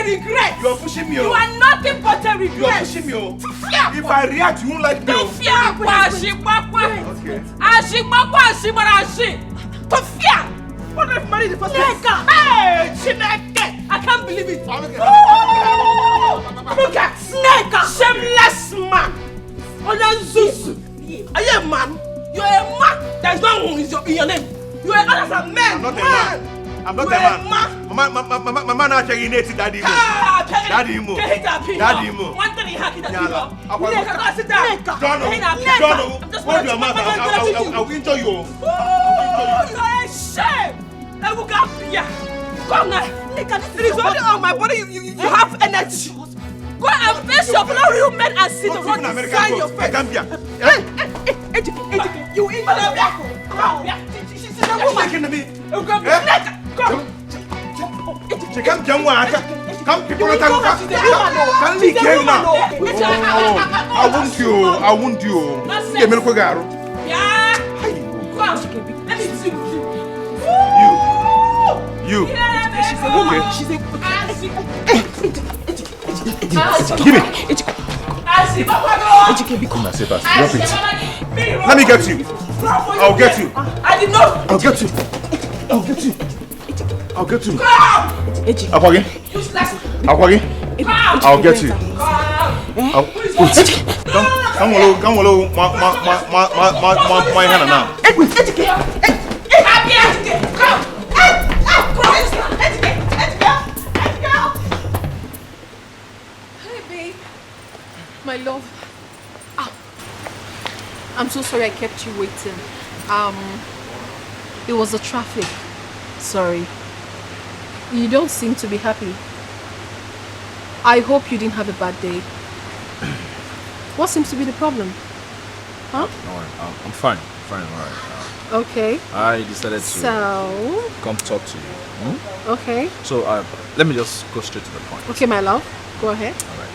regret. You are pushing me. You are nothing but a regret. You are pushing me. If I react, you won't like me. To fear, to fear. What if married the first place? Hey, Chineke! I can't believe it. Look at Snake, shameless man. Are you a man? You are a man. There is no one in your name. You are not a man. I'm not a man. I'm not a man. My man actually needs Daddy Mo. Daddy Mo. Daddy Mo. One thing he has to do. John, hold your mouth. I will enjoy you. You are a shame. I will go here. Come now. It is only on my body you have energy. Go and face your fellow real men and see the road inside your face. You in I won't you. Let me see you. Give me. Let me get you. I'll get you. I did not. I'll get you. I'll get you. I'll get you. I'll get you. Come on, my hand now. Hey, babe. My love. I'm so sorry I kept you waiting. It was the traffic. Sorry. You don't seem to be happy. I hope you didn't have a bad day. What seems to be the problem? Huh? No, I'm fine. Fine, alright. Okay. I decided to come talk to you. Okay. So let me just go straight to the point. Okay, my love. Go ahead. Alright.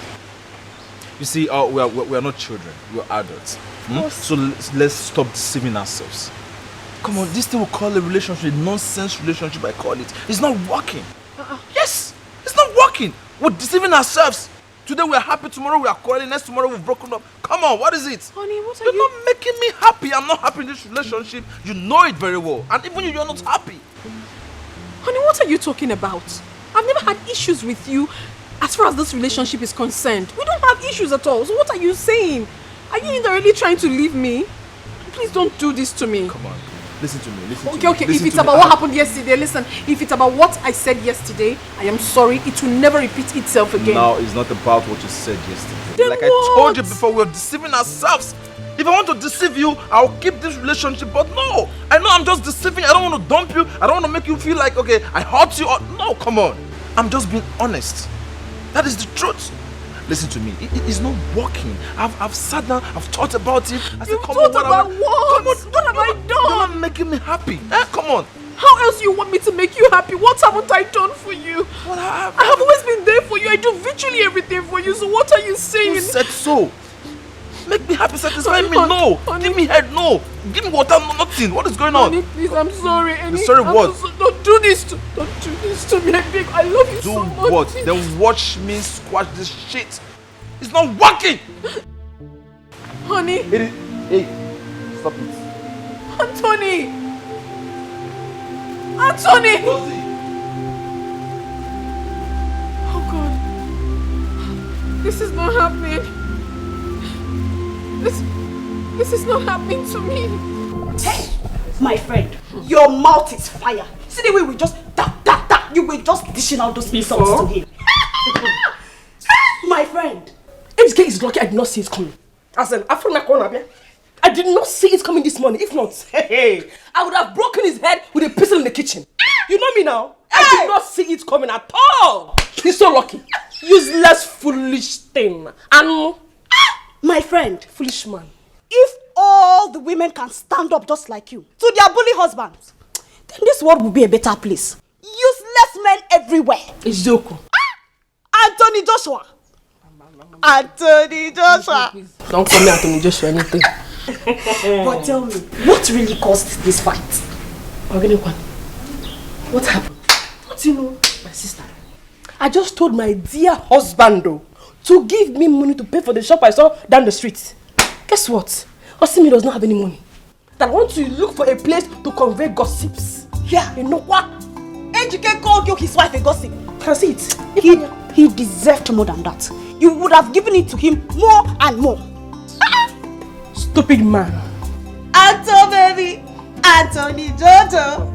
You see, we are not children. We are adults. So let's stop deceiving ourselves. Come on, this thing we call a relationship, nonsense relationship I call it. It's not working. Yes, it's not working. We're deceiving ourselves. Today we are happy, tomorrow we are quarreling, next tomorrow we've broken up. Come on, what is it? Honey, what are You're not making me happy. I'm not happy in this relationship. You know it very well. And even you're not happy. Honey, what are you talking about? I've never had issues with you as far as this relationship is concerned. We don't have issues at all. So what are you saying? Are you really trying to leave me? Please don't do this to me. Come on. Listen to me. Okay. If it's about what happened yesterday, listen. If it's about what I said yesterday, I am sorry. It will never repeat itself again. Now, it's not about what you said yesterday. Then like what? I told you before, we're deceiving ourselves. If I want to deceive you, I'll keep this relationship. But no, I know I'm just deceiving. I don't want to dump you. I don't want to make you feel like, okay, I hurt you. No, come on. I'm just being honest. That is the truth. Listen to me. It's not working. I've sat down. I've thought about it. I said, come on, what? Come on, what have I done? You're not making me happy. Come on. How else do you want me to make you happy? What haven't I done for you? What I have always been there for you. I do virtually everything for you. So what are you saying? Who said so? Make me happy, satisfy me. No. Give me head. No. Give me water. No, nothing. What is going on? Honey, please, I'm sorry. Sorry what? Don't do this to me. I love you so much. Do what? Then watch me squash this shit. It's not working. Honey. Hey, stop it. Anthony. Oh God. This is not happening. This is not happening to me. Hey, my friend, your mouth is fire. See the way we just tap. You were just dishing out those insults to him. My friend. This guy is lucky I did not see it coming. As an Afro-Nakona, I did not see it coming this morning. If not, I would have broken his head with a pistol in the kitchen. You know me now. I did not see it coming at all. He's so lucky. Useless, foolish thing. And my friend, foolish man. If all the women can stand up just like you to their bully husbands, then this world will be a better place. Useless men everywhere. It's Joko. Anthony Joshua. Don't call me Anthony Joshua anything. But tell me, what really caused this fight? What happened? What do you know? My sister. I just told my dear husband though, to give me money to pay for the shop I saw down the street. Guess what? Osimi does not have any money. That I want to look for a place to convey gossips. Yeah. You know what? Ejike called you his wife a gossip. Can see it. He deserved more than that. You would have given it to him more and more. Stupid man. Anto baby. Anthony Jojo.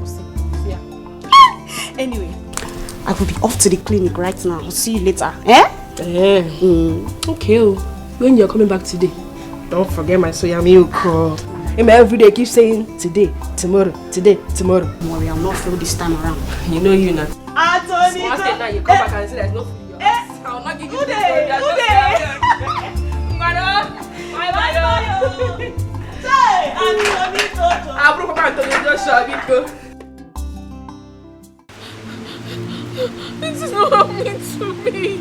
Anyway, I will be off to the clinic right now. I'll see you later. Okay. When you're coming back today, don't forget my soya milk. Every day I keep saying today, tomorrow, today, tomorrow. Don't worry, I'll not fail this time around. You know you now. Anthony Once now you come back and say there's no food. I'll not give you this story. This is not happening to me.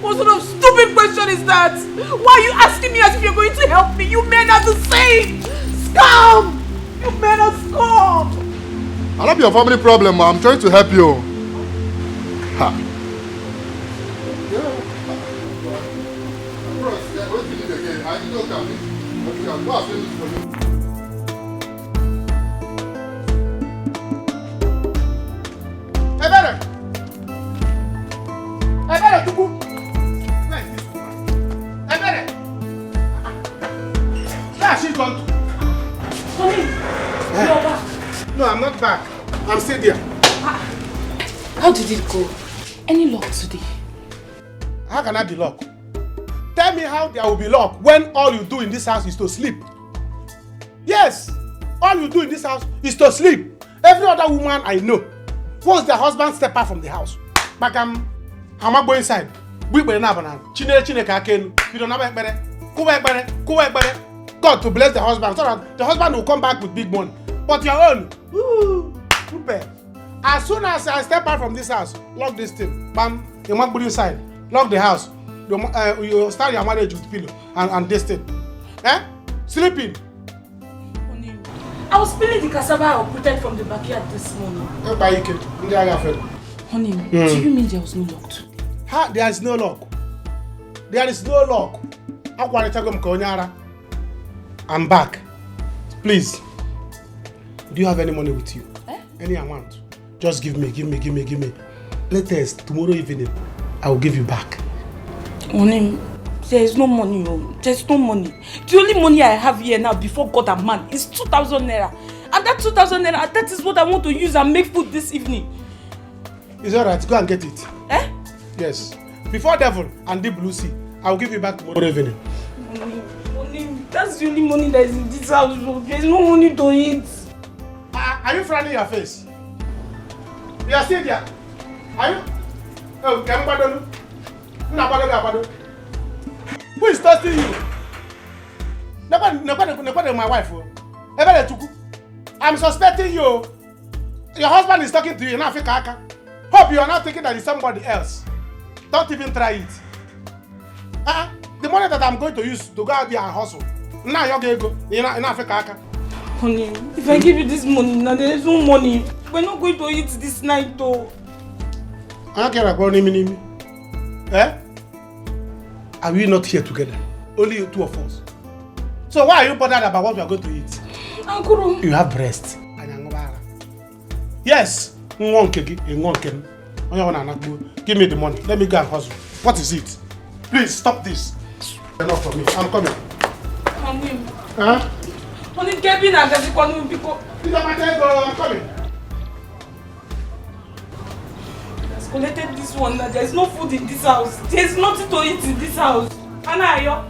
What sort of stupid question is that? Why are you asking me as if you're going to help me? You men are the same! Scum! You men are scum! I'll not be your family problem, ma. I'm trying to help you. Ha. No, I'm not back. I'm still there. How did it go? Any luck today? How can I be luck? Tell me how there will be luck when all you do in this house is to sleep. Yes, all you do in this house is to sleep. Every other woman I know, once their husband step out from the house, back I'm go inside. God to bless the husband so that the husband will come back with big money. But your own, as soon as I step out from this house, lock this thing, bam, you want to go inside, lock the house, you start your marriage with pillow and this thing. Sleeping. I was peeling the cassava I uprooted from the backyard this morning. Honey, do you mean there was no luck today? There is no luck. There is no luck. I'm back. Please. Do you have any money with you? Any amount? Just give me. Latest, tomorrow evening, I will give you back. Honey, there is no money. There's no money. The only money I have here now before God and man is 2,000 naira. And that 2,000 naira, that is what I want to use and make food this evening. It's alright, go and get it. Yes. Before devil and deep blue sea, I will give you back tomorrow evening. Honey, that's the only money that is in this house. There's no money to eat. Are you frowning your face? You are still there? Are you? Oh, who is toasting you? Nobody, my wife. I'm suspecting you. Your husband is talking to you. Hope you are not thinking that it's somebody else. Don't even try it. The money that I'm going to use to go out there and hustle. Now you're going to go. You're not Honey, if I give you this money, now there is no money. We're not going to eat this night though. I don't care about me. Are we not here together? Only you two of us. So why are you bothered about what we are going to eat? Uncle. You have breast. Yes. Give me the money. Let me go and hustle. What is it? Please stop this. Enough for me. I'm coming. Honey, Kevin and Gazi Kwanu Biko. I'm coming. Has collected this one. That there is no food in this house. There is nothing to eat in this house. Anayo.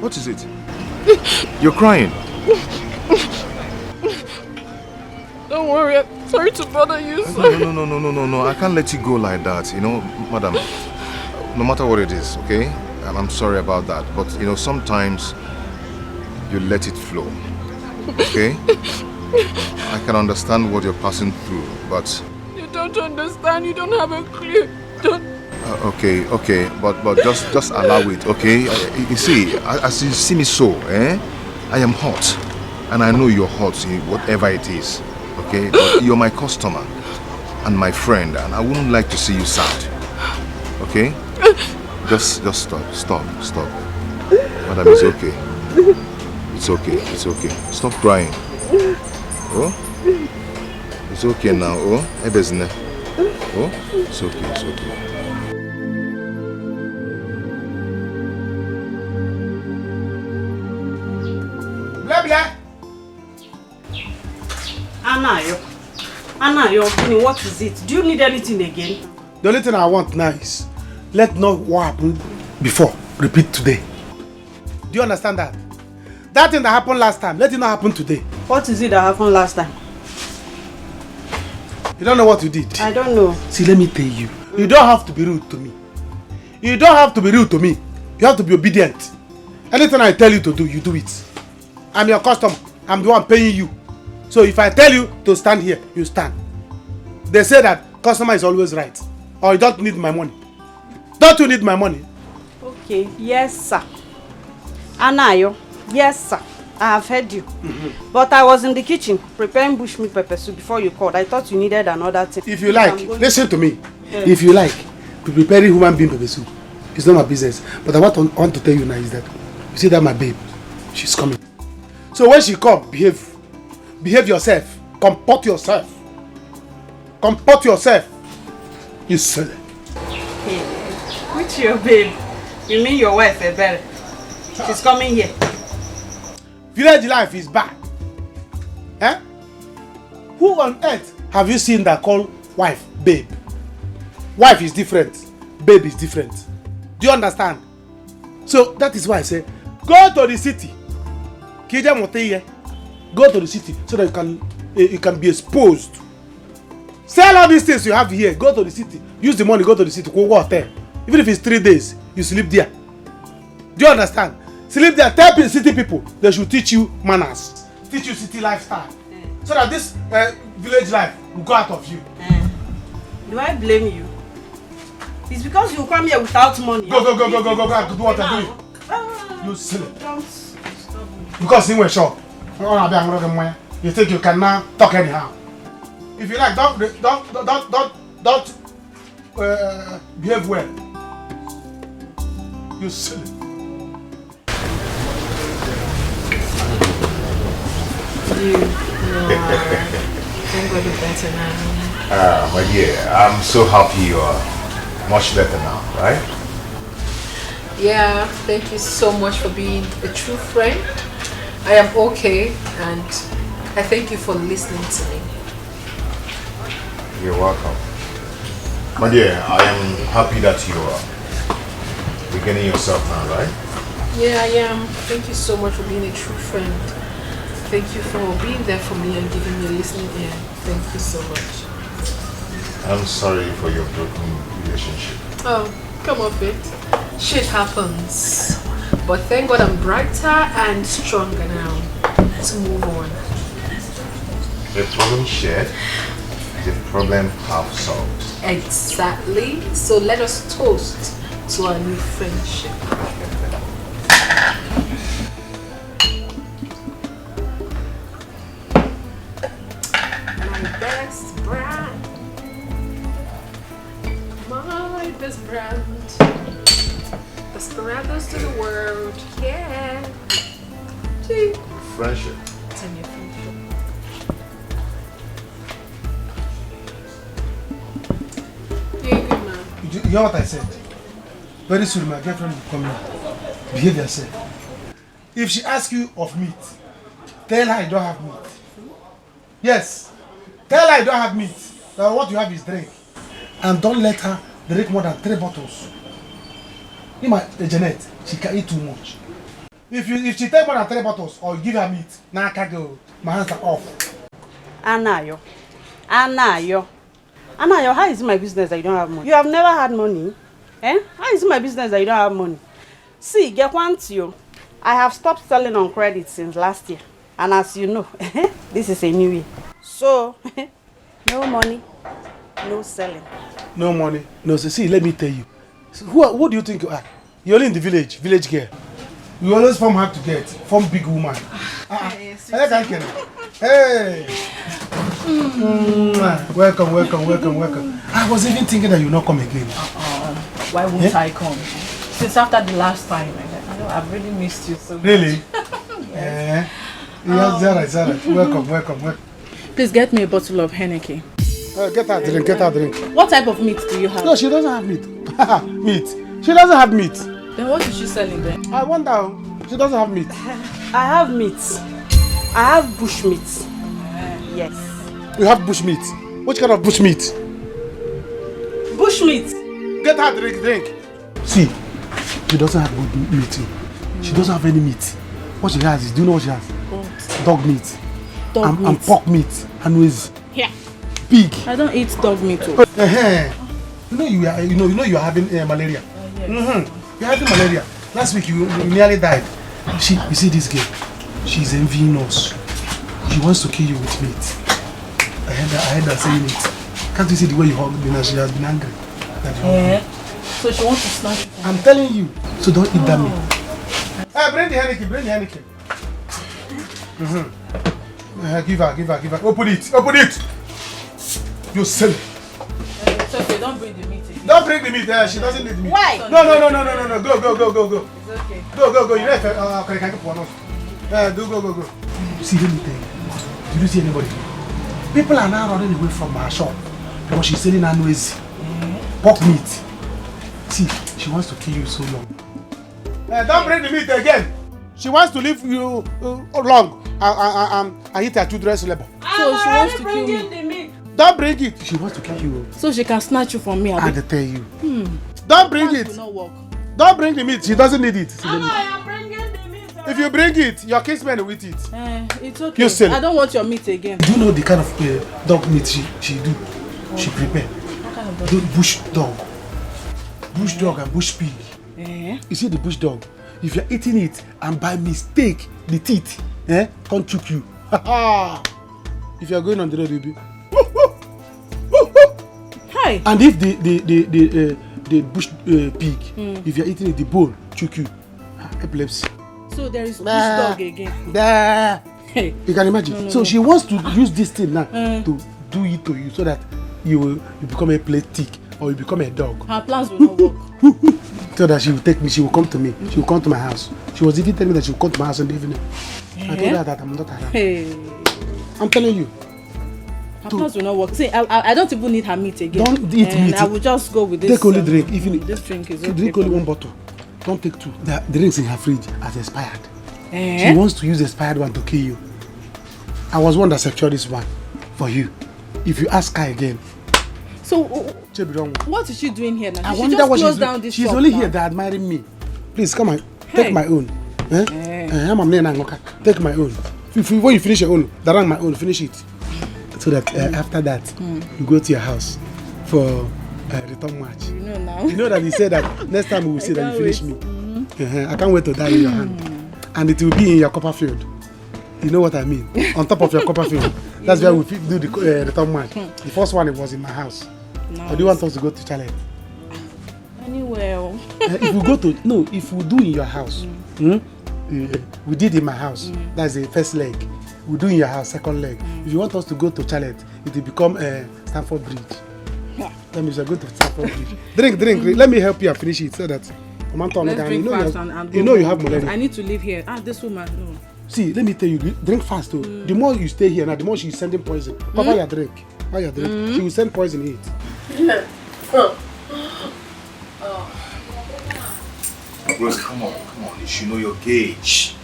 What is it? You're crying. Don't worry, I'm sorry to bother you, sir. No. I can't let you go like that, you know, madam. No matter what it is, okay? And I'm sorry about that. But, you know, sometimes you let it flow, okay? I can understand what you're passing through, but... You don't understand, you don't have a clue. Don't... Okay, but just allow it, okay? You see, as you see me so, I am hot. And I know you're hot, whatever it is, okay? But you're my customer and my friend, and I wouldn't like to see you sad, okay? Just stop. Madam, it's okay. It's okay. Stop crying. Oh? It's okay now, oh? Oh? It's okay. Blah. Anna, what is it? Do you need anything again? The only thing I want now is, let not what happened before repeat today. Do you understand that? That thing that happened last time, let it not happen today. What is it that happened last time? You don't know what you did? I don't know. See, let me tell you. You don't have to be rude to me. You have to be obedient. Anything I tell you to do, you do it. I'm your customer. I'm the one paying you. So if I tell you to stand here, you stand. They say that customer is always right. Or you don't need my money. Don't you need my money? Okay, yes, sir. Anayo, yes, sir. I have heard you. But I was in the kitchen preparing bushmeat pepper soup before you called. I thought you needed another thing. If you like, listen to me. If you like, to prepare human being pepper soup, it's not my business. But I want to tell you now is that, you see that my babe, she's coming. So when she come, behave yourself. Comport yourself. You silly. Hey, which your babe? You mean your wife, Ebere? She's coming here. Village life is bad. Who on earth have you seen that call wife babe? Wife is different. Babe is different. Do you understand? So that is why I say, go to the city. Go to the city so that you can be exposed. Sell all these things you have here. Go to the city. Use the money. Go to the city. Go there. Even if it's 3 days, you sleep there. Do you understand? Sleep there. Tell the city people they should teach you manners, teach you city lifestyle, so that this village life will go out of you. Do I blame you? It's because you come here without money. Go. Do what I do. You silly. Don't stop me. Because you were sure. You think you can now talk anyhow. If you like, don't behave well. You silly. You are going better now. My dear, I'm so happy you are much better now, right? Yeah, thank you so much for being a true friend. I am okay, and I thank you for listening to me. You're welcome. My dear, I am happy that you are beginning yourself now, right? Yeah, I am. Thank you so much for being a true friend. Thank you for being there for me and giving me a listening ear. Thank you so much. I'm sorry for your broken relationship. Oh, come off it. Shit happens. But thank God I'm brighter and stronger now to move on. The problem shared, the problem half solved. Exactly. So let us toast to our new friendship. My best brand. My best brand. Desperados to the world. Yeah. Gee. Friendship. 10-year friendship. Yeah, good man. You hear what I said? Very soon my girlfriend will come here. Behave yourself. If she asks you of meat, tell her you don't have meat. Yes. Tell her you don't have meat. That what you have is drink. And don't let her drink more than 3 bottles. Janet, she can eat too much. If she take more than 3 bottles or you give her meat, now I can't go. My hands are off. Anayo, how is it my business that you don't have money? You have never had money. Eh? How is it my business that you don't have money? See, get one to you. I have stopped selling on credit since last year. And as you know, this is a new year. So, no money, no selling. No money. No, see, let me tell you. Who do you think you are? You're only in the village girl. You always form hard to get. Form big woman. Hey! Welcome. I was even thinking that you'll not come again. Why won't I come? Since after the last time, I've really missed you so much. Really? Yes. Yes, alright. Welcome. Please get me a bottle of Henneke. Get her drink. What type of meat do you have? No, she doesn't have meat. Meat. She doesn't have meat. Then what is she selling then? I wonder. She doesn't have meat. I have meat. I have bush meat. Yes. You have bush meat. Which kind of bush meat? Bush meat. Get her drink. See, she doesn't have good meat. She doesn't have any meat. What she has is, do you know what she has? What? Dog meat. Dog meat. And pork meat. And with Yeah. pig. I don't eat dog meat. You know you are having malaria. Yes. You're having malaria. Last week you nearly died. You see this girl? She's envying us. She wants to kill you with meat. I heard her saying it. Can't you see the way you hug me now? She has been angry. So she wants to snatch you. I'm telling you. So don't eat that meat. Hey, bring the Henneke. Give her. Open it. You silly. It's okay, don't bring the meat again. Don't bring the meat. She doesn't need the meat. Why? No. Go. It's okay. Go. You left. Okay, can you put on? Go. See, let me tell you. Did you see anybody? People are now running away from her shop because she's selling unhappiness. Pork meat. See, she wants to kill you so long. Don't bring the meat again. She wants to leave you long and eat her children's labor. So she wants to kill me. Don't bring it. She wants to kill you. So she can snatch you from me. I tell you. Don't bring it. Will not work. Don't bring the meat. She doesn't need it. I am bringing the meat. If you bring it, your kinsmen will eat it. It's okay. You silly. I don't want your meat again. Do you know the kind of dog meat she do? She prepare. What kind of dog? Bush dog. Bush dog and bush pig. You see the bush dog? If you're eating it and by mistake the teeth can't choke you. If you're going on the road, you'll be. Hi. And if the bush pig, if you're eating it, the bone choke you. Epilepsy. So there is bush dog again. Hey. You can imagine. So she wants to use this thing now to do it to you so that you become a plate tick or you become a dog. Her plans will not work. So that she will take me, she will come to me, she will come to my house. She was even telling me that she will come to my house in the evening. I told her that I'm not around. Hey. I'm telling you. Her plans will not work. See, I don't even need her meat again. Don't eat meat. I will just go with this. Take only drink. Even this drink is okay. Drink only one bottle. Don't take two. The drinks in her fridge has expired. She wants to use the expired one to kill you. I was one that secured this one for you. If you ask her again. So, what is she doing here now? I wonder what she's doing. She's only here to admire me. Please come on, take my own. Take my own. When you finish your own, darang my own, finish it. So that after that, you go to your house for return match. You know now. You know that he said that next time we will say that you finish me. I can't wait to die in your hand. And it will be in your Copperfield. You know what I mean? On top of your Copperfield. That's where we do the return match. The first one, it was in my house. Nice. Or do you want us to go to Charlotte? Anywhere. If we do in your house, we did in my house. That's the first leg. We do in your house, second leg. If you want us to go to Charlotte, it will become Stamford Bridge. That means you're going to Stamford Bridge. Drink. Let me help you and finish it so that let's drink fast and you know you have malaria. I need to leave here. This woman. No. See, let me tell you, drink fast too. The more you stay here now, the more she's sending poison. Cover your drink. She will send poison in it. Rose, come on. You should know your gauge.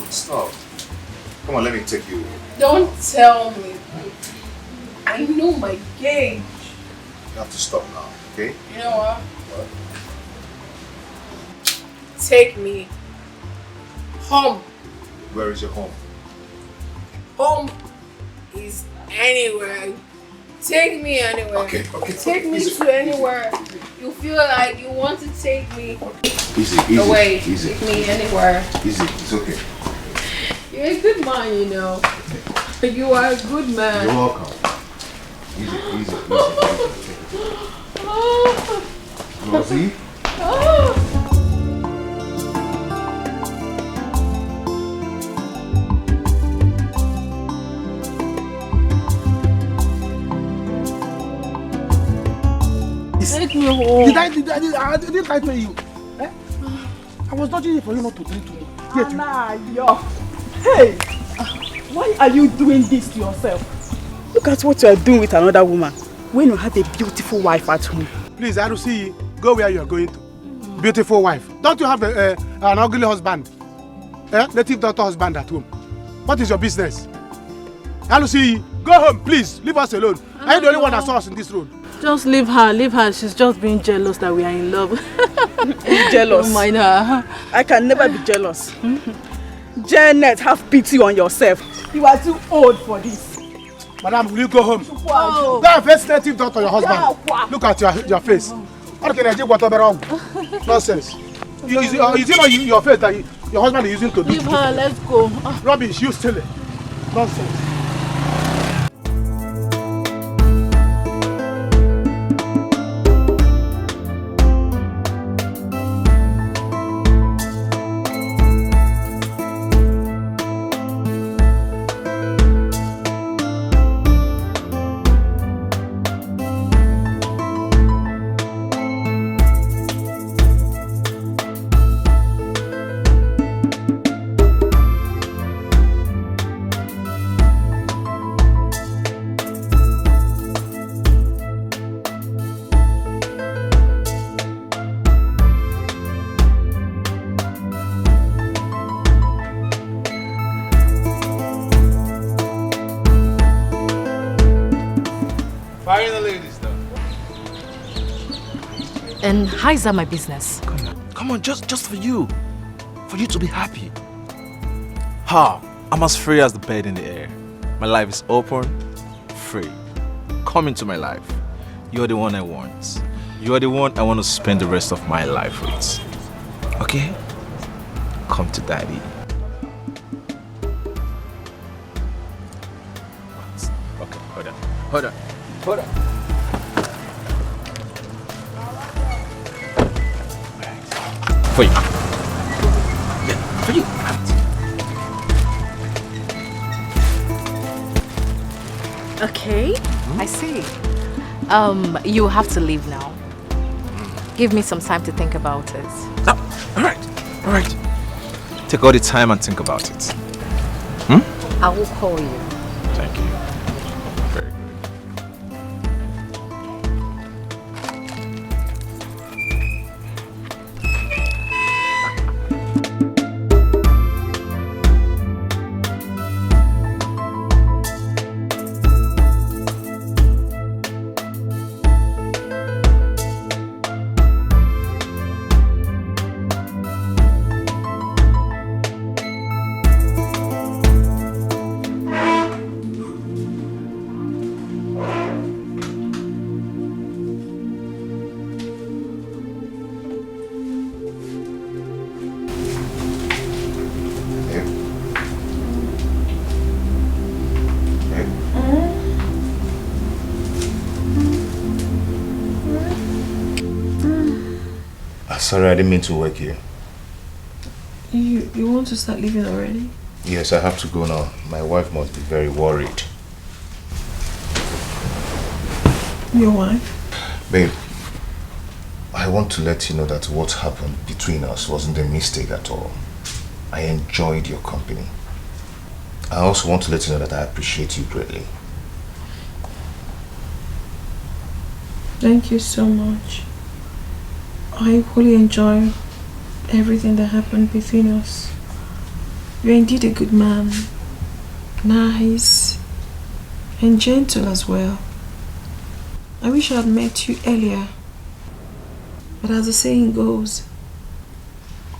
Stop. Come on, let me take you. Don't tell me. I know my gauge. You have to stop now, okay? You know what? Take me. Home. Where is your home? Home is anywhere. Take me anywhere. Okay. Take me to anywhere you feel like you want to take me. Easy. Away. Easy. Take me anywhere. Easy. It's okay. You're a good man, you know. You are a good man. You're welcome. Easy. Rosie? Take me home. I didn't I tell you? Eh? I was dodging it for you not to drink to me. Anna, hey, why are you doing this to yourself? Look at what you are doing with another woman when you have a beautiful wife at home. Please, Arusi, go where you are going to. Beautiful wife. Don't you have an ugly husband? Native daughter husband at home. What is your business? Arusi, go home, please. Leave us alone. I am the only one that saw us in this road. Just leave her. She's just being jealous that we are in love. Jealous? Don't mind her. I can never be jealous. Janet, have pity on yourself. You are too old for this. Madam, will you go home? Wow. Go and face native daughter, your husband. Look at your face. Nonsense. Is it not your face that your husband is using to do? Leave her, let's go. Rubbish, you steal it. Nonsense. And how is that my business? Come on, just for you. For you to be happy. I'm as free as the bird in the air. My life is open, free. Come into my life. You're the one I want. You're the one I want to spend the rest of my life with. Okay? Come to daddy. Okay, hold on. For you. Yeah, for you. Okay, I see. You have to leave now. Give me some time to think about it. All right. Take all the time and think about it. I will call you. Thank you. Very good. Sorry, I didn't mean to wake you. You want to start leaving already? Yes, I have to go now. My wife must be very worried. Your wife? Babe, I want to let you know that what happened between us wasn't a mistake at all. I enjoyed your company. I also want to let you know that I appreciate you greatly. Thank you so much. I equally enjoy everything that happened between us. You're indeed a good man. Nice. And gentle as well. I wish I had met you earlier. But as the saying goes,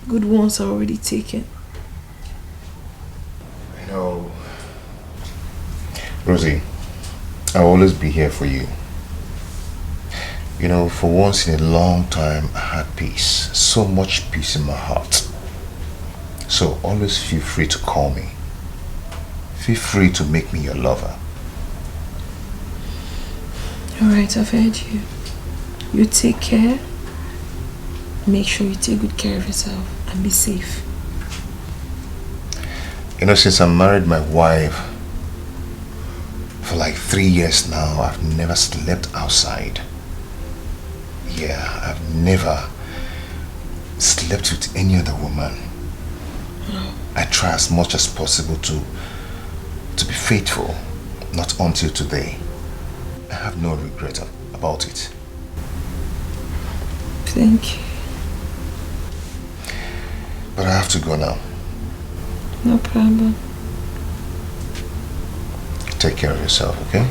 good ones are already taken. Rosie, I'll always be here for you. You know, for once in a long time, I had peace. So much peace in my heart. So always feel free to call me. Feel free to make me your lover. Alright, I've heard you. You take care. Make sure you take good care of yourself and be safe. You know, since I married my wife, for like 3 years now, I've never slept outside. Yeah, I've never slept with any other woman. I try as much as possible to be faithful, not until today. I have no regret about it. Thank you. But I have to go now. No problem. Take care of yourself, okay?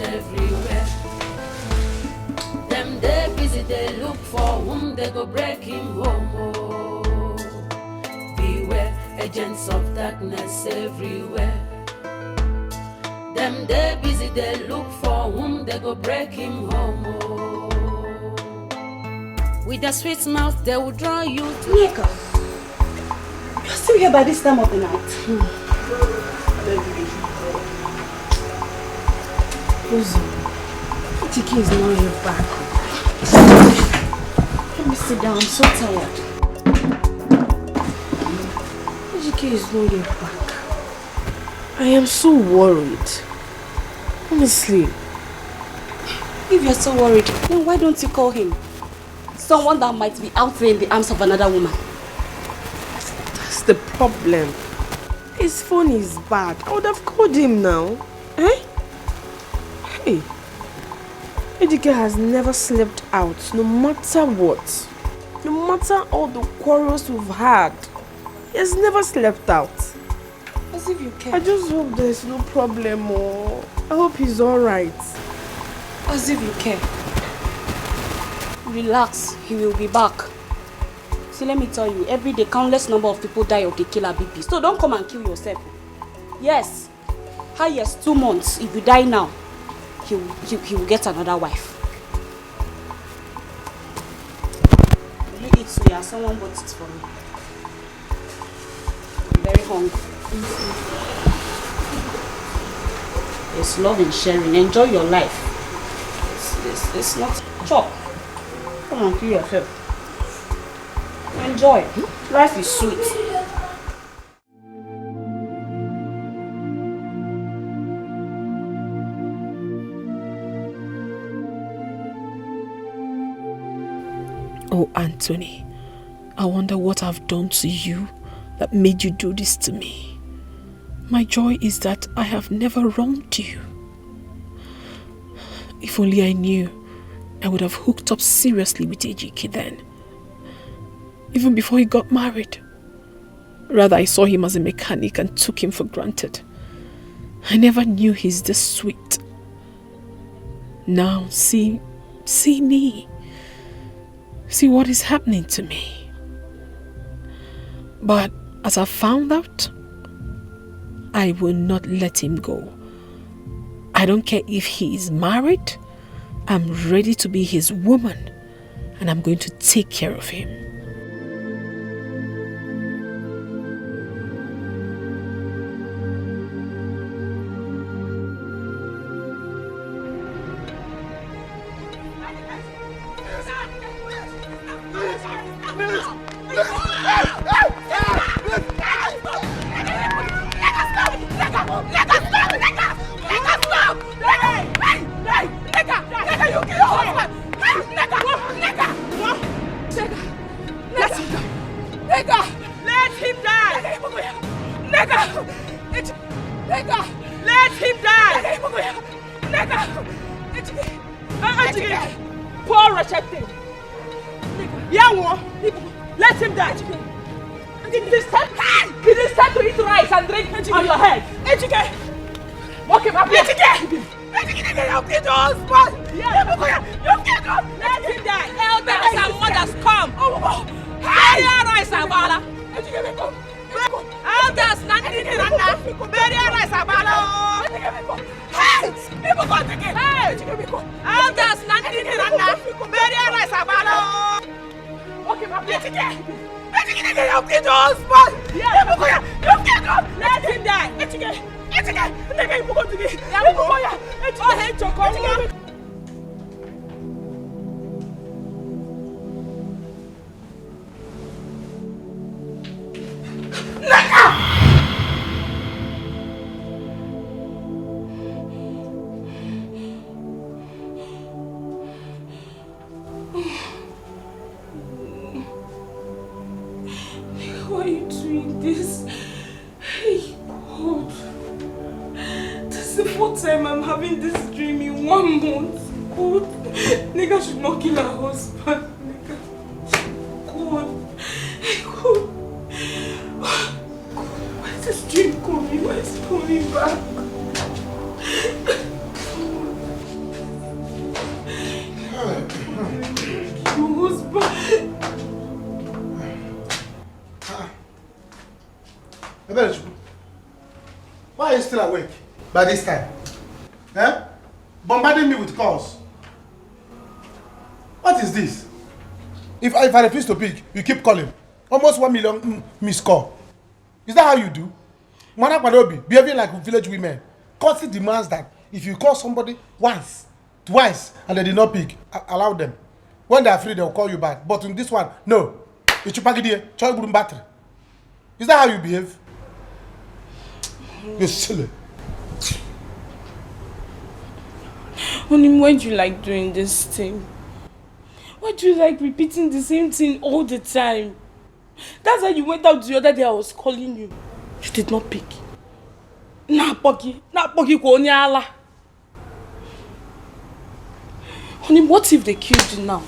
Everywhere. Them they busy, they look for whom they go break him home. Oh. Beware, agents of darkness everywhere. Them they busy, they look for whom they go break him home. Oh. With a sweet mouth, they will draw you to Nika, you're still here by this time of the night. Tiki is not here back. Let me sit down, I'm so tired. Tiki is not here back. I am so worried. Honestly. If you're so worried, then why don't you call him? Someone that might be out there in the arms of another woman. That's the problem. His phone is bad. I would have called him now. Eh? Hey. Ejike has never slept out, no matter what. No matter all the quarrels we've had. He has never slept out. As if you care. I just hope there's no problem, or I hope he's alright. As if you care. Relax, he will be back. See, let me tell you, every day countless number of people die of the killer BP. So don't come and kill yourself. Yes, highest 2 months. If you die now, he will get another wife. You eat suya, someone bought it for me. I'm very hungry. It's love and sharing. Enjoy your life. It's not chop. Come on, kill yourself. Enjoy. Life is sweet. Oh, Anthony, I wonder what I've done to you that made you do this to me. My joy is that I have never wronged you. If only I knew, I would have hooked up seriously with Ejike then. Even before he got married. Rather, I saw him as a mechanic and took him for granted. I never knew he's this sweet. Now, see me. See what is happening to me. But as I found out, I will not let him go. I don't care if he is married. I'm ready to be his woman, and I'm going to take care of him. Okay, my let it die. Let it die. You killed your husband. Yeah, you killed us. Let him die. Let it die. Let it die. Let him go to the. Yeah, we go. Yeah. Let all hate your come. Why are you doing this? Hey, God. This is the fourth time I'm having this dream in 1 month. God. Nigga should not kill her husband. Nigga. God. Hey, God. Why is this dream coming? Why is it coming back? Your husband. Why are you still awake by this time? Eh? Bombarding me with calls. What is this? If I refuse to pick, you keep calling. Almost 1 million missed call. Is that how you do? Mana Kwadobi, behaving like village women. Courtesy demands that if you call somebody once, twice, and they did not pick, allow them. When they are free, they will call you back. But in this one, no. Is that how you behave? You're silly. Honey, why do you like doing this thing? Why do you like repeating the same thing all the time? That's why you went out the other day. I was calling you. You did not pick. Na pogi ko ni ala. Honey, what if they killed you now?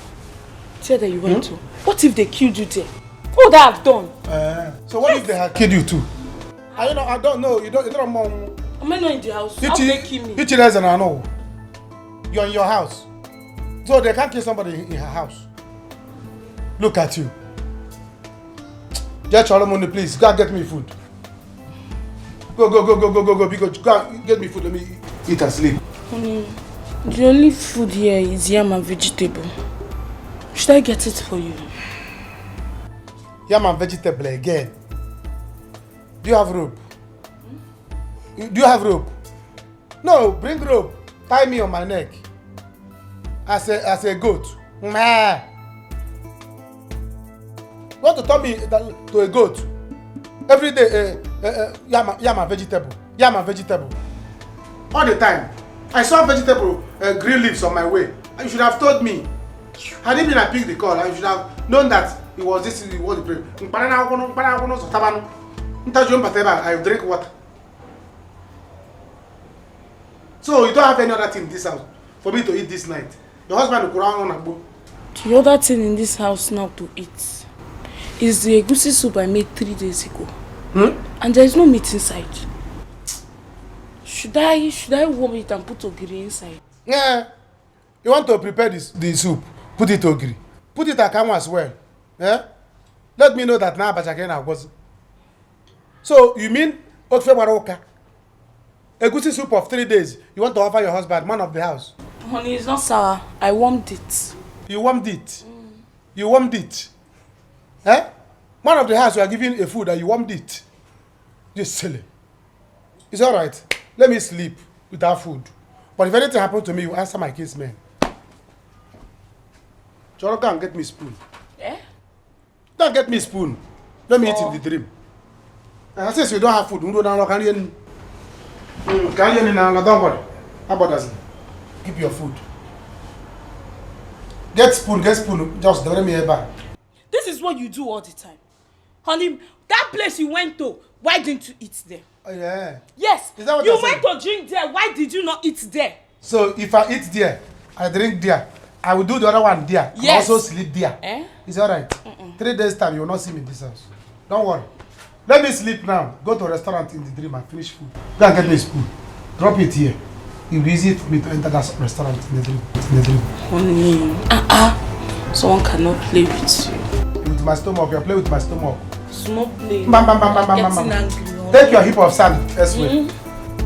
Tell that you went to. What if they killed you there? What would I have done? So what if they had killed you too? I don't know. You don't know. Am I not in the house? How would they kill me? I know. You're in your house. So they can't kill somebody in her house. Look at you. Just Solomon, please, go and get me food. Go. Because go and get me food. Let me eat and sleep. Honey, the only food here is yam and vegetable. Should I get it for you? Yam and vegetable again. Do you have rope? Do you have rope? No, bring rope. Tie me on my neck. As a goat. Meh. You want to turn me to a goat? Every day, yam and vegetable. Yam and vegetable. All the time. I saw vegetable green leaves on my way. You should have told me. Had it been I picked the call, I should have known that it was this, it was the prayer. I drink water. So you don't have any other thing in this house for me to eat this night. Your husband will go on a boat. The other thing in this house now to eat is the egusi soup I made 3 days ago. And there is no meat inside. Should I warm it and put ogiri inside? Yeah. You want to prepare the soup, put it ogiri. Put it akamu as well. Yeah? Let me know that now Bachakena was. So you mean Okfe Maroka? Egusi soup of 3 days. You want to offer your husband, man of the house? Honey, it's not sour. I warmed it. You warmed it? You warmed it? Eh? Man of the house, you are giving a food and you warmed it. You're silly. It's alright. Let me sleep without food. But if anything happens to me, you answer my case, man. Choro, go and get me spoon. Eh? Don't get me spoon. Let me eat in the dream. And since you don't have food, you don't know can you now? Don't worry. How about that? Keep your food. Get spoon. Just don't me back. This is what you do all the time. Honey, that place you went to, why didn't you eat there? Oh, yeah. Yes. Is that what you went to drink there, why did you not eat there? So if I eat there, I drink there, I will do the other one there. Yes. I also sleep there. Eh? It's alright. 3 days time, you will not see me in this house. Don't worry. Let me sleep now. Go to a restaurant in the dream and finish food. Go and get me a spoon. Drop it here. It will be easy for me to enter that restaurant in the dream. Honey, someone cannot play with you. With my stomach, you play with my stomach. Small play. Bam. Getting angry. Take your heap of sand elsewhere.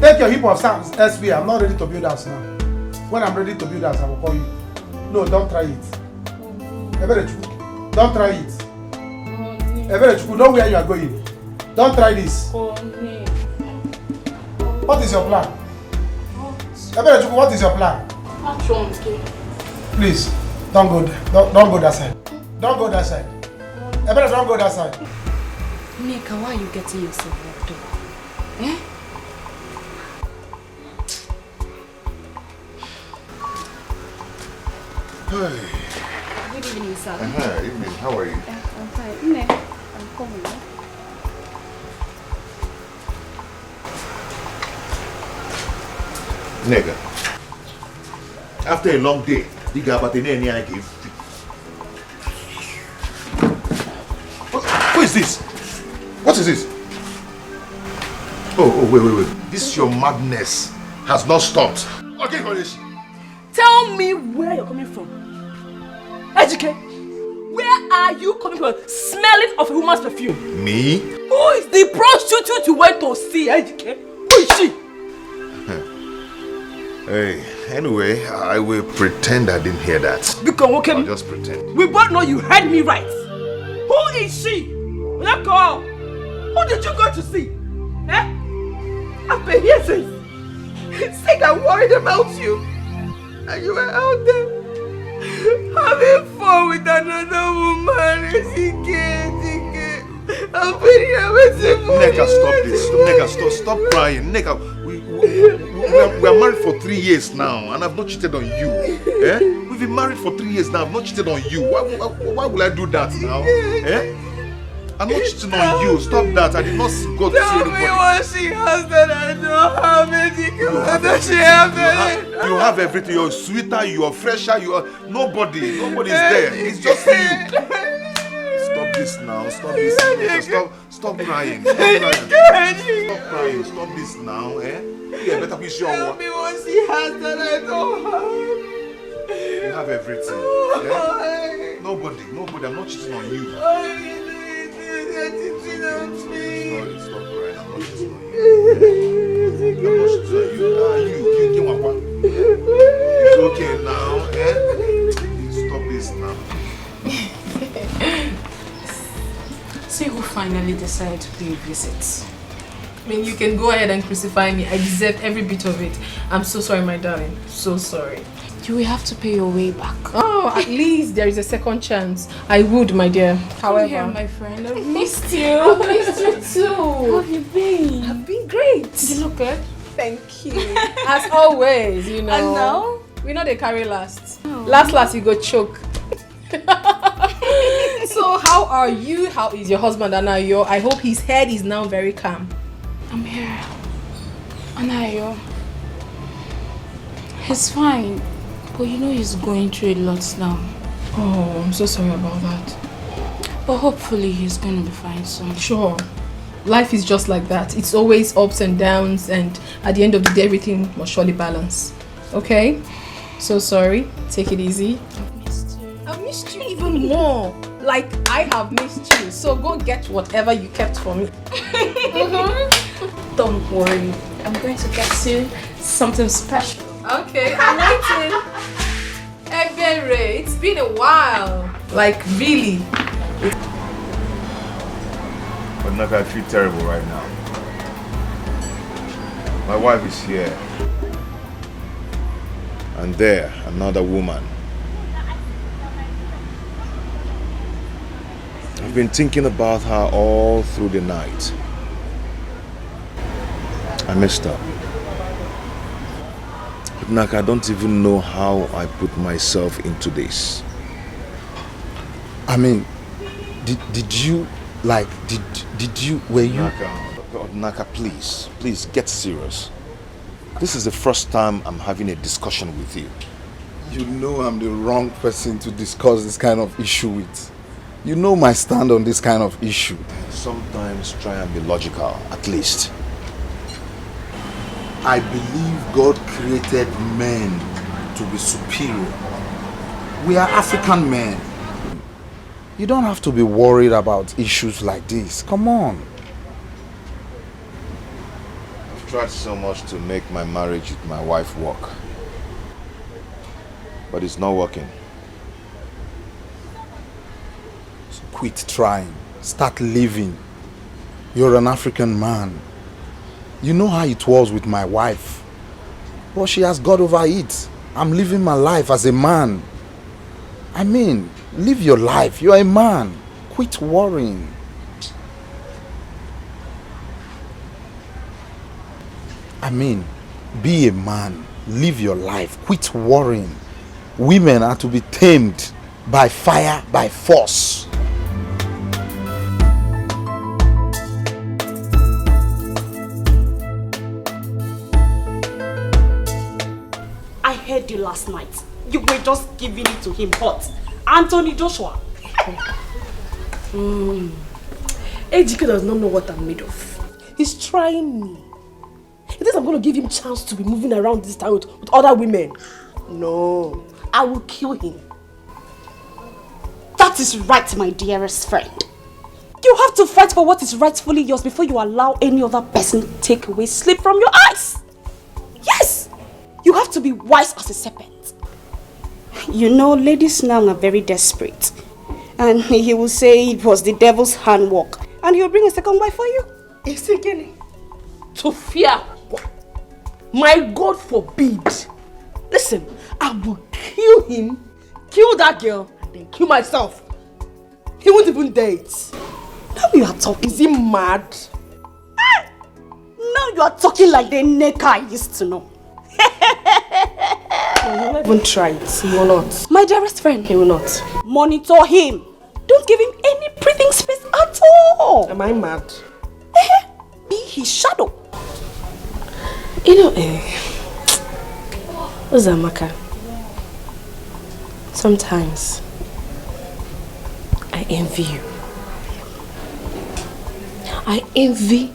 Take your heap of sand elsewhere. I'm not ready to build house now. When I'm ready to build house, I will call you. No, don't try it. Don't try it. Know where you are going. Don't try this. What is your plan? What is your plan? Please, don't go there. Don't go that side. Don't go that side. Don't go that side. Nika, why are you getting yourself worked up? Eh? Hey. Good evening, sir. Evening. How are you? I'm fine. I'm coming. Nigga. After a long day, you got about any I give. Who is this? What is this? Oh, wait. This your madness has not stopped. Okay, Kodeshi. Tell me where you're coming from. Ejike, where are you coming from? Smelling of a woman's perfume. Me? Who is the prostitute you went to see, Ejike? Who is she? Hey, anyway, I will pretend I didn't hear that. Because, okay, I'll just pretend. We both know you heard me right. Who is she? Let go. Who did you go to see? Eh? I've been here since I'm worried about you. And you were out there having fun with another woman. I've been here waiting for Neka, stop this. Neka, stop crying. Neka, we are married for 3 years now, and I've not cheated on you. Eh? We've been married for 3 years now. I've not cheated on you. Why will I do that now? Eh? I'm not cheating on you. Stop that. I did not go to see anybody. Tell me what she has that I don't have. What does she have? You have everything. You're sweeter. You're fresher. Nobody is there. It's just you. Stop this now. Stop this. Stop crying. Stop crying. Stop this now. Eh? Yeah, better be sure. Tell me what she has that I don't have. You have everything. Yeah? Nobody. I'm not cheating on you. Stop crying. I'm not cheating on you. It's okay now. Eh? Stop this now. See who finally decided to pay a visit. I mean, you can go ahead and crucify me. I deserve every bit of it. I'm so sorry, my darling. So sorry. You will have to pay your way back. Oh, at least there is a second chance. I would, my dear. However, here, my friend. I've missed you. I've missed you too. How have you been? I've been great. You look good. Thank you. As always, you know. And now? We know they carry last. Oh. Last, you go choke. So, how are you? How is your husband, Anayo? I hope his head is now very calm. I'm here. Anayo. He's fine. But you know he's going through a lot now. Oh, I'm so sorry about that. But hopefully he's going to be fine soon. Sure. Life is just like that. It's always ups and downs, and at the end of the day, everything must surely balance. Okay? So sorry. Take it easy. I've missed you. I've missed you even more. Like I have missed you. So go get whatever you kept for me. Don't worry. I'm going to get you something special. Okay, I'm waiting. Ebere, it's been a while. Like, really. But Naka, I feel terrible right now. My wife is here. And there, another woman. I've been thinking about her all through the night. I messed up. Naka, I don't even know how I put myself into this. I mean, were you... Naka, please get serious. This is the first time I'm having a discussion with you. You know I'm the wrong person to discuss this kind of issue with. You know my stand on this kind of issue. Sometimes try and be logical, at least. I believe God created men to be superior. We are African men. You don't have to be worried about issues like this. Come on. tried so much to make my marriage with my wife work. But it's not working. So quit trying. Start living. You're an African man. You know how it was with my wife. But she has got over it. I'm living my life as a man. I mean, live your life. You're a man. Quit worrying. I mean, be a man. Live your life. Quit worrying. Women are to be tamed by fire, by force. I heard you last night. You were just giving it to him hot. Anthony Joshua. Ejike does not know what I'm made of. He's trying me. He thinks I'm going to give him a chance to be moving around this town with other women. No, I will kill him. That is right, my dearest friend. You have to fight for what is rightfully yours before you allow any other person to take away sleep from your eyes. Yes! You have to be wise as a serpent. You know, ladies now are very desperate. And he will say it was the devil's handwork. And he will bring a second wife for you. Is he getting to fear? My God forbid. Listen, I will kill him, kill that girl, and then kill myself. He won't even date. Now you are talking. Is he mad? Now you are talking like the necker I used to know. No, he will not even try it. He will not. My dearest friend. He will not. Monitor him. Don't give him any breathing space at all. Am I mad? Be his shadow. You know, Uzamaka, sometimes I envy you. I envy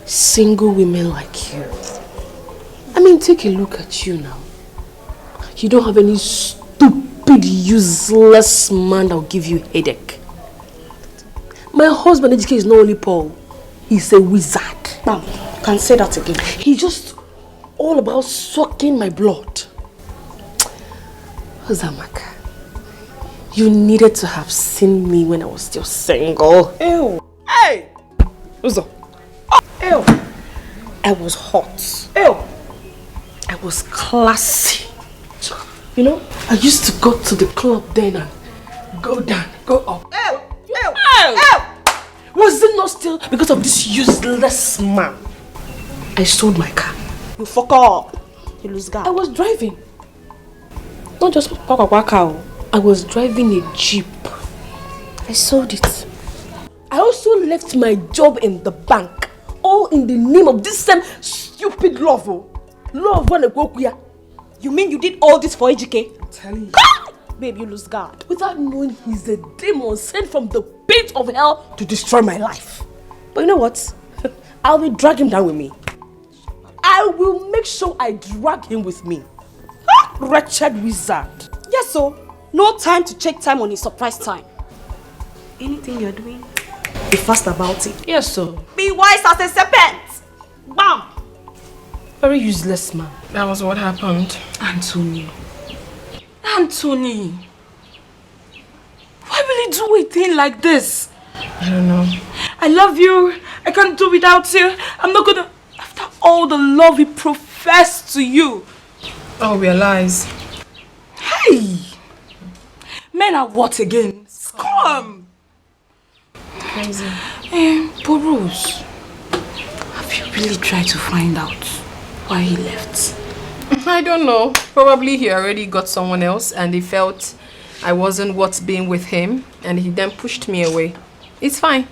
single women like you. I mean, take a look at you now. You don't have any stupid, useless man that will give you headache. My husband, Ejike, is not only Paul, he's a wizard. Now, you can say that again. He's just all about sucking my blood. Uzamaka, you needed to have seen me when I was still single. Ew. Hey! Uzo. Ew. I was hot. Ew. I was classy. You know, I used to go to the club then and go down, go up. Ew. Ew. Ew. Ew. Was it not still because of this useless man? I sold my car. You fuck up. You lose guard. I was driving. Not just cow. I was driving a Jeep. I sold it. I also left my job in the bank. All in the name of this same stupid love. Love when I go here. You mean you did all this for Ejike? I'm telling you. Babe, you lose guard. Without knowing he's a demon sent from the pit of hell to destroy my life. But you know what? I will drag him down with me. I will make sure I drag him with me. Wretched wizard. Yes, so no time to check time on his surprise time. Anything you're doing, be fast about it. Yes, so. Be wise as a serpent. Bam! Very useless man. That was what happened. Anthony. Anthony! Why will he do a thing like this? I don't know. I love you. I can't do without you. I'm not gonna... After all the love he professed to you. Oh, we are lies. Hey! Men are what again? Scum! Crazy. Boros, have you really tried to find out why he left? I don't know. Probably he already got someone else and he felt I wasn't worth being with him and he then pushed me away. It's fine.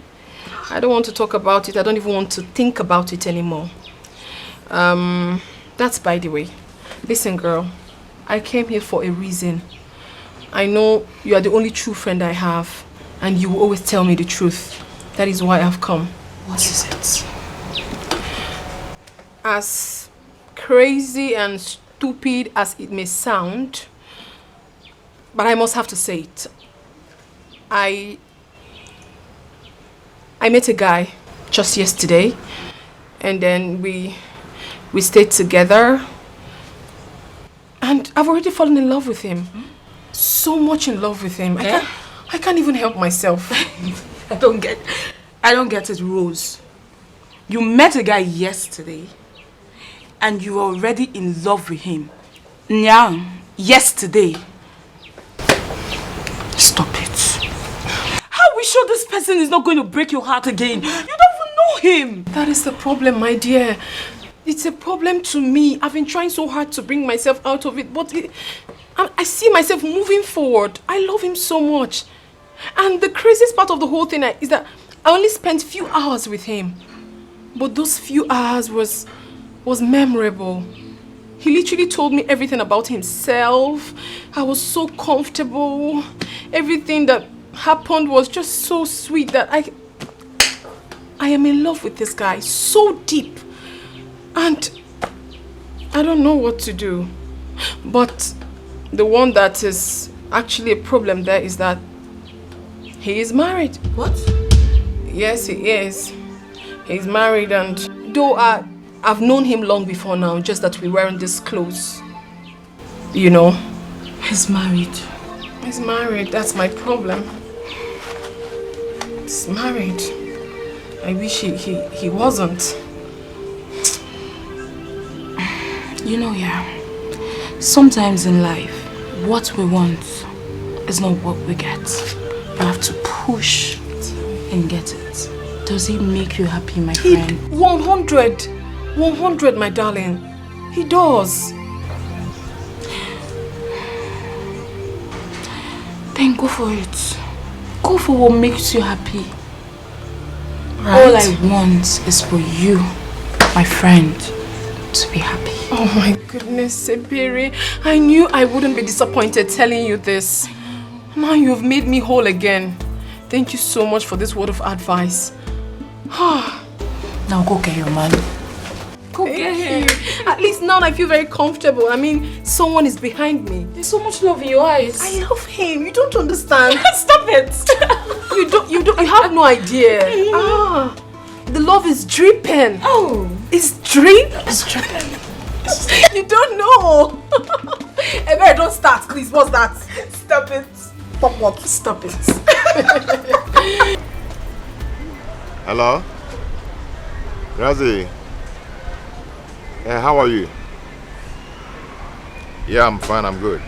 I don't want to talk about it. I don't even want to think about it anymore. That's by the way. Listen, girl. I came here for a reason. I know you are the only true friend I have and you will always tell me the truth. That is why I've come. What is it? As crazy and stupid as it may sound, but I must have to say it. I met a guy just yesterday and then we We stayed together. And I've already fallen in love with him. So much in love with him. I can't even help myself. I don't get it, Rose. You met a guy yesterday and you were already in love with him. Now, yesterday. Stop it. How are we sure this person is not going to break your heart again? You don't even know him. That is the problem, my dear. It's a problem to me. I've been trying so hard to bring myself out of it, but I see myself moving forward. I love him so much. And the craziest part of the whole thing is that I only spent few hours with him. But those few hours was memorable. He literally told me everything about himself. I was so comfortable. Everything that happened was just so sweet that I am in love with this guy so deep. And I don't know what to do. But the one that is actually a problem there is that he is married. What? Yes, he is. He's married, and though I've known him long before now, just that we weren't this close. You know. He's married. He's married. That's my problem. He's married. I wish he wasn't. You know, yeah, sometimes in life, what we want is not what we get. You have to push and get it. Does it make you happy, my friend? 100, my darling. He does. Then go for it. Go for what makes you happy. Right. All I want is for you, my friend, to be happy. Oh my goodness, Sebiri. I knew I wouldn't be disappointed telling you this. Now you've made me whole again. Thank you so much for this word of advice. Now go get your man. Go get him. At least now I feel very comfortable. I mean, someone is behind me. There's so much love in your eyes. I love him. You don't understand. Stop it. You have no idea. The love is dripping. Oh. It's dripping. You don't know. Ebere, don't start, please. What's that? Stop it. Stop what? Stop it. Hello? Razi? How are you? Yeah, I'm fine, I'm good.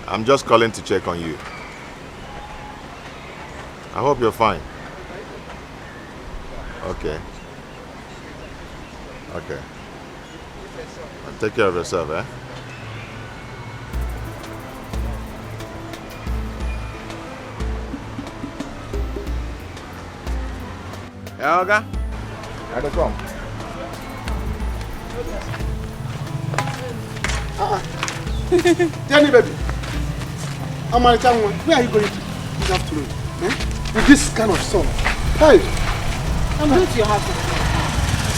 I'm just calling to check on you. I hope you're fine. Okay. Okay. Take care of yourself, eh? Yeah, okay? I don't come. Tell me, baby. Where are you going to this afternoon? Eh? With this kind of sun? Hey! I'm going to your house.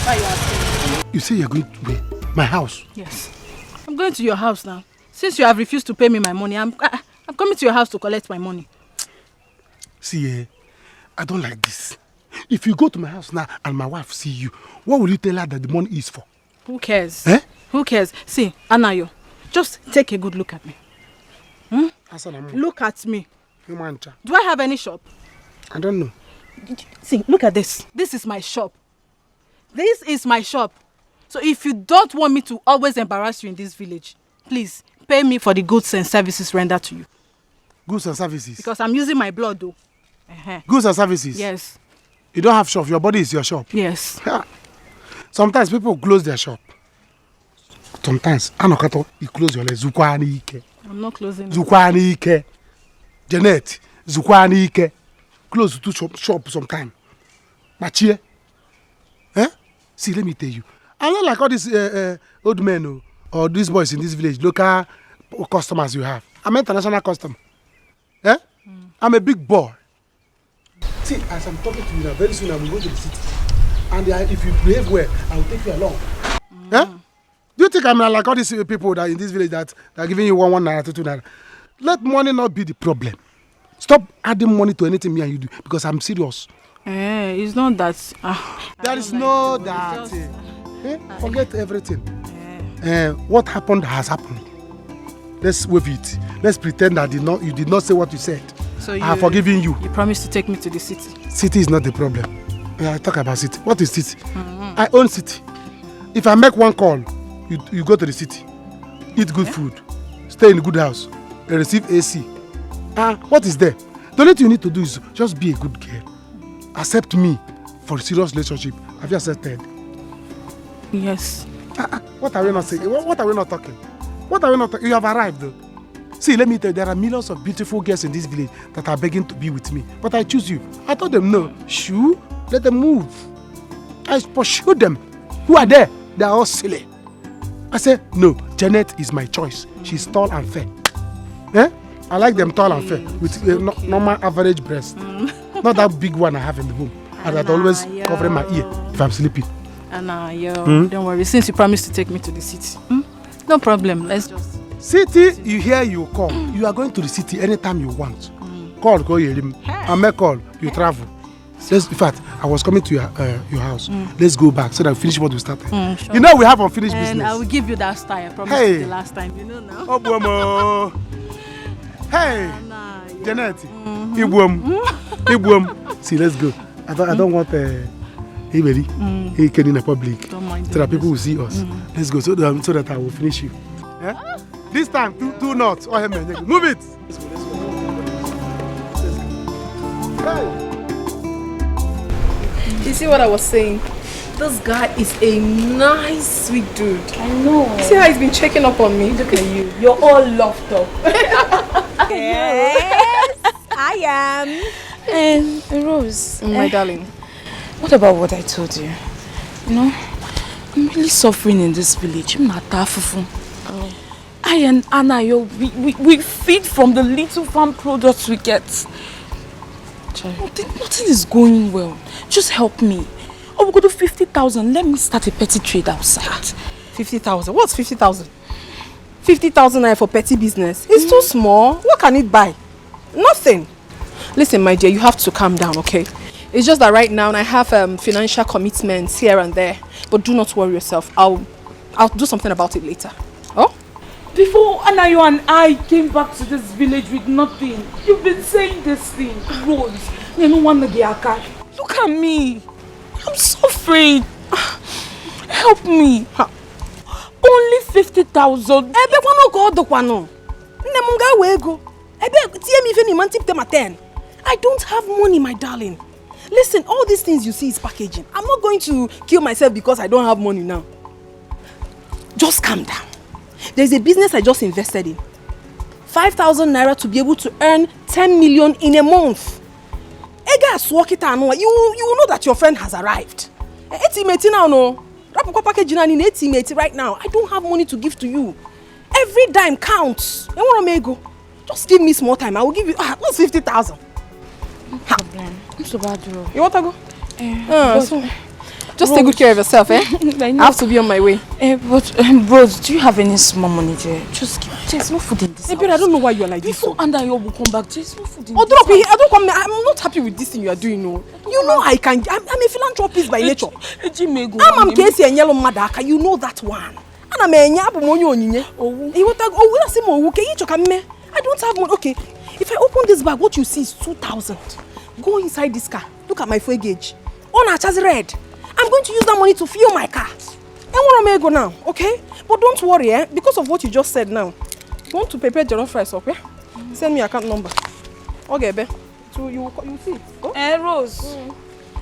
Why are you asking? You say you're going to where? My house? Yes. I'm going to your house now. Since you have refused to pay me my money, I'm coming to your house to collect my money. See, I don't like this. If you go to my house now and my wife see you, what will you tell her that the money is for? Who cares? Eh? Who cares? See, Anayo, just take a good look at me. Look at me. Do I have any shop? I don't know. See, look at this. This is my shop. This is my shop. So if you don't want me to always embarrass you in this village, please pay me for the goods and services rendered to you. Goods and services? Because I'm using my blood though. Goods and services? Yes. You don't have shop, your body is your shop? Yes. Sometimes people close their shop. Sometimes, Anokato, you close your leg. Zukwani Ike. I'm not closing. Zukwani Ike. Janet, Zukwani Ike. Close to shop sometime. Machie. Eh? See, let me tell you. I'm not like all these old men or these boys in this village, local customers you have. I'm an international customer. Eh? I'm a big boy. See, as I'm talking to you now, very soon I will go to the city. And if you behave well, I will take you along. Eh? Do you think I'm like all these people that in this village that are giving you 1 naira, 2 naira? Let money not be the problem. Stop adding money to anything me and you do, because I'm serious. It's not that. There is no that. Forget everything. What happened has happened. Let's wave it. Let's pretend that you did not say what you said. So I have forgiven you. You promised to take me to the city. City is not the problem. I talk about city. What is city? I own city. If I make one call, you go to the city, eat good food, stay in a good house, and receive AC. What is there? The only thing you need to do is just be a good girl. Accept me for a serious relationship. Have you accepted? Yes. What are we not saying? What are we not talking? What are we not talking? You have arrived though. See, let me tell you, there are millions of beautiful girls in this village that are begging to be with me. But I choose you. I told them no. Shoo, let them move. I pursue them. Who are there? They are all silly. I said, no, Janet is my choice. She's tall and fair. I like them tall and fair with normal average breast. Not that big one I have in the home. And that always covering my ear if I'm sleeping. Don't worry. Since you promised to take me to the city. No problem. Let's just... City, you hear, you call. You are going to the city anytime you want. Call, go hear him. I make call, you travel. In fact, I was coming to your house. Let's go back so that we finish what we started. Sure. You know we have unfinished business. And I will give you that style. I promised you the last time. You know now. Oh, hey, Janet. Ibwom. See, let's go. I don't want anybody in the public. So that people will see us. Let's go so that I will finish you. This time, do not. Move it. Hey. You see what I was saying? This guy is a nice, sweet dude. I know. See how he's been checking up on me? Look at you. You're all loved up. Yes, I am. And Rose. My darling. What about what I told you? You know, I'm really suffering in this village. I and Anna, we feed from the little farm products we get. Nothing is going well. Just help me. Oh, we go to 50,000. Let me start a petty trade outside. 50,000? What's 50,000? 50,000 naira for petty business. It's too small. What can it buy? Nothing. Listen, my dear, you have to calm down, okay? It's just that right now I have financial commitments here and there. But do not worry yourself. I'll do something about it later. Oh? Before Anayo and I came back to this village with nothing, you've been saying this thing, Rose. Look at me. I'm so afraid. Help me. Only 50,000. I don't have money, my darling. Listen, all these things you see is packaging. I'm not going to kill myself because I don't have money now. Just calm down. There's a business I just invested in. 5,000 naira to be able to earn 10 million in a month. You know that your friend has arrived. Right now, I don't have money to give to you. Every dime counts. Just give me small time. I will give you, what's 50,000? No problem. I'm so bad, bro. You want to go? Just take good care of yourself, eh? I have to be on my way. Bros, do you have any small money there? Just give. There's no food in this house. I don't know why you are like this. Before Andayo will come back, there's no food in this house. I'm not happy with this thing you are doing, no. You know I'm a philanthropist by nature. I'm Casey and Yellow Madaka, you know that one. And I'm a nyabu monyo onye. I don't have money. Okay, if I open this bag, what you see is 2,000. Go inside this car. Look at my fuel gauge. On a red. I'm going to use that money to fuel my car. I want to go now, okay? But don't worry, because of what you just said now. You want to prepare jollof rice, okay? Send me account number. Okay, be. So you see it. Oh? Rose.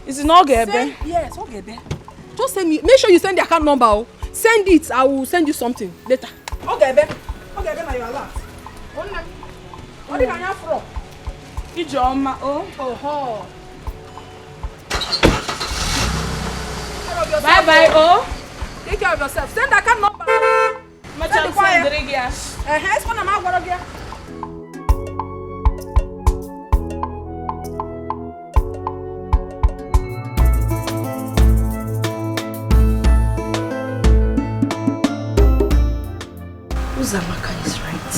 Is it not okay, be? Yes, okay, be. Just send me. Make sure you send the account number. Oh. Send it. I will send you something later. Okay, be. Okay, be. Now you are last. What did I have from? Ijoma. Oh. Bye bye, oh. Take care of yourself. Send the account number. Uzamaka is right.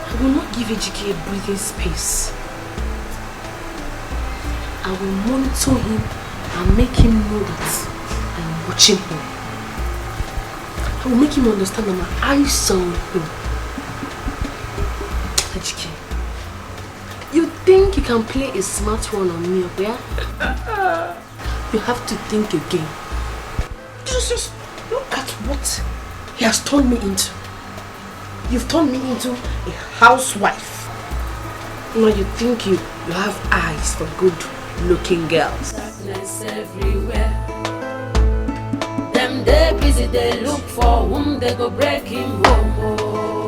I will not give Ejike a breathing space. I will monitor him I'll make him know that I'm watching him. I will make him understand that my eyes saw him. HK, you think you can play a smart one on me, okay? You have to think again. Just look at what he has turned me into. You've turned me into a housewife. Now you think you have eyes for good-looking girls. Darkness everywhere. Them they busy, they look for whom they go break him home. Oh.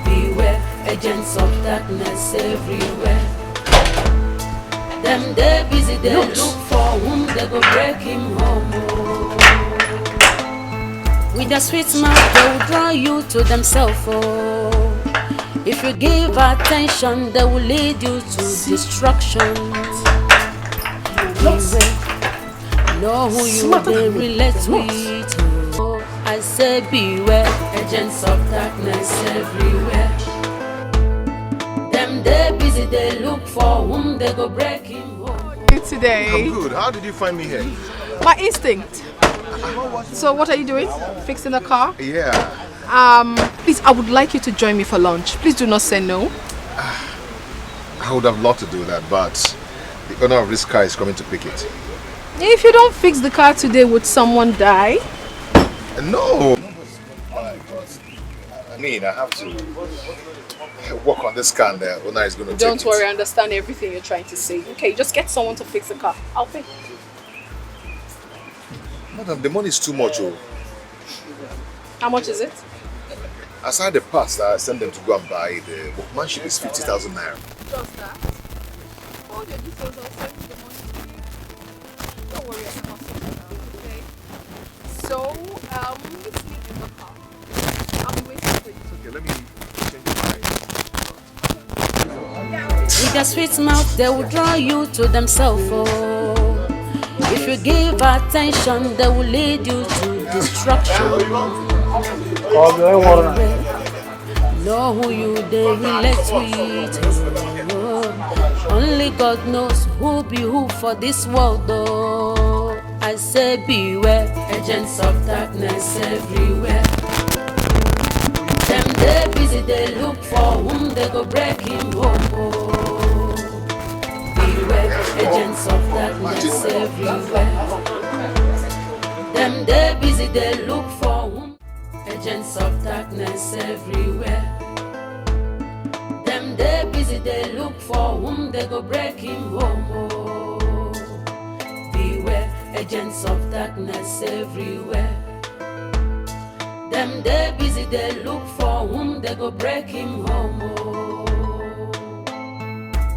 Beware, agents of darkness everywhere. Them they busy, they look for whom they go break him home. Oh. With their sweet mouth, they will draw you to themselves. Oh. If you give attention, they will lead you to destruction. Beware, know who you they relate with. Oh, I say beware, agents of darkness everywhere. Them they busy, they look for whom they go break him home. Today. I'm good. How did you find me here? My instinct. So what are you doing? Fixing the car? Yeah. Please, I would like you to join me for lunch. Please do not say no. I would have loved to do that, but the owner of this car is coming to pick it. If you don't fix the car today, would someone die? No. I mean, I have to work on this car and the owner is going to take it. Don't worry, I understand everything you're trying to say. Okay, just get someone to fix the car. I'll pay. Madam, the money is too much. Oh. How much is it? Aside the parts that I sent them to go and buy, the workmanship is 50,000 naira. Just that. All your details, I'll send you the money. Don't worry, I cannot sort it out, okay? So, meet me in the car. I'll be waiting for you. Okay, let me change my mind. With their sweet mouth, they will draw you to themselves. Oh. If you give attention, they will lead you to destruction. Know who you they relate with. Oh. Only God knows who be who for this world. Oh. I say beware, agents of darkness everywhere. Them they busy, they look for whom they go break him home. Oh. Beware, agents of darkness everywhere. Them they busy, they look for whom. Agents of darkness everywhere. Them they busy, they look for whom they go break him home. Oh. Beware, agents of darkness everywhere. Them they busy, they look for whom they go break him home. Oh.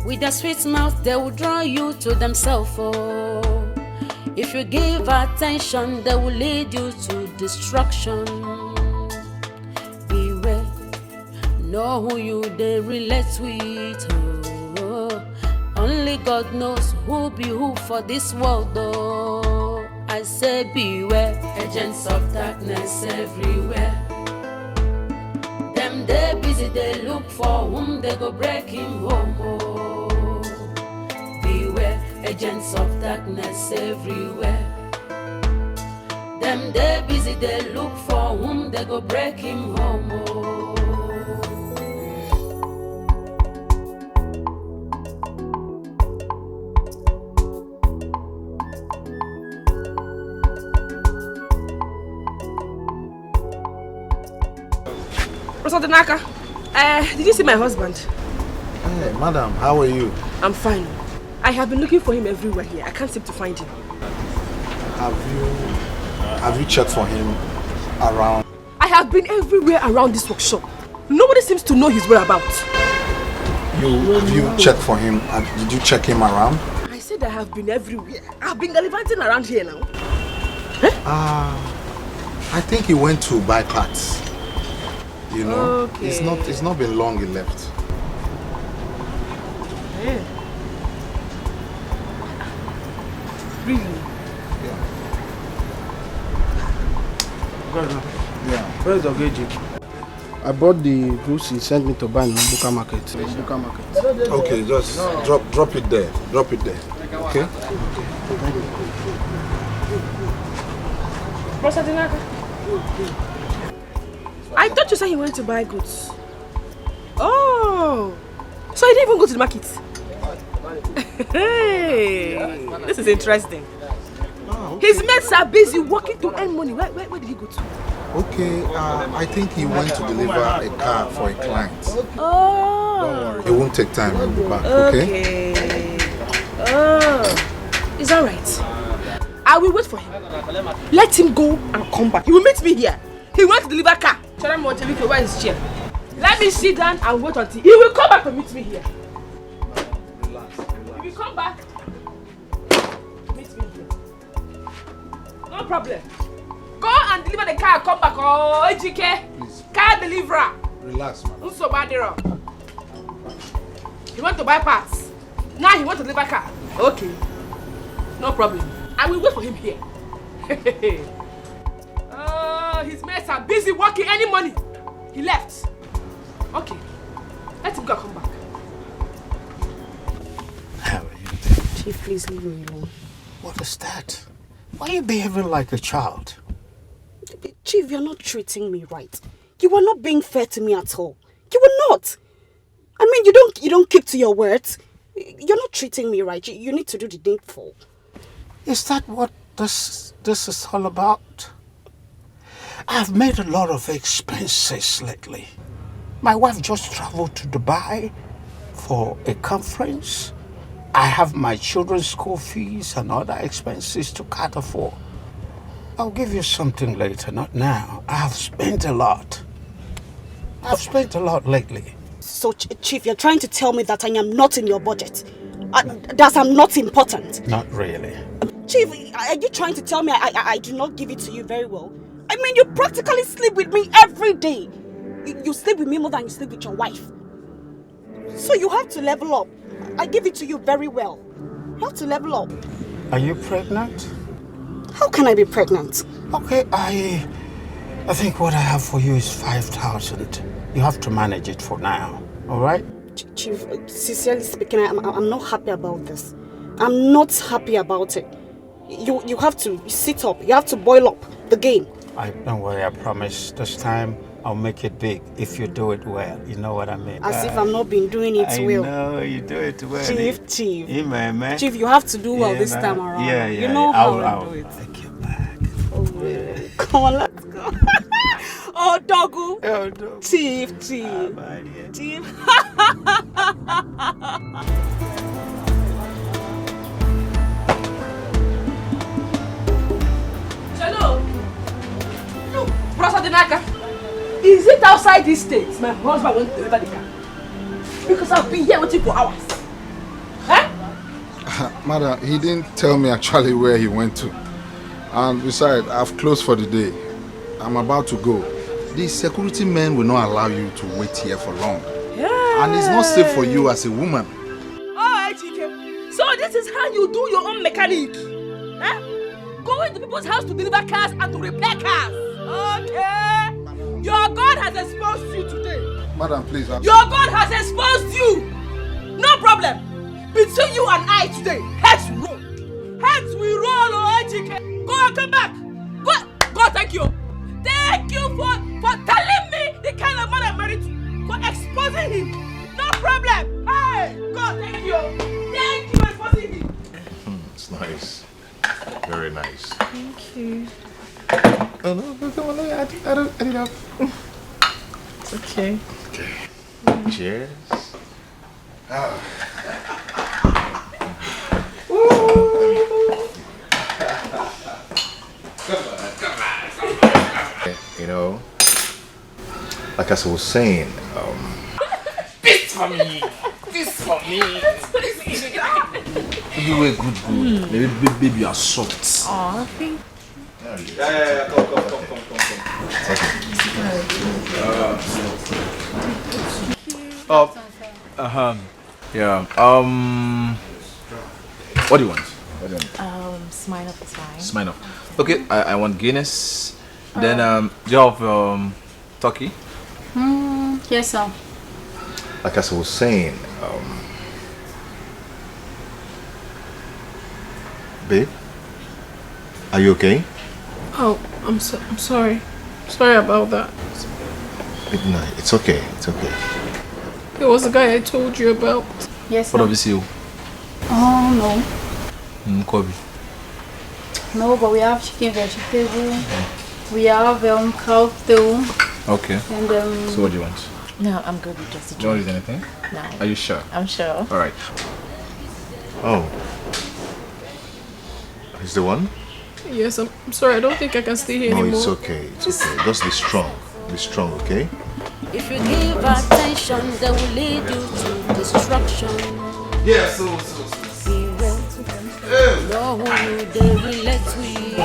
With their sweet mouth, they will draw you to themselves. Oh. If you give attention, they will lead you to destruction. Beware, know who you they relate with. Oh. Only God knows who be who for this world. Oh. I say beware, agents of darkness everywhere. Them they busy, they look for whom they go break him home. Oh. Beware, agents of darkness everywhere. Them they busy, they look for whom they go break him home. Oh. Rosadanaka, did you see my husband? Hey, madam, how are you? I'm fine. I have been looking for him everywhere here. I can't seem to find him. Have you checked for him around? I have been everywhere around this workshop. Nobody seems to know his whereabouts. Have you checked for him? Did you check him around? I said I have been everywhere. I've been gallivanting around here now. I think he went to buy clothes. You know, okay. It's not been long he left. Yeah. Really? Yeah. Where's the Ogeji? I bought the goods he sent me to buy in Buka Market. Okay, just drop it there. Drop it there. Okay? I thought you said he went to buy goods. Oh, so he didn't even go to the market. Hey, this is interesting. His mates are busy working to earn money. Where did he go to? Okay, I think he went to deliver a car for a client. Oh. Don't worry, it won't take time. He'll be back, okay? Oh, it's all right. I will wait for him. Let him go and come back. He will meet me here. He went to deliver car. Where is his chair? Let me sit down and wait until he will come back to meet me here. He will come back. Meet me here. No problem. Go and deliver the car. Come back. Oh, EGK. Please. Car deliverer. Relax, man. He went to buy parts. Now he wants to deliver car. Okay. No problem. I will wait for him here. His mates are busy working any money. He left. Okay. Let him go come back. How are you? Chief, please leave me alone. What is that? Why are you behaving like a child? Chief, you're not treating me right. You are not being fair to me at all. You are not. I mean, you don't keep to your words. You're not treating me right. You need to do the needful. Is that what this is all about? I've made a lot of expenses lately. My wife just traveled to Dubai for a conference. I have my children's school fees and other expenses to cater for. I'll give you something later, not now. I have spent a lot. I've spent a lot lately. So, Chief, you're trying to tell me that I am not in your budget? That I'm not important? Not really. Chief, are you trying to tell me I do not give it to you very well? I mean, you practically sleep with me every day. You sleep with me more than you sleep with your wife. So you have to level up. I give it to you very well. You have to level up. Are you pregnant? How can I be pregnant? Okay, I think what I have for you is 5,000. You have to manage it for now, all right? Chief, sincerely speaking, I'm not happy about this. I'm not happy about it. You have to sit up. You have to boil up the game. Don't worry, I promise this time I'll make it big if you do it well. You know what I mean? As if I'm not been doing it well. I know, you do it well. Chief. Man. Chief, you have to do well this time around. Yeah. You know how I'll to do it. take you back. Oh, yeah. Come on, let's go. Oh, doggo. Oh, no. Chief. Chief. Hello. Look, Brother Denaka. Is it outside this state my husband went to deliver the car? Because I've been here waiting for hours. Huh? Madam, he didn't tell me actually where he went to. And besides, I've closed for the day. I'm about to go. The security men will not allow you to wait here for long. Yeah. And it's not safe for you as a woman. Alright, Chike. So this is how you do your own mechanic. Huh? Going to people's house to deliver cars and to repair cars. Okay. Your God has exposed you today. Madam, please. Your God has exposed you. No problem. Between you and I today, heads roll. Heads will roll, oh Chike. Go and come back. Go, thank you. Thank you for telling me the kind of man I'm married to. For exposing him. No problem. Hey, God, thank you. Thank you for exposing him. It's nice. Very nice. Thank you. Oh no, come on, I did have. It's okay. Okay. Cheers. You know, like as I was saying, This for me. You were good. Baby, you are soft. Aw, thank you. Yeah, come. What do you want? Smirnoff is fine. Smirnoff. Okay, I want Guinness. Then do you have turkey? Yes, sir. like as I was saying, Babe? Are you okay? Oh, I'm sorry. Sorry about that. No, it's okay. It's okay. It was the guy I told you about. Yes, What of you? Oh, no. Kobe. No, but we have chicken vegetable. We have cow too. Okay. And So what do you want? No, I'm good with just a Do you want to eat anything? No. Are you sure? I'm sure. Alright. Oh. Is the one? Yes, I'm sorry. I don't think I can stay here No, anymore. it's okay. It's okay. Just be strong. Be strong, okay? If you give attention, they will lead you to destruction. Yeah, so. Know who you they relate with.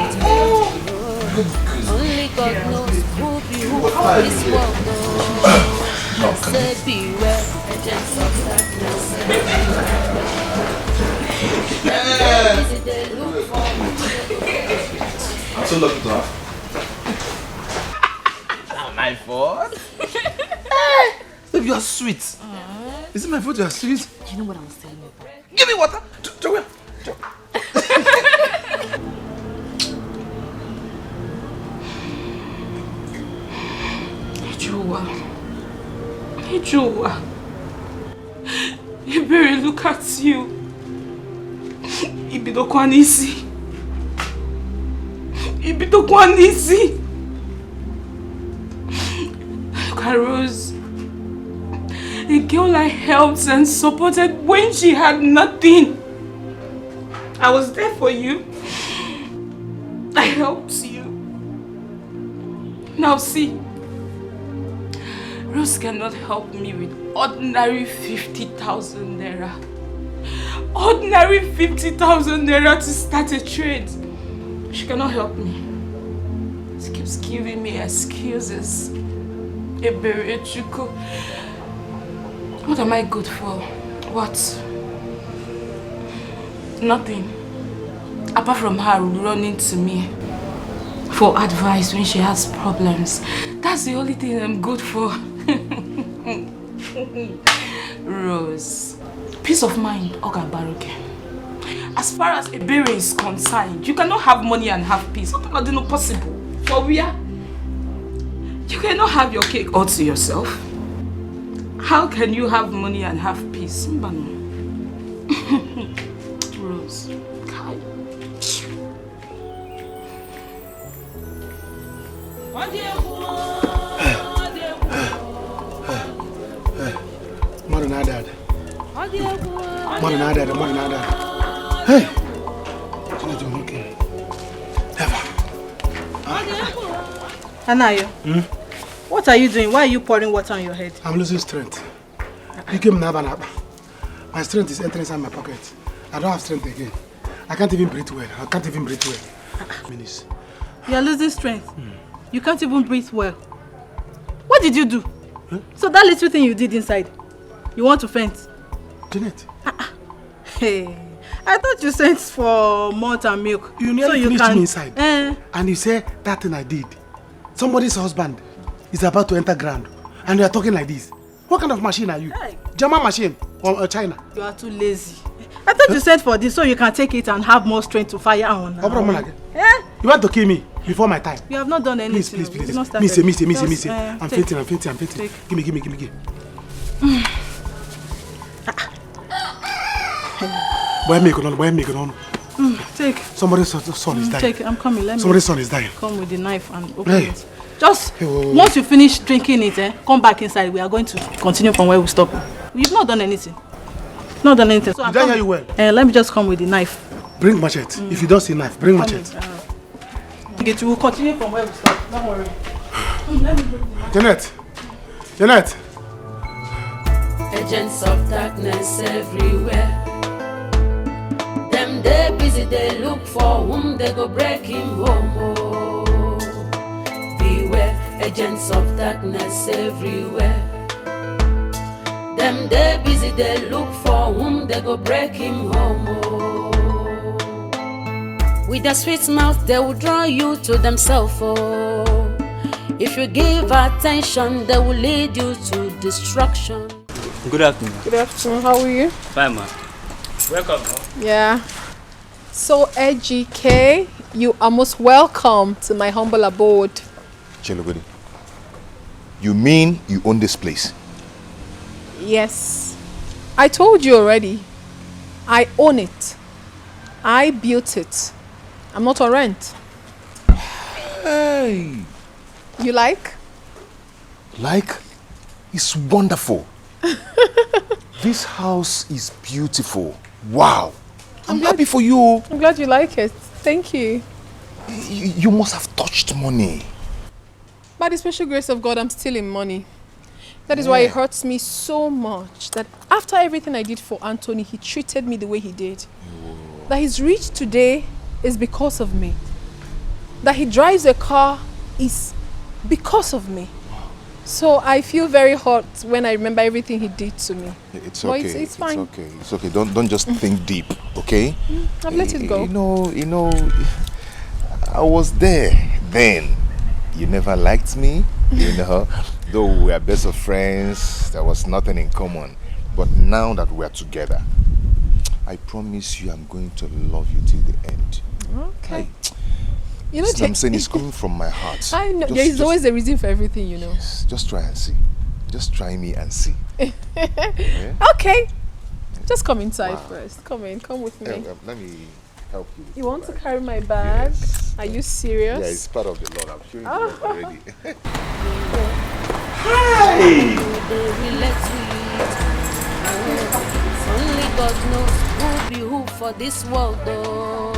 Only God knows who be who for this world. I say beware, agents of darkness. They look for. I'm so lucky to have. Not my fault. Babe, you are sweet. Is it my fault you are sweet? You know what I was telling you about? Give me water. Joey. Hey, Joa. Ebere, look at you. Ibidokwanisi. Look at Rose. A girl I helped and supported when she had nothing. I was there for you. I helped you. Now see. Rose cannot help me with ordinary 50,000 naira. Ordinary 50,000 naira to start a trade. She cannot help me. She keeps giving me excuses. Ebere Chuko. What am I good for? What? Nothing. Apart from her running to me for advice when she has problems. That's the only thing I'm good for. Rose. Peace of mind, Oga Baruke. As far as Ebere is concerned, you cannot have money and have peace. What are not possible? For where? You cannot have your cake all to yourself. How can you have money and have peace? Rose. Kai. More than that. Hey! Okay. Anayo, what are you doing? Why are you pouring water on your head? I'm losing strength. You came now, my strength is entering inside my pocket. I don't have strength again. I can't even breathe well. Minutes. You are losing strength. You can't even breathe well. What did you do? So that little thing you did inside, you want to faint? Janet. Hey, I thought you sent for malt and milk. You nearly finished me inside. And you say that thing I did. Somebody's husband is about to enter ground. And you are talking like this. What kind of machine are you? Hey. German machine or China? You are too lazy. I thought you sent for this so you can take it and have more strength to fire on. You want to kill me before my time? You have not done anything. Please. Miss. I'm fainting. Give me. Why make it on? Take. Somebody's son is dying. Take it. I'm coming. Somebody's son is dying. Come with the knife and open it. Just once you finish drinking it, come back inside. We are going to continue from where we stopped. You've not done anything. So did I hear you well? Let me just come with the knife. Bring machete. If you don't see knife, bring machete. We will continue from where we stopped. Don't worry. Let me bring the knife. Janet. Agents of darkness everywhere. Them they busy, they look for whom they go break him home. Oh. Beware, agents of darkness everywhere. Them they busy, they look for whom they go break him home. Oh. With a sweet mouth, they will draw you to themselves. Oh. If you give attention, they will lead you to destruction. Good afternoon. Good afternoon. How are you? Fine, man. Welcome. No? Yeah. So, EGK, you are most welcome to my humble abode. Chelogodi, you mean you own this place? Yes. I told you already. I own it. I built it. I'm not on rent. Hey! You like? Like? It's wonderful. This house is beautiful. Wow. I'm happy for you. I'm glad you like it. Thank you. You must have touched money. By the special grace of God, I'm still in money. That is why it hurts me so much that after everything I did for Anthony, he treated me the way he did. Whoa. That he's rich today is because of me. That he drives a car is because of me. So I feel very hurt when I remember everything he did to me. It's okay. But it's fine. It's okay. It's okay. Don't just think deep, okay? I've let it go. You know, I was there then. You never liked me, you know. Though we are best of friends, there was nothing in common. But now that we are together, I promise you I'm going to love you till the end. Okay. You know, what I'm saying is coming from my heart. I know. There is always a reason for everything, you know. Yes, just try and see. Just try me and see. Yeah? Okay. Just come inside first. Come with me. Let me help you. You want to carry my bag? Yes. Are you serious? Yeah, it's part of the Lord. I'm showing you already. Hey! Only God knows who be who for this world, though.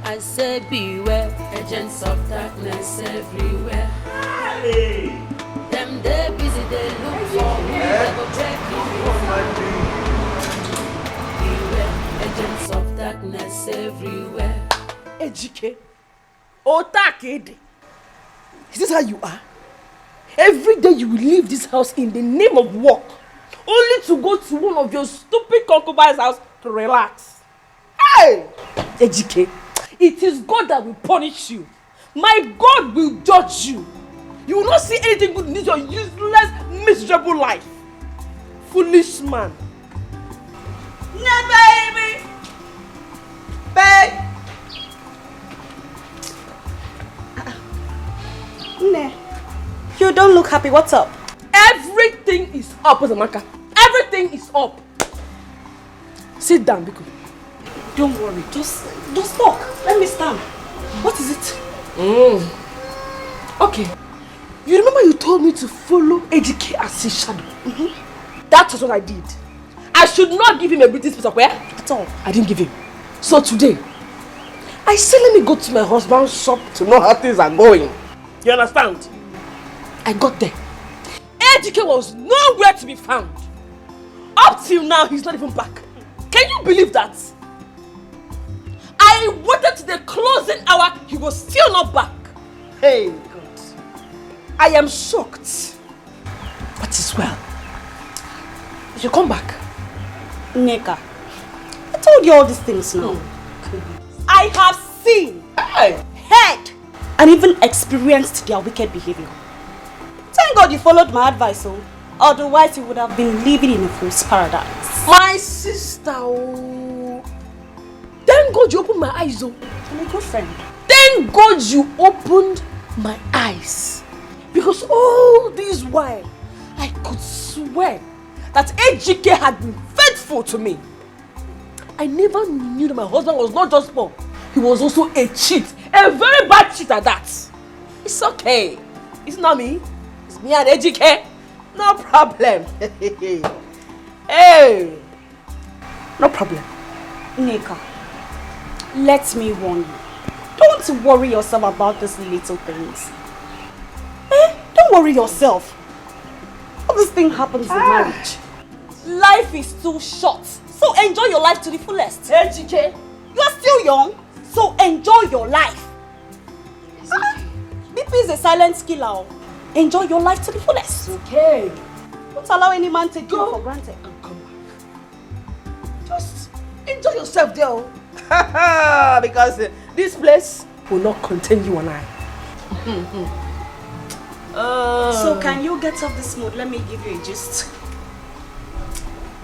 I say beware, agents of darkness everywhere. Hey! Them they busy, they look for who they go break you. Beware, agents of darkness everywhere. EGK, Otakede. Is this how you are? Every day you will leave this house in the name of work, only to go to one of your stupid concubines' house to relax. Hey! EGK, it is God that will punish you. My God will judge you. You will not see anything good in this your useless, miserable life. Foolish man. No, baby! Babe! Ne, you don't look happy. What's up? Everything is up, Ozamaka. Everything is up. Sit down, Biko. Don't worry. Just talk. Let me stand. What is it? Okay. You remember you told me to follow EGK as his shadow? That was what I did. I should not give him a British piece of where? At all. I didn't give him. So today, I said let me go to my husband's shop to know how things are going. You understand? I got there. EGK was nowhere to be found. Up till now, he's not even back. Can you believe that? I waited to the closing hour, he was still not back. Hey, God. I am shocked. But it's well. You come back. Neka, I told you all these things now. I have seen, heard, and even experienced their wicked behavior. Thank God you followed my advice, otherwise you would have been living in a fool's paradise. My sister, thank God you opened my eyes, I'm a good friend. Thank God you opened my eyes. Because all this while, I could swear that EGK had been faithful to me. I never knew that my husband was not just poor. He was also a cheat. A very bad cheat at that. It's okay. It's not me. It's me and EGK. No problem. Hey. No problem. Nika, let me warn you. Don't worry yourself about these little things. Don't worry yourself. All this thing happens in marriage. Life is too short, so enjoy your life to the fullest. EGK, you are still young, so enjoy your life. BP is a silent killer. Enjoy your life to the fullest. Okay. Don't allow any man to take you for granted. And come back. Just enjoy yourself there. Because this place will not contain you and I. So can you get off this mood? Let me give you a gist.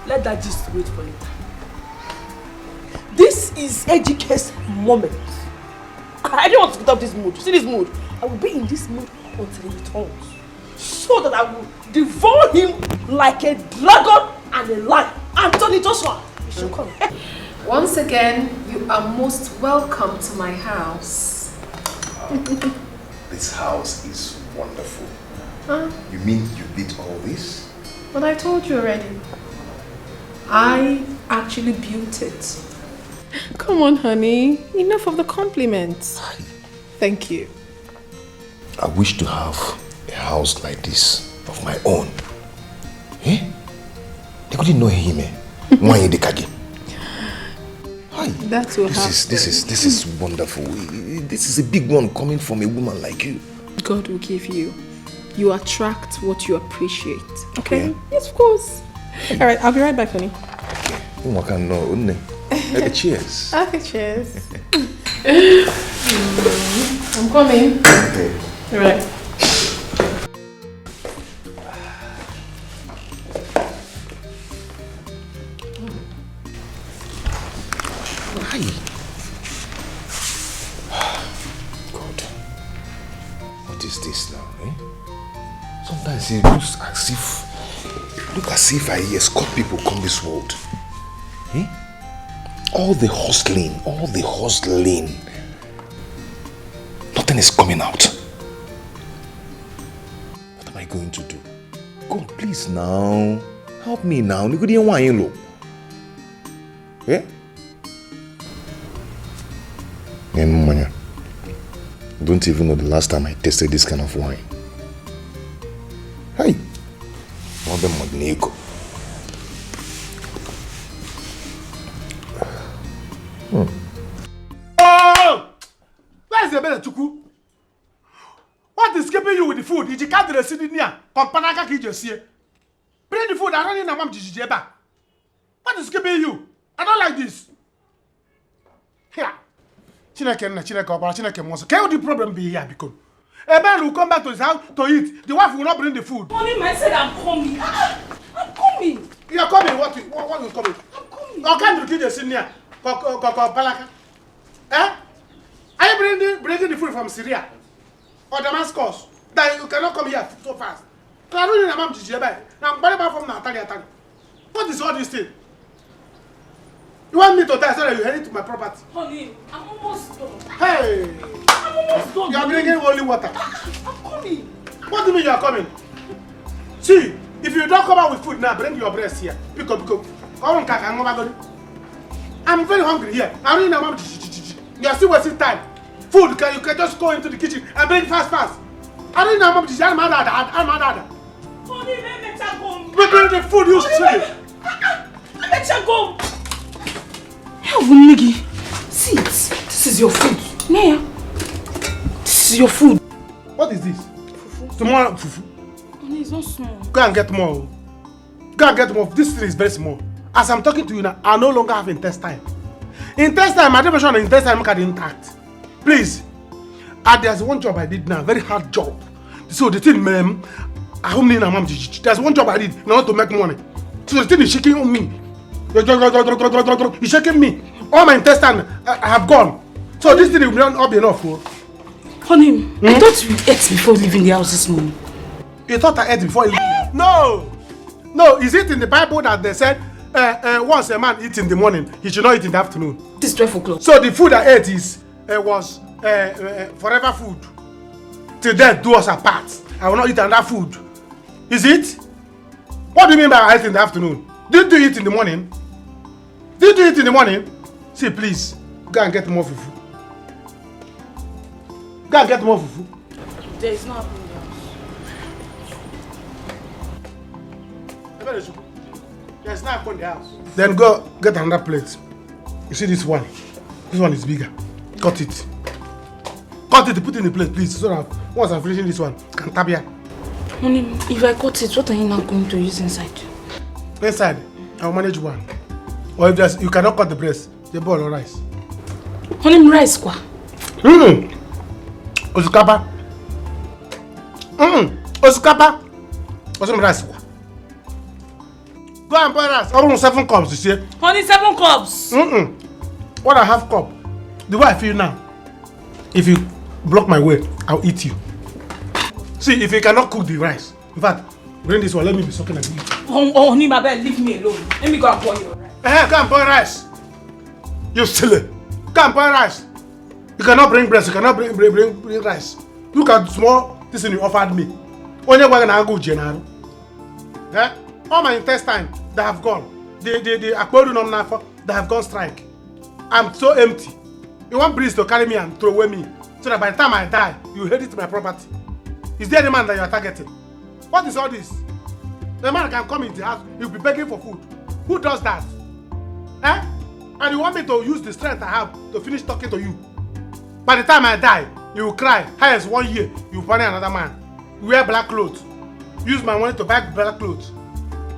Let that gist wait for later. This is Ejike's moment. I don't want to get out this mood. See this mood? I will be in this mood until he returns. So that I will devour him like a dragon and a lion. Anthony Joshua, you should come. Once again, you are most welcome to my house. This house is wonderful. Huh? You mean you did all this? But I told you already. I actually built it. Come on, honey. Enough of the compliments. Thank you. I wish to have a house like this of my own. Eh? They couldn't know him. Why they kage? That will happen. This is wonderful. This is a big one coming from a woman like you. God will give you. You attract what you appreciate. Okay? Yeah. Yes, of course. All right, I'll be right back, honey. Okay, cheers. Okay, cheers. I'm coming. Okay. All right. God, what is this now? Eh? Sometimes it looks as if I escort people come this world. Eh? All the hustling. Nothing is coming out. What am I going to do? God, please now. Help me now. Eh? Don't even know the last time I tasted this kind of wine. Hey! Oh, Where's the better Chuku? What is keeping you with the food? Did you can't the city near? Companaka Kijasi. Bring the food, I don't need a mom Jijeba. What is keeping you? I don't like this. Here. Chineke wants. Can the problem be here? Because a man will come back to his house to eat. The wife will not bring the food. Honey, I said I'm coming. I'm coming. You are coming. What is coming? I'm coming. Or can't you get senior? Palaka. Eh? Are you bringing the food from Syria or Damascus? That you cannot come here so fast. I don't need a mom to Jeba. Now, from Natalia. What is all this thing? You want me to die so that you head into my property? Honey, I'm almost done. Hey! I'm almost done. You are drinking holy water. I'm coming. What do you mean you are coming? See, if you don't come out with food now, bring your breast here. Pick up. I'm very hungry here. I don't need a mom. You are still wasting time. Food, you can just go into the kitchen and bring fast. I don't need a mom. I'm mad. Honey, let me go. Bring the food, you silly. Let me go. Niggy, see it. This is your food. Naya. This is your food. What is this? Fufu. Tomorrow, fufu. Honey, it's not small. Go and get more. This thing is very small. As I'm talking to you now, I no longer have intestine. Intestine, my definition of intestine make it intact. Please. There's one job I did now, very hard job. So the thing, ma'am, there's one job I did in order to make money. So the thing is shaking on me. It's shaking me. All my intestine have gone. So this thing will not be enough. Honey, I thought you ate before leaving the house this morning. You thought I ate before leaving? No, is it in the Bible that they said once a man eats in the morning, he should not eat in the afternoon? This is 12 o'clock. So the food I ate was forever food. Till death do us apart. I will not eat another food. Is it? What do you mean by I ate in the afternoon? Did you eat in the morning? See, please, go and get more fufu. There is no happening in the house. There's no happening in the house. Then go get another plate. You see this one? This one is bigger. Cut it, put it in the plate, please. So that once I'm finishing this one, can tap here. Honey, if I cut it, what are you now going to use inside? Inside, I'll manage one. Or if you cannot cut the breast, the ball or rice. Honey, rice kwa. Osikapa. Osikapa. Some rice kwa. Go and buy rice. Almost 7 cups, you see. Honey, 7 cups. What I have cup, the way I feel now, if you block my way, I'll eat you. See, if you cannot cook the rice, in fact, bring this one, let me be sucking at you. Oh, Nimabel, leave me alone. Let me go and boil your rice. Come boil rice. You silly. Come boil rice. You cannot bring breast, you cannot bring rice. Look at the small this thing you offered me. Only one I go general. All my intestine, they have gone. The aquarium they have gone strike. I'm so empty. You want breeze to carry me and throw away me, so that by the time I die, you inherit my property. Is there any man that you are targeting? What is all this? The man can come into the house, he'll be begging for food. Who does that? And you want me to use the strength I have to finish talking to you? By the time I die, you will cry. Highest 1 year, you will find another man. You wear black clothes. Use my money to buy black clothes.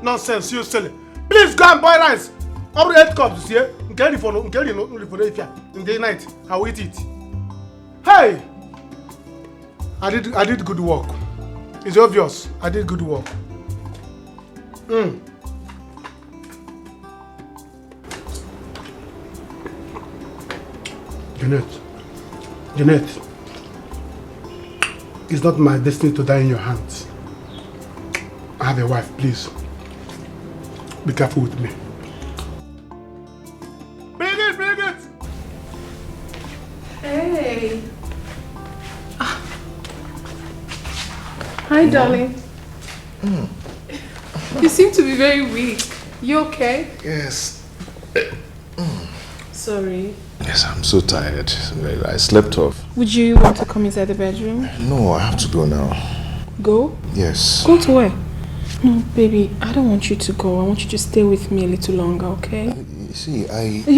Nonsense, you silly. Please go and boil rice. Over 8 cups here. In the night, I will eat it. Hey! I did good work. It's obvious. I did good work. Jeanette, it's not my destiny to die in your hands. I have a wife, please. Be careful with me. Bring it! Hey. Hi, darling. You seem to be very weak. You okay? Yes. Sorry. Yes, I'm so tired. I slept off. Would you want to come inside the bedroom? No, I have to go now. Go? Yes. Go to where? No, baby, I don't want you to go. I want you to stay with me a little longer, okay? You see,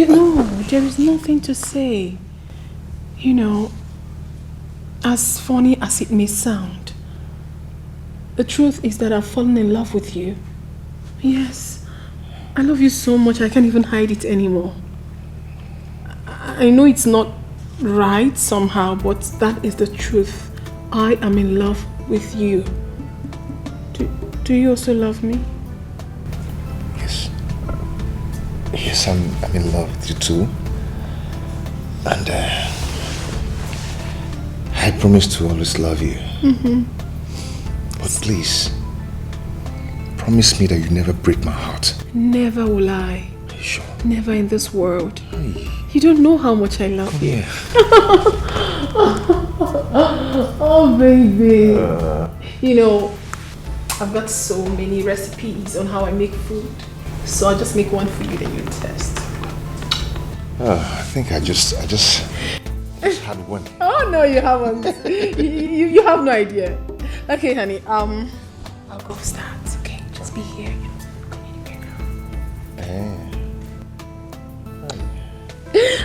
No, there is nothing to say. You know, as funny as it may sound, the truth is that I've fallen in love with you. Yes, I love you so much I can't even hide it anymore. I know it's not right somehow, but that is the truth. I am in love with you. Do you also love me? Yes. Yes, I'm in love with you too. And I promise to always love you. But please, promise me that you never break my heart. Never will I. Are you sure? Never in this world. Hey. You don't know how much I love you. Oh, baby. You know, I've got so many recipes on how I make food. So I'll just make one for you that you test. I think I just had one. Oh, no, you haven't. you have no idea. Okay, honey, I'll go start, okay? Just be here, you know.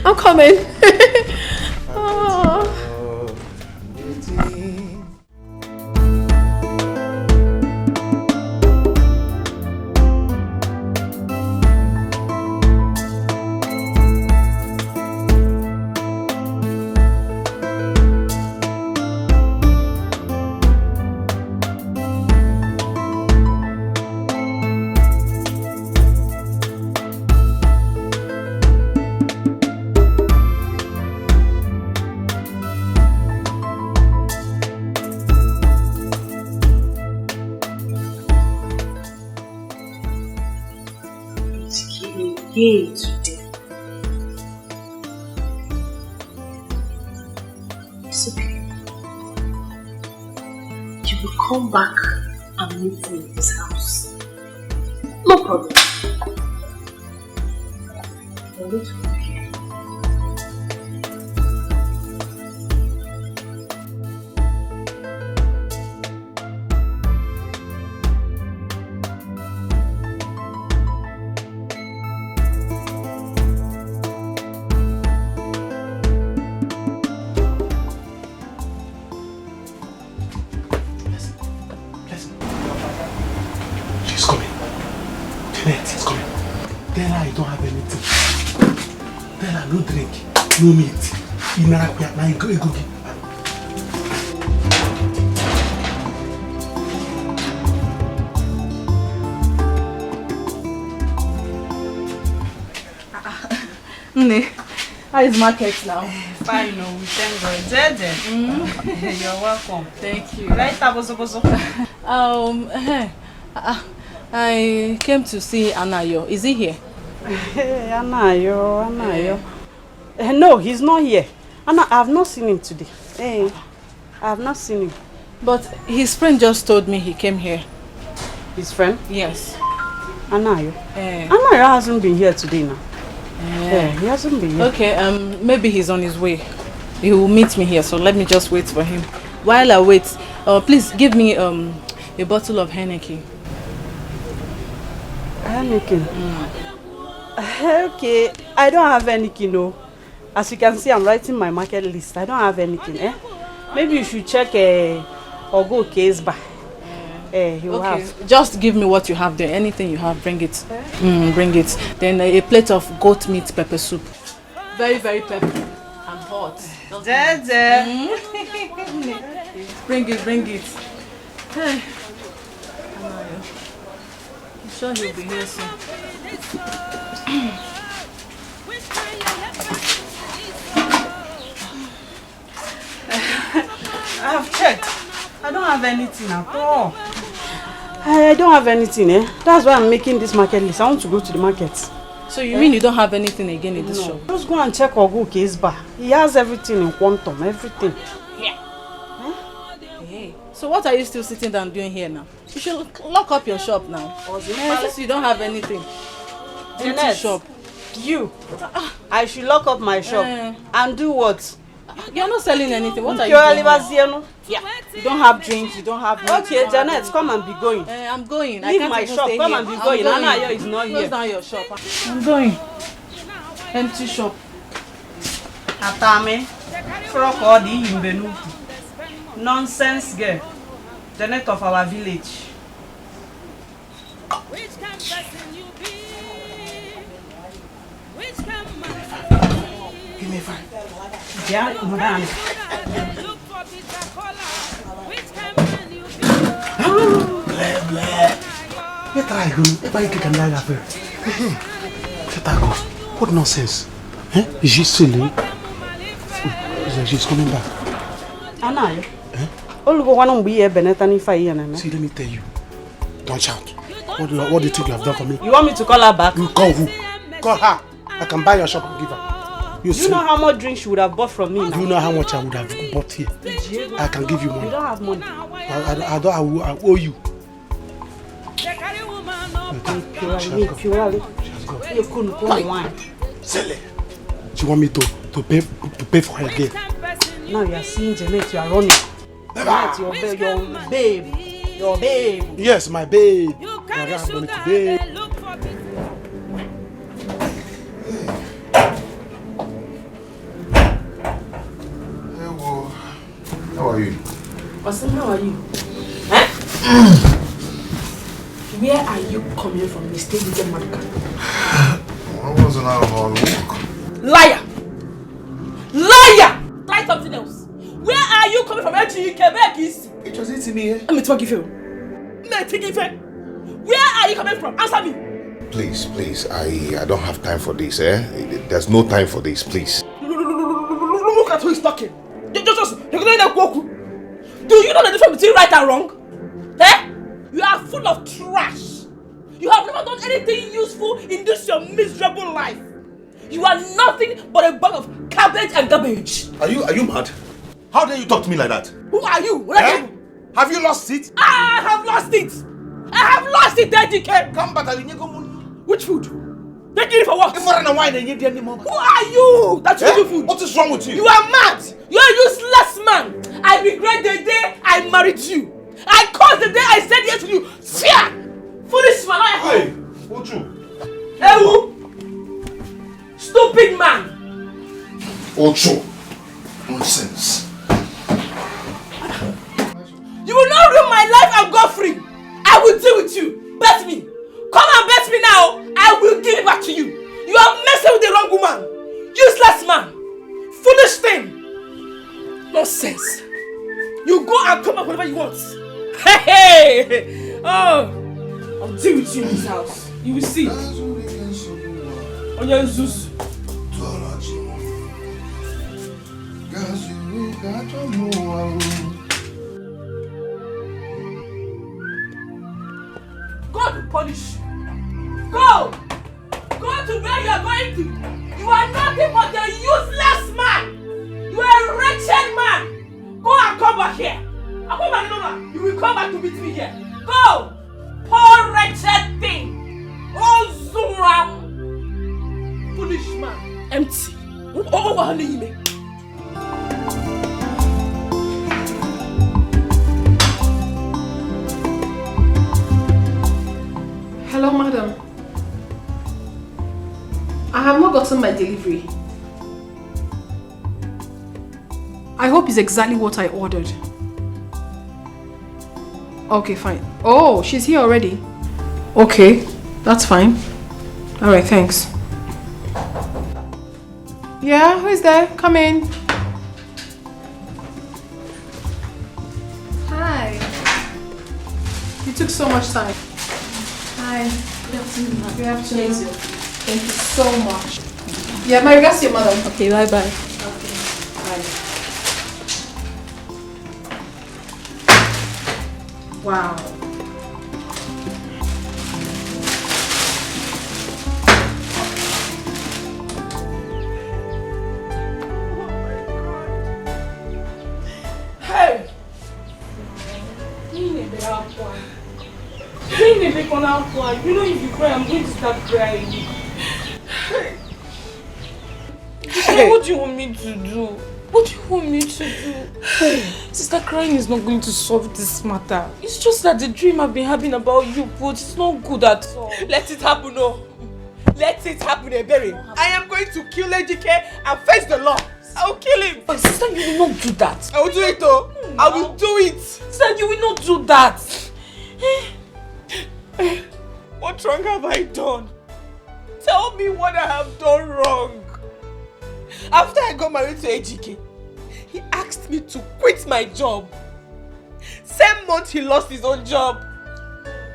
I'm coming. Oh. Today. It's okay. You will come back and meet me in this house. No problem. I'll wait for you here. No drink, no meat. Now go. Nne, How is market now? Fine, no, we thank God. You're welcome. Thank you. Right, I came to see Anayo. Is he here? Anayo. No, he's not here. Anna, I have not seen him today. I have not seen him. But his friend just told me he came here. His friend? Yes. Anayo. Anayo hasn't been here today now. He hasn't been here. Okay, maybe he's on his way. He will meet me here, so let me just wait for him. While I wait, please give me a bottle of Heineken. Heineken? Okay, I don't have Heineken, no. As you can see, I'm writing my market list. I don't have anything, Maybe you should check or go case bar. He will have. Just give me what you have there. Anything you have, bring it. Bring it. Then a plate of goat meat pepper soup. Very, very pepper and hot. Bring it. Hey. I'm sure he'll be here soon. I have checked. I don't have anything at all. I don't have anything, That's why I'm making this market list. I want to go to the market. So you mean you don't have anything again in this shop? Just go and check Oguke's bar. He has everything in quantum, everything. Yeah. Hey. So what are you still sitting down doing here now? You should lock up your shop now. Since you don't have anything. Empty shop. You. I should lock up my shop. And do what? You're not selling anything. What are you doing? Yeah. You don't have drinks, you don't have meat. Okay, Janet, come and be going. I'm going. Leave my shop, come and be going. Anayo is not here. Close down your shop. I'm going. Empty shop. Atame. Frokodi Imbenu. Nonsense girl. Janet of our village. Give me 5. Yeah, madam. What nonsense? Is she silly? She's coming back. Anayo. See, let me tell you. Don't shout. What do you think you have done for me? You want me to call her back? You call who? Call her. I can buy your shop and give her. You know how much drink she would have bought from me now? Do you know how much I would have bought here? I can give you money. You don't have money. I owe you. She want me to pay for her again. Now you are seeing Janet, you are running. Janet, your babe. Yes, my babe. I don't have money today. How are you? How are you? Where are you coming from? Mistake with your mother. I wasn't out on walk. Liar! Liar! Try something else. Where are you coming from? It was eating me here. Where are you coming from? Answer me. Please, I don't have time for this, There's no time for this, please. Look at who is talking. Do you know the difference between right and wrong? You are full of trash. You have never done anything useful in this your miserable life. You are nothing but a bag of cabbage and garbage. Are you mad? How dare you talk to me like that? Who are you? Have you lost it? I have lost it. I have lost it, DK. Come back, which food? They give it for what? Who are you that you do food? What is wrong with you? You are mad. You are a useless man. I regret the day I married you. I caused the day I said yes to you. Fear! Foolish man. Hey, what's true? Ewu! Stupid man. Ocho. Nonsense. You will not ruin my life and go free. I will deal with you. Bet me. Come and bet me now. I will give it back to you. You are messing with the wrong woman. Useless man. Foolish thing. Nonsense. You go and come up whatever you want. Hey! Oh! I'll deal with you in this house. You will see. On your Zeus. God will punish you. Go! Go to where you are going to. You are nothing but a useless man. You are a wretched man. Go and come back here. You will come back to meet me here. Go! Poor wretched thing. Oh, Zura. Foolish man. Empty. Oh, honey. Hello, madam. I have not gotten my delivery. I hope it's exactly what I ordered. Okay, fine. Oh, she's here already. Okay, that's fine. Alright, thanks. Yeah, who is there? Come in. Hi. You took so much time. Hi. Good afternoon. Good afternoon. Thank you so much. Yeah, my regards to your mother. Okay, bye-bye. Okay, bye. Wow. Hey! You know if you cry, I'm going to start crying. Hey. What do you want me to do? What do you want me to do? Sister, crying is not going to solve this matter. It's just that the dream I've been having about you, but it's not good at all. Let it happen, no. Let it happen, Ebere. I am going to kill AJK and face the law. I will kill him. But sister, you will not do that. I will do it, though. No. I will do it. Sister, you will not do that. What wrong have I done? Tell me what I have done wrong. After I got married to AJK, he asked me to quit my job. Same month he lost his own job.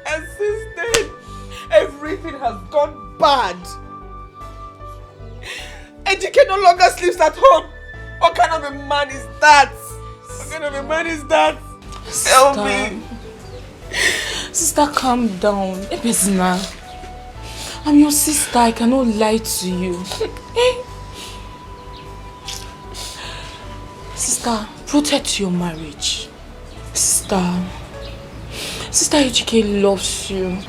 And since then, everything has gone bad. AJK no longer sleeps at home. What kind of a man is that? What kind of a man is that? Tell me. Sister, calm down. Ebezina, I'm your sister. I cannot lie to you. Sister, protect your marriage. Sister AJK loves you.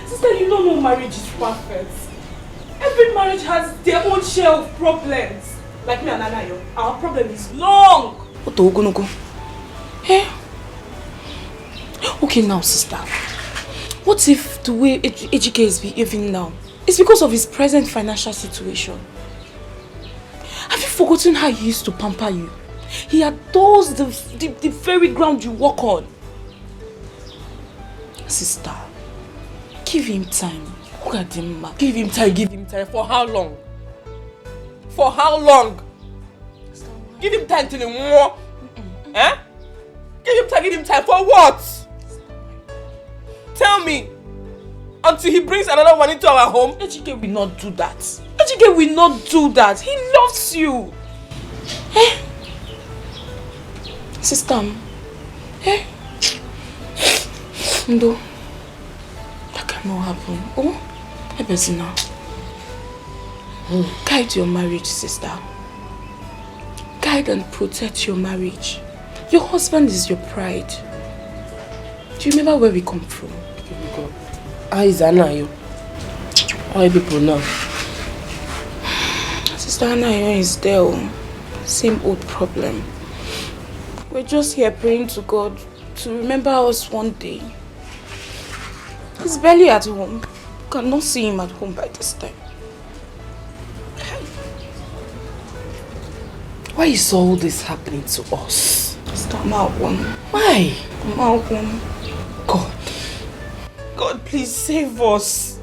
Sister, you know no marriage is perfect. Every marriage has their own share of problems. Like me and Anayo, our problem is long. What are we gonna go? Okay now, sister. What if the way AJK is behaving now is because of his present financial situation? Have you forgotten how he used to pamper you? He adores the very ground you walk on. Sister, give him time. Look at him, man. Give him time. For how long? For how long? Give him time till he more. Give him time for what? Tell me. Until he brings another one into our home? AJK will not do that. AJK will not do that. He loves you. Sister, no, that cannot happen. Oh, Ebezina. Guide your marriage, sister. Guide and protect your marriage. Your husband is your pride. Do you remember where we come from? How is Anayo? How are people now? Sister Anayo is there. Same old problem. We're just here praying to God to remember us one day. He's barely at home. Cannot see him at home by this time. Why is all this happening to us? Sister Malcolm. Why? Malcolm. God, please save us.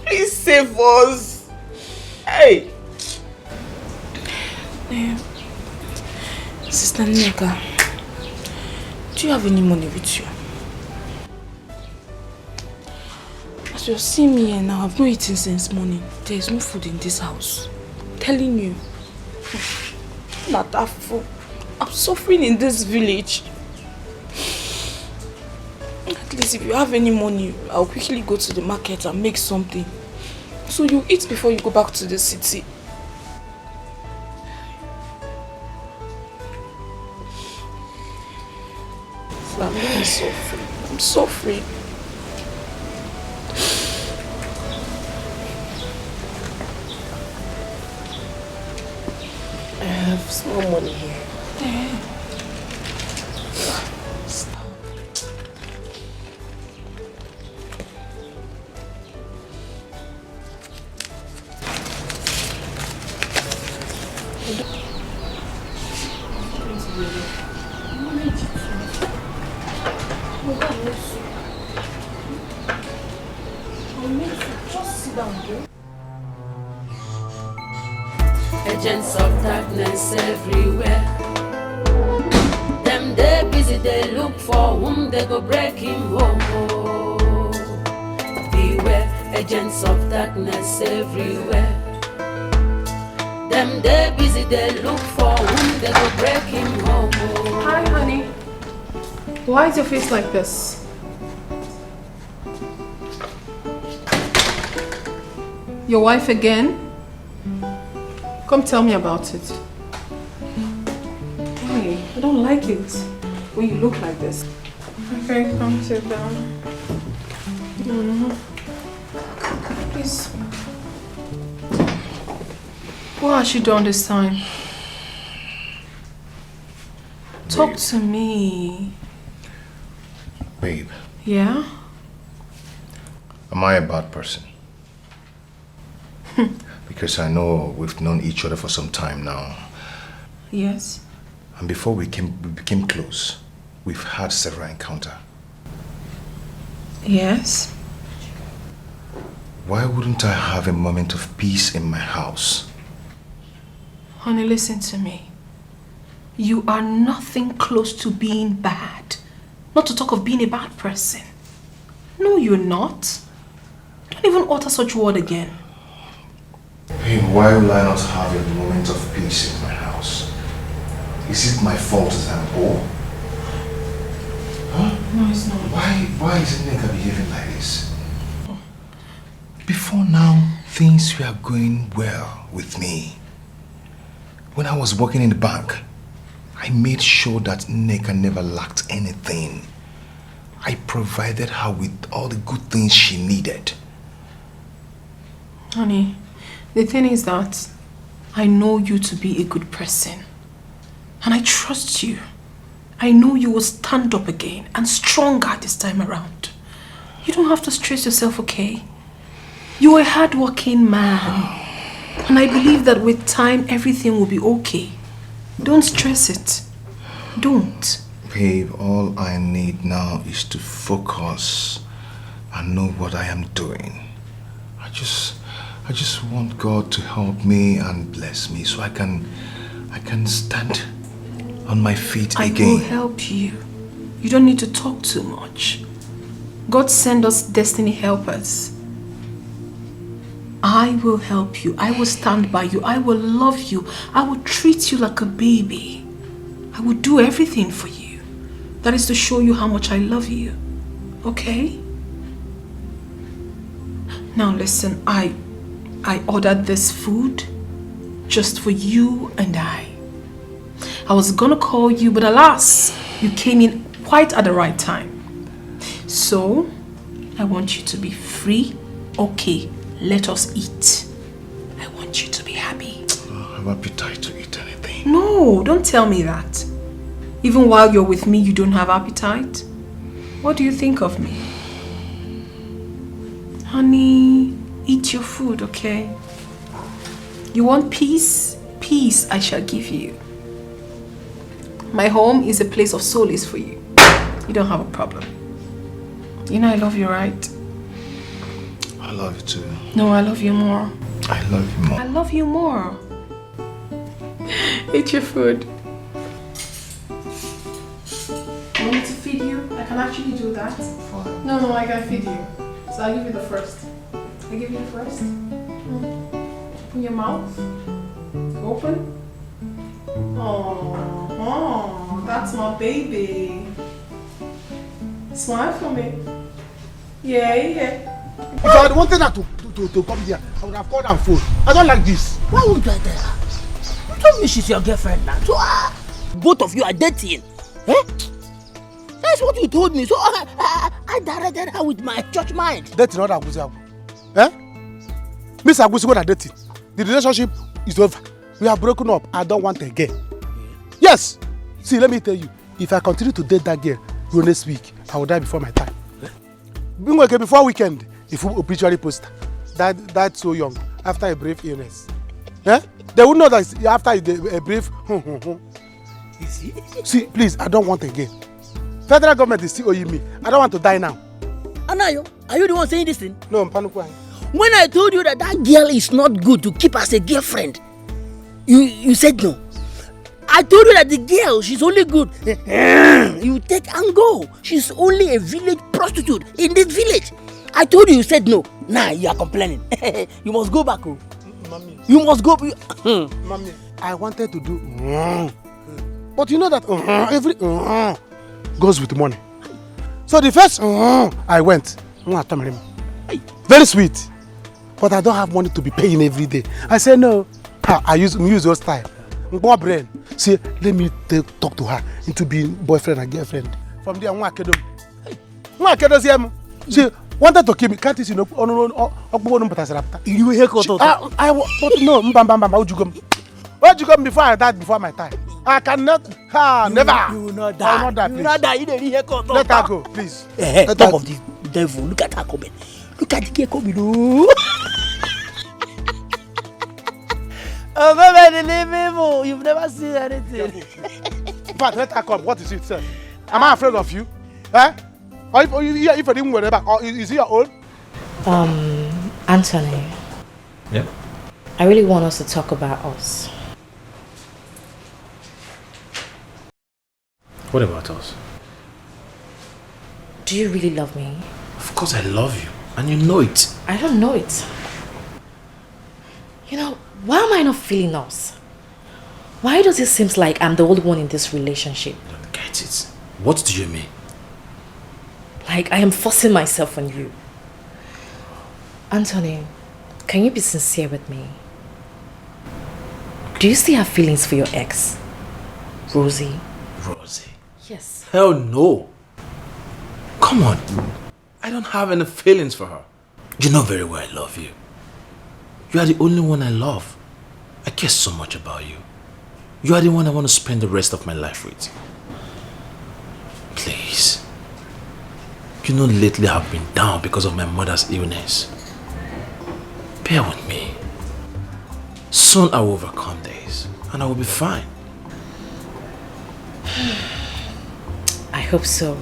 Please save us. Hey. Sister Nneka, do you have any money with you? As you're seeing me here now, I've not eaten since morning. There is no food in this house. I'm telling you. I'm suffering in this village. At least if you have any money, I'll quickly go to the market and make something. So you eat before you go back to the city. I'm really suffering. I'm suffering. I have small money here. Agents of darkness everywhere. Them they busy, they look for whom they go break him home. Oh, beware, agents of darkness everywhere. Them they busy, they look for whom they go break him home. Oh. Hi, honey. Why is your face like this? Your wife again? Come tell me about it. Why? I don't like it when you look like this. Okay, come sit down. Please. What has she done this time? Talk to me. Babe. Yeah? Am I a bad person? Because I know we've known each other for some time now. Yes. And before we became close, we've had several encounters. Yes. Why wouldn't I have a moment of peace in my house? Honey, listen to me. You are nothing close to being bad. Not to talk of being a bad person. No, you're not. Don't even utter such word again. Hey, why will I not have a moment of peace in my house? Is it my fault that I'm poor? Huh? No, it's not. Why is Nneka behaving like this? Before now, things were going well with me. When I was working in the bank, I made sure that Nneka never lacked anything. I provided her with all the good things she needed. Honey, the thing is that I know you to be a good person. And I trust you. I know you will stand up again and stronger this time around. You don't have to stress yourself, okay? You are a hard-working man. And I believe that with time, everything will be okay. Don't stress it. Don't. Babe, all I need now is to focus and know what I am doing. I just want God to help me and bless me so I can stand on my feet again. I will help you. You don't need to talk too much. God send us destiny helpers. I will help you. I will stand by you. I will love you. I will treat you like a baby. I will do everything for you. That is to show you how much I love you. Okay? Now listen, I ordered this food just for you and I was gonna call you, but alas, you came in quite at the right time. So, I want you to be free. Okay, let us eat. I want you to be happy. I have appetite to eat anything. No, don't tell me that. Even while you're with me, you don't have appetite? What do you think of me? Honey, eat your food, okay? You want peace? Peace I shall give you. My home is a place of solace for you. You don't have a problem. You know I love you, right? I love you too. No, I love you more. I love you more. I love you more. Eat your food. You want me to feed you? I can actually do that. No, I can feed you. So I'll give you the first. I give you the first. Open your mouth. Open. Oh, that's my baby. Smile for me. Yeah. If I had wanted her to come here, I would have called her phone. I don't like this. Why would I tell her? You told me she's your girlfriend now. So both of you are dating. Eh? That's what you told me. So I directed her with my church mind. Dating not Agusi. Eh? Miss Agusi, what are dating? The relationship is over. We are broken up. I don't want again. Yes. See, let me tell you. If I continue to date that girl next week, I will die before my time. Before weekend, if you obituary poster, died so young after a brief illness. Eh? They would know that after a brief. See, please, I don't want again. Federal government is still owing me. I don't want to die now. Anayo, are you the one saying this thing? No, I'm Panukwai. When I told you that girl is not good to keep as a girlfriend, you said no. I told you that the girl, she's only good. You take and go. She's only a village prostitute in this village. I told you, you said no. Now you are complaining. You must go back. Mommy. You must go. Mommy, I wanted to do. But you know that every goes with money. So the first I went. Very sweet. But I don't have money to be paying every day. I said no. I use your style. More brain. See, let me talk to her into being boyfriend and girlfriend. From there, she wanted to keep me. Can't you see? No, but no, what you come before I died before my time. I cannot. Never. You will not die. I will not die, You will not die. You didn't hear. Let her go, please. Talk of the devil. Look at her coming. Look at the girl coming. Oh, baby, leave me. You've never seen anything. But let her come. What is it, sir? Am I afraid of you? Eh? Or if I didn't worry about, or is it your own? Anthony. Yeah? I really want us to talk about us. What about us? Do you really love me? Of course I love you. And you know it. I don't know it. You know, why am I not feeling us? Why does it seem like I'm the only one in this relationship? I don't get it. What do you mean? Like I am forcing myself on you. Anthony, can you be sincere with me? Do you still have feelings for your ex, Rosie? Rosie? Yes. Hell no. Come on. I don't have any feelings for her. You know very well I love you. You are the only one I love. I care so much about you. You are the one I want to spend the rest of my life with. Please. You know lately I've been down because of my mother's illness. Bear with me. Soon I will overcome this and I will be fine. I hope so.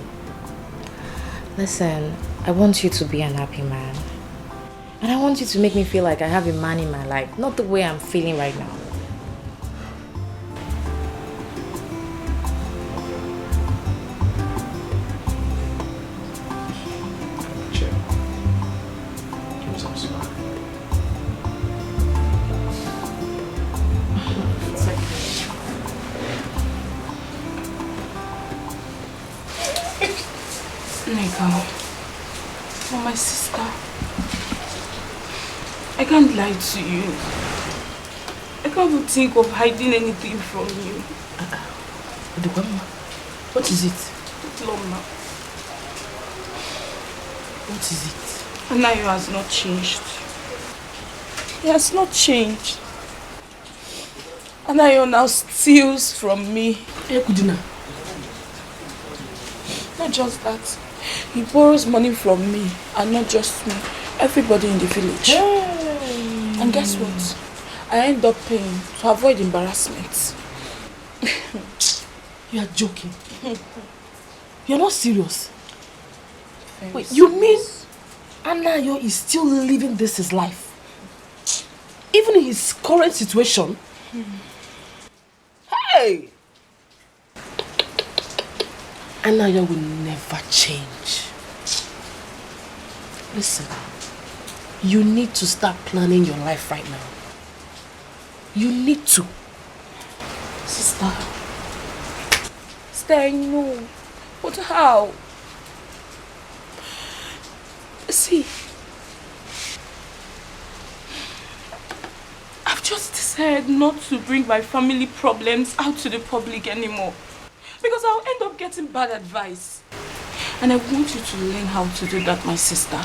Listen, I want you to be an happy man. And I want you to make me feel like I have a man in my life, not the way I'm feeling right now. Chill. Give me some smile. It's okay. Nika, for my sister, I can't lie to you. I can't even think of hiding anything from you. What is it? Loma, What is it? Anayo has not changed. He has not changed. Anayo now steals from me. Not just that. He borrows money from me, and not just me. Everybody in the village. And guess what? I end up paying to avoid embarrassment. You are joking. You're not serious. Wait, you mean Anayo is still living this his life? Even in his current situation? Hey! Anayo will never change. Listen, you need to start planning your life right now. You need to. Sister. Sister, I know. But how? See, I've just decided not to bring my family problems out to the public anymore. Because I'll end up getting bad advice. And I want you to learn how to do that, my sister.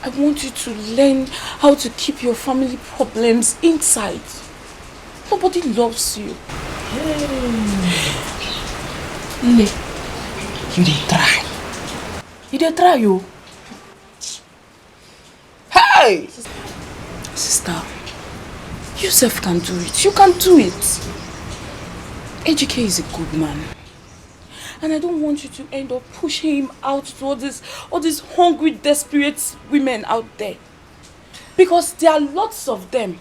I want you to learn how to keep your family problems inside. Nobody loves you. Nne, you dey try. You dey try, you. Hey! Sister, you self can do it. You can do it. AGK is a good man. And I don't want you to end up pushing him out to all these hungry, desperate women out there. Because there are lots of them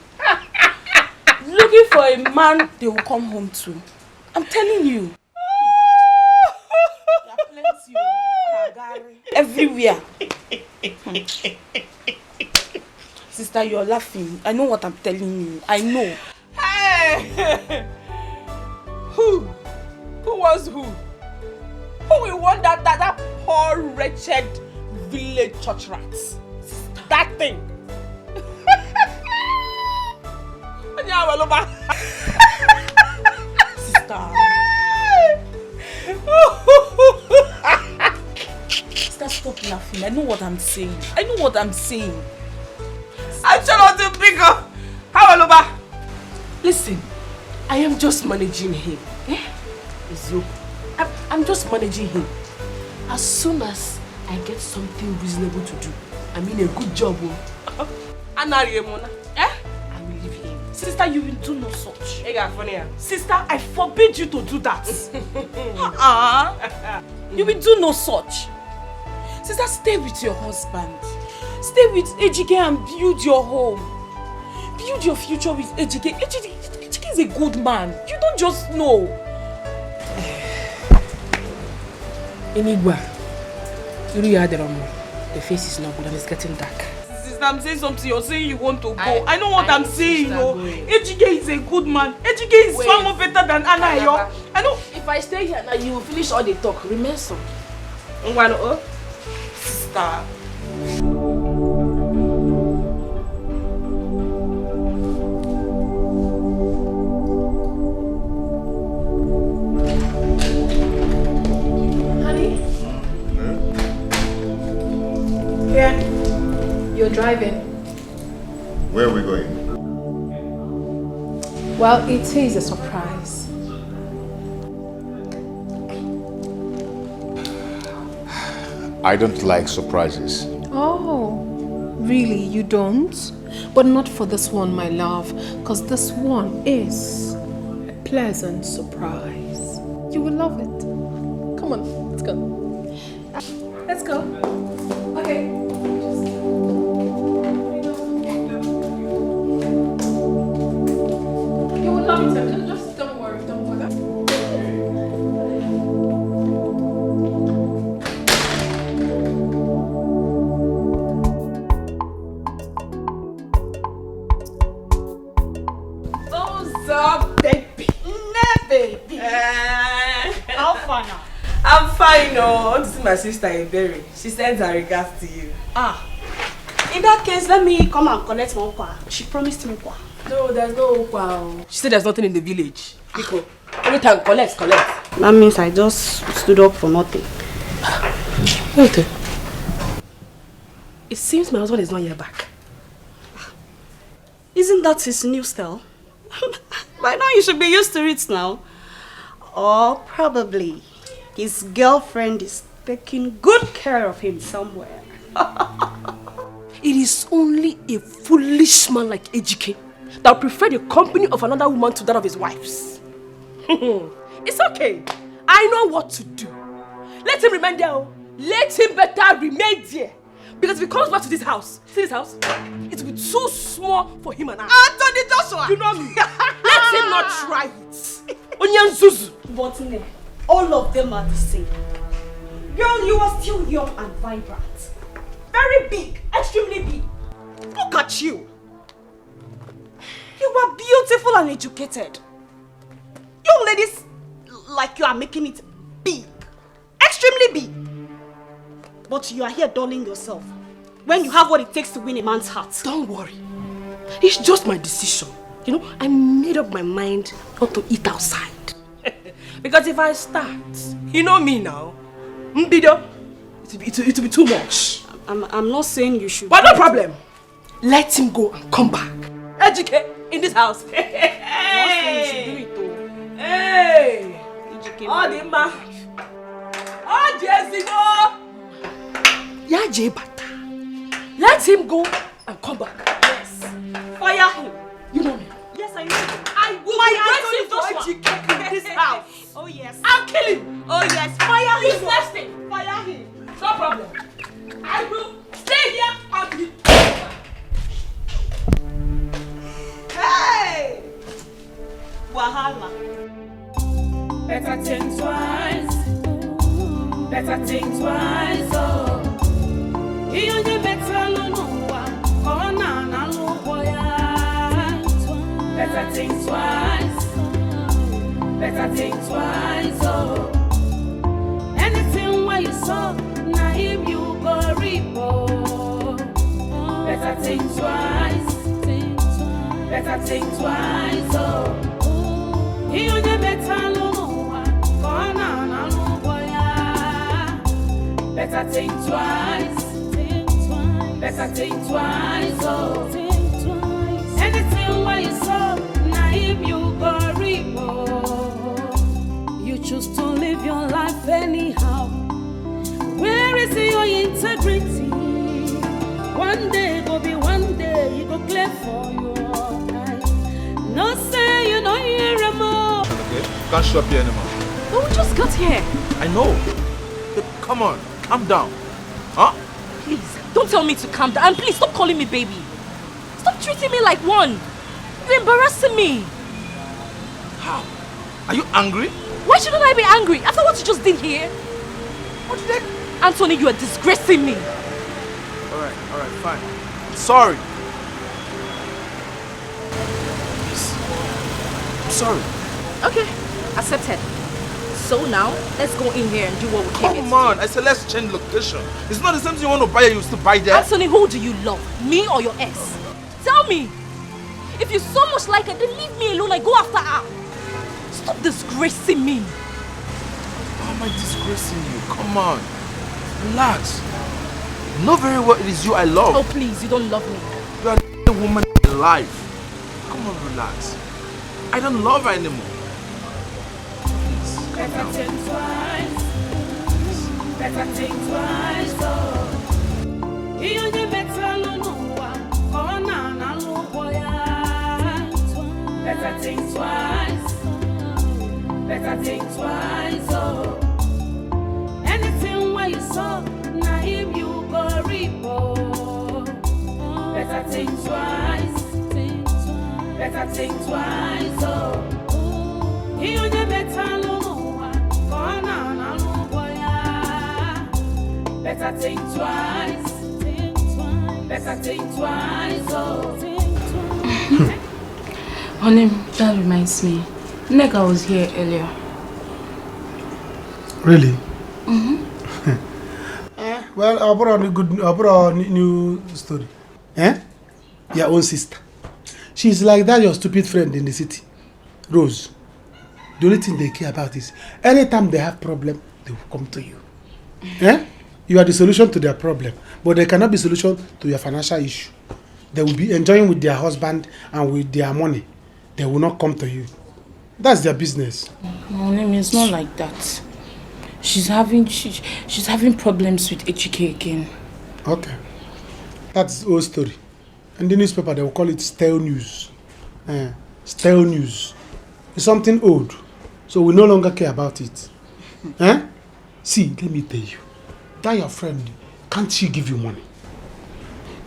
looking for a man they will come home to. I'm telling you. There are plenty everywhere. Sister, you're laughing. I know what I'm telling you. I know. Hey! Who was who? Who will want that poor, wretched village church rat? That thing. Sister. Sister, stop laughing. I know what I'm saying. I know what I'm saying. I'm trying to pick up. How Aloba? Listen, I am just managing him. I'm just managing him. As soon as I get something reasonable to do, I mean a good job, I will leave him. Sister, you will do no such. Sister, I forbid you to do that. You will do no such. Sister, stay with your husband. Stay with AGK and build your home. Build your future with AGK. AGK is a good man. You don't just know. Inigwa, the face is not good and it's getting dark. Sister, I'm saying something. You're saying you want to go. I know what I'm saying. AGK is a good man. AGK is far more better than Anna. I know. If I stay here now, you will finish all the talk. Remember some. Sister. Yeah. You're driving. Where are we going? Well, it is a surprise. I don't like surprises. Oh, really? You don't? But not for this one, my love, because this one is a pleasant surprise. You will love it. Come on, let's go. Let's go. Okay. You will love it. Just don't worry. Don't bother. What's up, baby? Baby. How far now? I'm fine, no. This is my sister, Iberi. She sends her regards to you. In that case, let me come and collect my okwa. She promised me okwa. No, there's no okwa. She said there's nothing in the village. Nico, every time, collect. That means I just stood up for nothing. Wait. It seems my husband is not here back. Isn't that his new style? By now you should be used to it now. Or probably his girlfriend is taking good care of him somewhere. It is only a foolish man like AGK that would prefer the company of another woman to that of his wife's. It's okay. I know what to do. Let him remain there. Let him better remain there. Because if he comes back to this house, see this house? It will be too small for him and I. Anthony Joshua! You know me. Let him not try it. Onyan Zuzu. But no, all of them are the same. Girl, you are still young and vibrant. Very big, extremely big. Look at you. You are beautiful and educated. young ladies like you are making it big. Extremely big. But you are here dulling yourself when you have what it takes to win a man's heart. Don't worry. It's just my decision. You know, I made up my mind not to eat outside. Because if I start, you know me now, it'll be too much. I'm not saying you should. But no problem. Let him go and come back. Educate in this house. Hey! I'm not saying you should do it though. Hey! Oh, Dimma. Oh, Jessica! Yeah, Jebata. Let him go and come back. Yes. Fire him. You know me. Yes, I know. I will be waiting for in this house. Oh yes. I'll kill him. Oh yes. Fire him. He's nesting. Fire him. No problem. I will stay here and be. Hey! Wahala. Better think twice. Better think twice. Oh. You better no Better think twice. Better think twice. Oh. Anything where you saw, now him you go reap. Better think twice. Better think twice. Oh. He only better no Better think twice. Better think twice. Oh. Anything where you saw, now him you go reap. You choose to live your life anyhow. Where is your integrity? One day go be one day, you go clear for your eyes. No say you know you're a more. Okay, can't show up here anymore. But we just got here. I know. Hey, come on, calm down. Huh? Please, don't tell me to calm down. And please, stop calling me baby. Stop treating me like one. You're embarrassing me. How? Are you angry? Why shouldn't I be angry after what you just did here? What did I... Anthony, you are disgracing me. Alright, fine. Sorry. Please. I'm sorry. Okay, accepted. So now, let's go in here and do what we came here to do. Come on, I said let's change location. It's not the same thing you want to buy here, you still buy there. Anthony, who do you love? Me or your ex? Tell me. If you so much like her, then leave me alone and go after her. Stop disgracing me. Why am I disgracing you? Come on. Relax. You know very well it is you I love. Oh please, you don't love me. You are the woman in life. Come on, relax. I don't love her anymore. Please. Better think twice. Better think twice. Oh. You only better no one. Oh na na no boy. Better think twice. Better think twice. Oh. Anything where you saw, now him you go reap. Better think twice. Better think twice. Oh. He only better no one. Oh na na no boy. Better think twice. Better think twice. Oh. Honey, that reminds me. Nega was here earlier. Really? Mm-hmm. Well, I brought a new story. Your own sister. She's like that your stupid friend in the city, Rose. The only thing they care about is anytime they have problem, they will come to you. You are the solution to their problem, but they cannot be solution to your financial issue. They will be enjoying with their husband and with their money. They will not come to you. That's their business. No, name is not like that. She's having problems with HK again. Okay. That's the old story. In the newspaper, they will call it stale news. Stale news. It's something old. So we no longer care about it. See, let me tell you. That your friend, can't she give you money?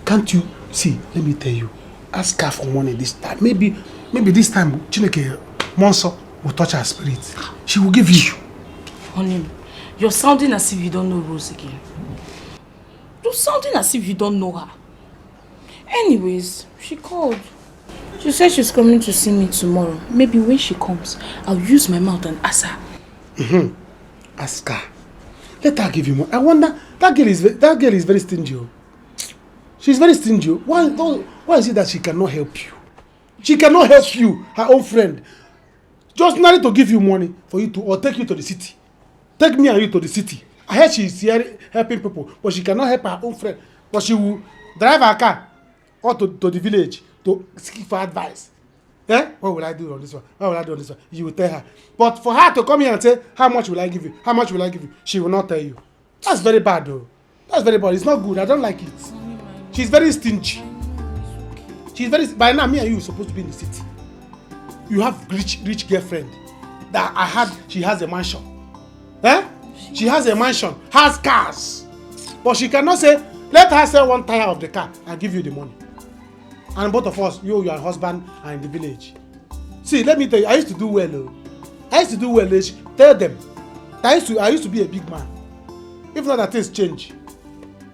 Can't you? See, let me tell you. Ask her for money this time. Maybe this time, Chineke Monso will touch her spirit. She will give you. Honey, you're sounding as if you don't know Rose again. You're sounding as if you don't know her. Anyways, she called. She said she's coming to see me tomorrow. Maybe when she comes, I'll use my mouth and ask her. Ask her. Let her give you more. I wonder, that girl is very stingy. She's very stingy. Why is it that she cannot help you? She cannot help you, her own friend. Just not to give you money for you to, or take you to the city. Take me and you to the city. I heard she's here helping people, but she cannot help her own friend. But she will drive her car or to the village to seek for advice. Eh? What will I do on this one? What will I do on this one? You will tell her. But for her to come here and say, how much will I give you? How much will I give you? She will not tell you. That's very bad though. That's very bad. It's not good. I don't like it. She's very stingy. She's very, by now me and you are supposed to be in the city. You have rich girlfriend that I had, she has a mansion. Eh? She has a mansion, has cars. But she cannot say, let her sell one tire of the car and give you the money. And both of us, you, your husband, are in the village. See, let me tell you, I used to do well. I used to do well. Tell them. I used to be a big man. If not that things change.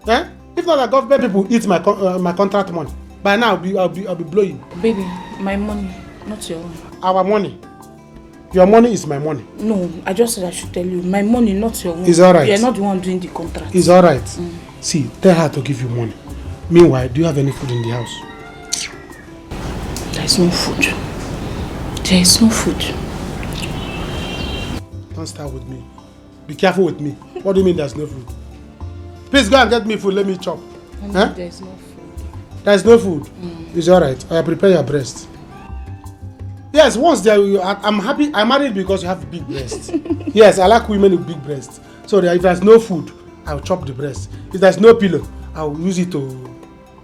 Eh? If not that government people eat my contract money. By now, I'll be blowing. Baby, my money, not your own. Our money. Your money is my money. No, I just said I should tell you. My money, not your own. It's alright. You're not the one doing the contract. It's alright. See, tell her to give you money. Meanwhile, do you have any food in the house? There is no food. There is no food. Don't start with me. Be careful with me. What do you mean there's no food? Please go and get me food. Let me chop. Huh? There is no food. There is no food. It's alright. I prepare your breast. Yes, once there, I'm happy. I'm married because you have big breasts. Yes, I like women with big breasts. So if there's no food, I'll chop the breast. If there's no pillow, I'll use it to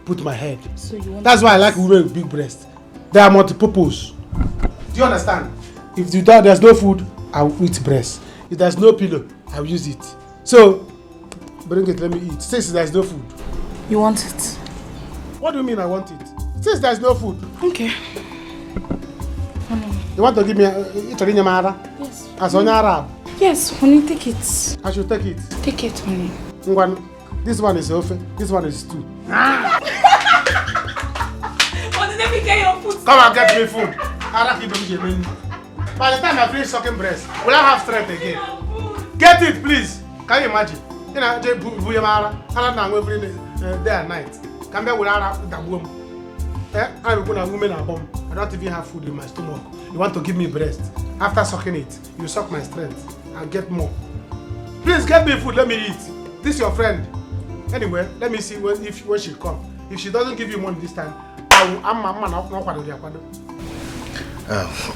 put my head. So that's why I like women with big breasts. They are multi-purpose. Do you understand? If there's no food, I'll eat breast. If there's no pillow, I'll use it. So, bring it, let me eat. Since there's no food. You want it? What do you mean I want it? Since there's no food. Okay. You want to give me Yes. As on Arab? Yes, honey, take it. I should take it? Take it, honey. This one is ofe, this one is stew. Let me get your food. Come and get me food. By the time I finish sucking breast, will I have strength again? Get it, please. Can you imagine? You know, every day and night. Come back without the womb. I'm going to woman a bomb. I don't even have food in my stomach. You want to give me breast. After sucking it, you suck my strength. I'll get more. Please get me food, let me eat. This is your friend. Anyway, let me see when she come. If she doesn't give you money this time,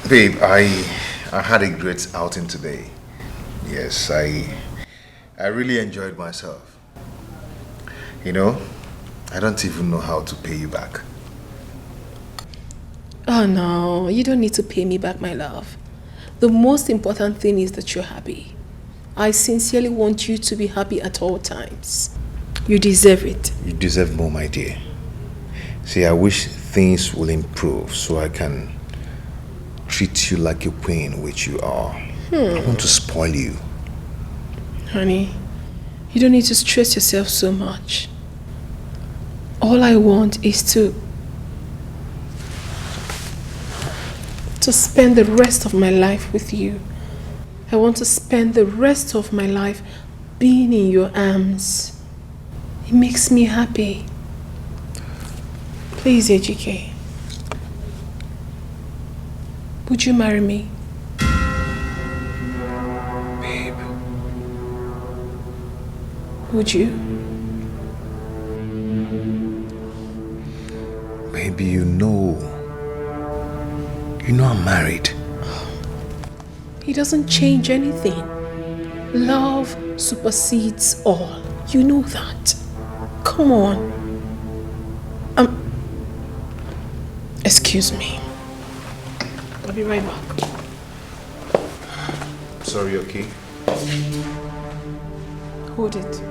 babe, I had a great outing today. Yes, I really enjoyed myself. You know, I don't even know how to pay you back. Oh no, you don't need to pay me back, my love. The most important thing is that you're happy. I sincerely want you to be happy at all times. You deserve it. You deserve more, my dear. See, I wish things will improve so I can treat you like a queen, which you are. I want to spoil you. Honey, you don't need to stress yourself so much. All I want is to spend the rest of my life with you. I want to spend the rest of my life being in your arms. It makes me happy. Please, AGK. Would you marry me? Babe. Would you? Baby, you know I'm married. It doesn't change anything. Love supersedes all. You know that. Come on. Excuse me. I'll be right back. Sorry, okay? Hold it.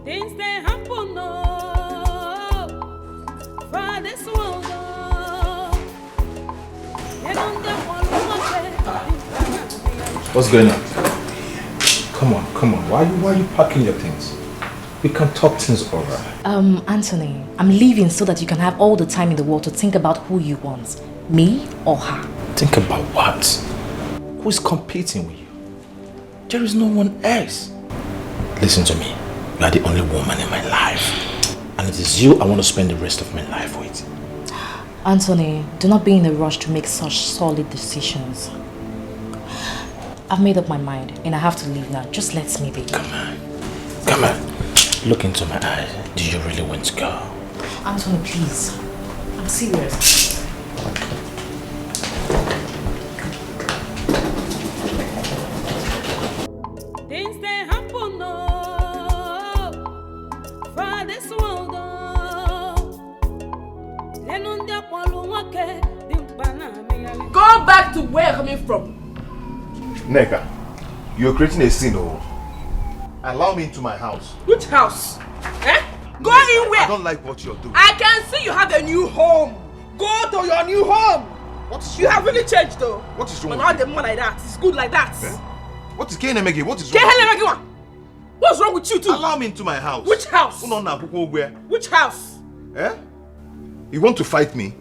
Things they happen for this world. They don't get one What's going on? Come on. Why are you packing your things? We can talk things over. Anthony, I'm leaving so that you can have all the time in the world to think about who you want. Me or her? Think about what? Who's competing with you? There is no one else. Listen to me. You are the only woman in my life. And it is you I want to spend the rest of my life with. Anthony, do not be in a rush to make such solid decisions. I've made up my mind and I have to leave now. Just let me be. Come on. Look into my eyes. Do you really want to go? Anthony, please. I'm serious. Things they happen for this world. Go back to where you're coming from. Neka, you're creating a scene, oh. Allow me into my house. Which house? Eh? Go Neka, in where? I don't like what you're doing. I can see you have a new home. Go to your new home. You have really changed though. What is wrong with you? But not the man like that. It's good like that. Eh? What is KNMG? What is wrong with you? What's wrong with you too? Allow me into my house. Which house? Which house? Eh? You want to fight me?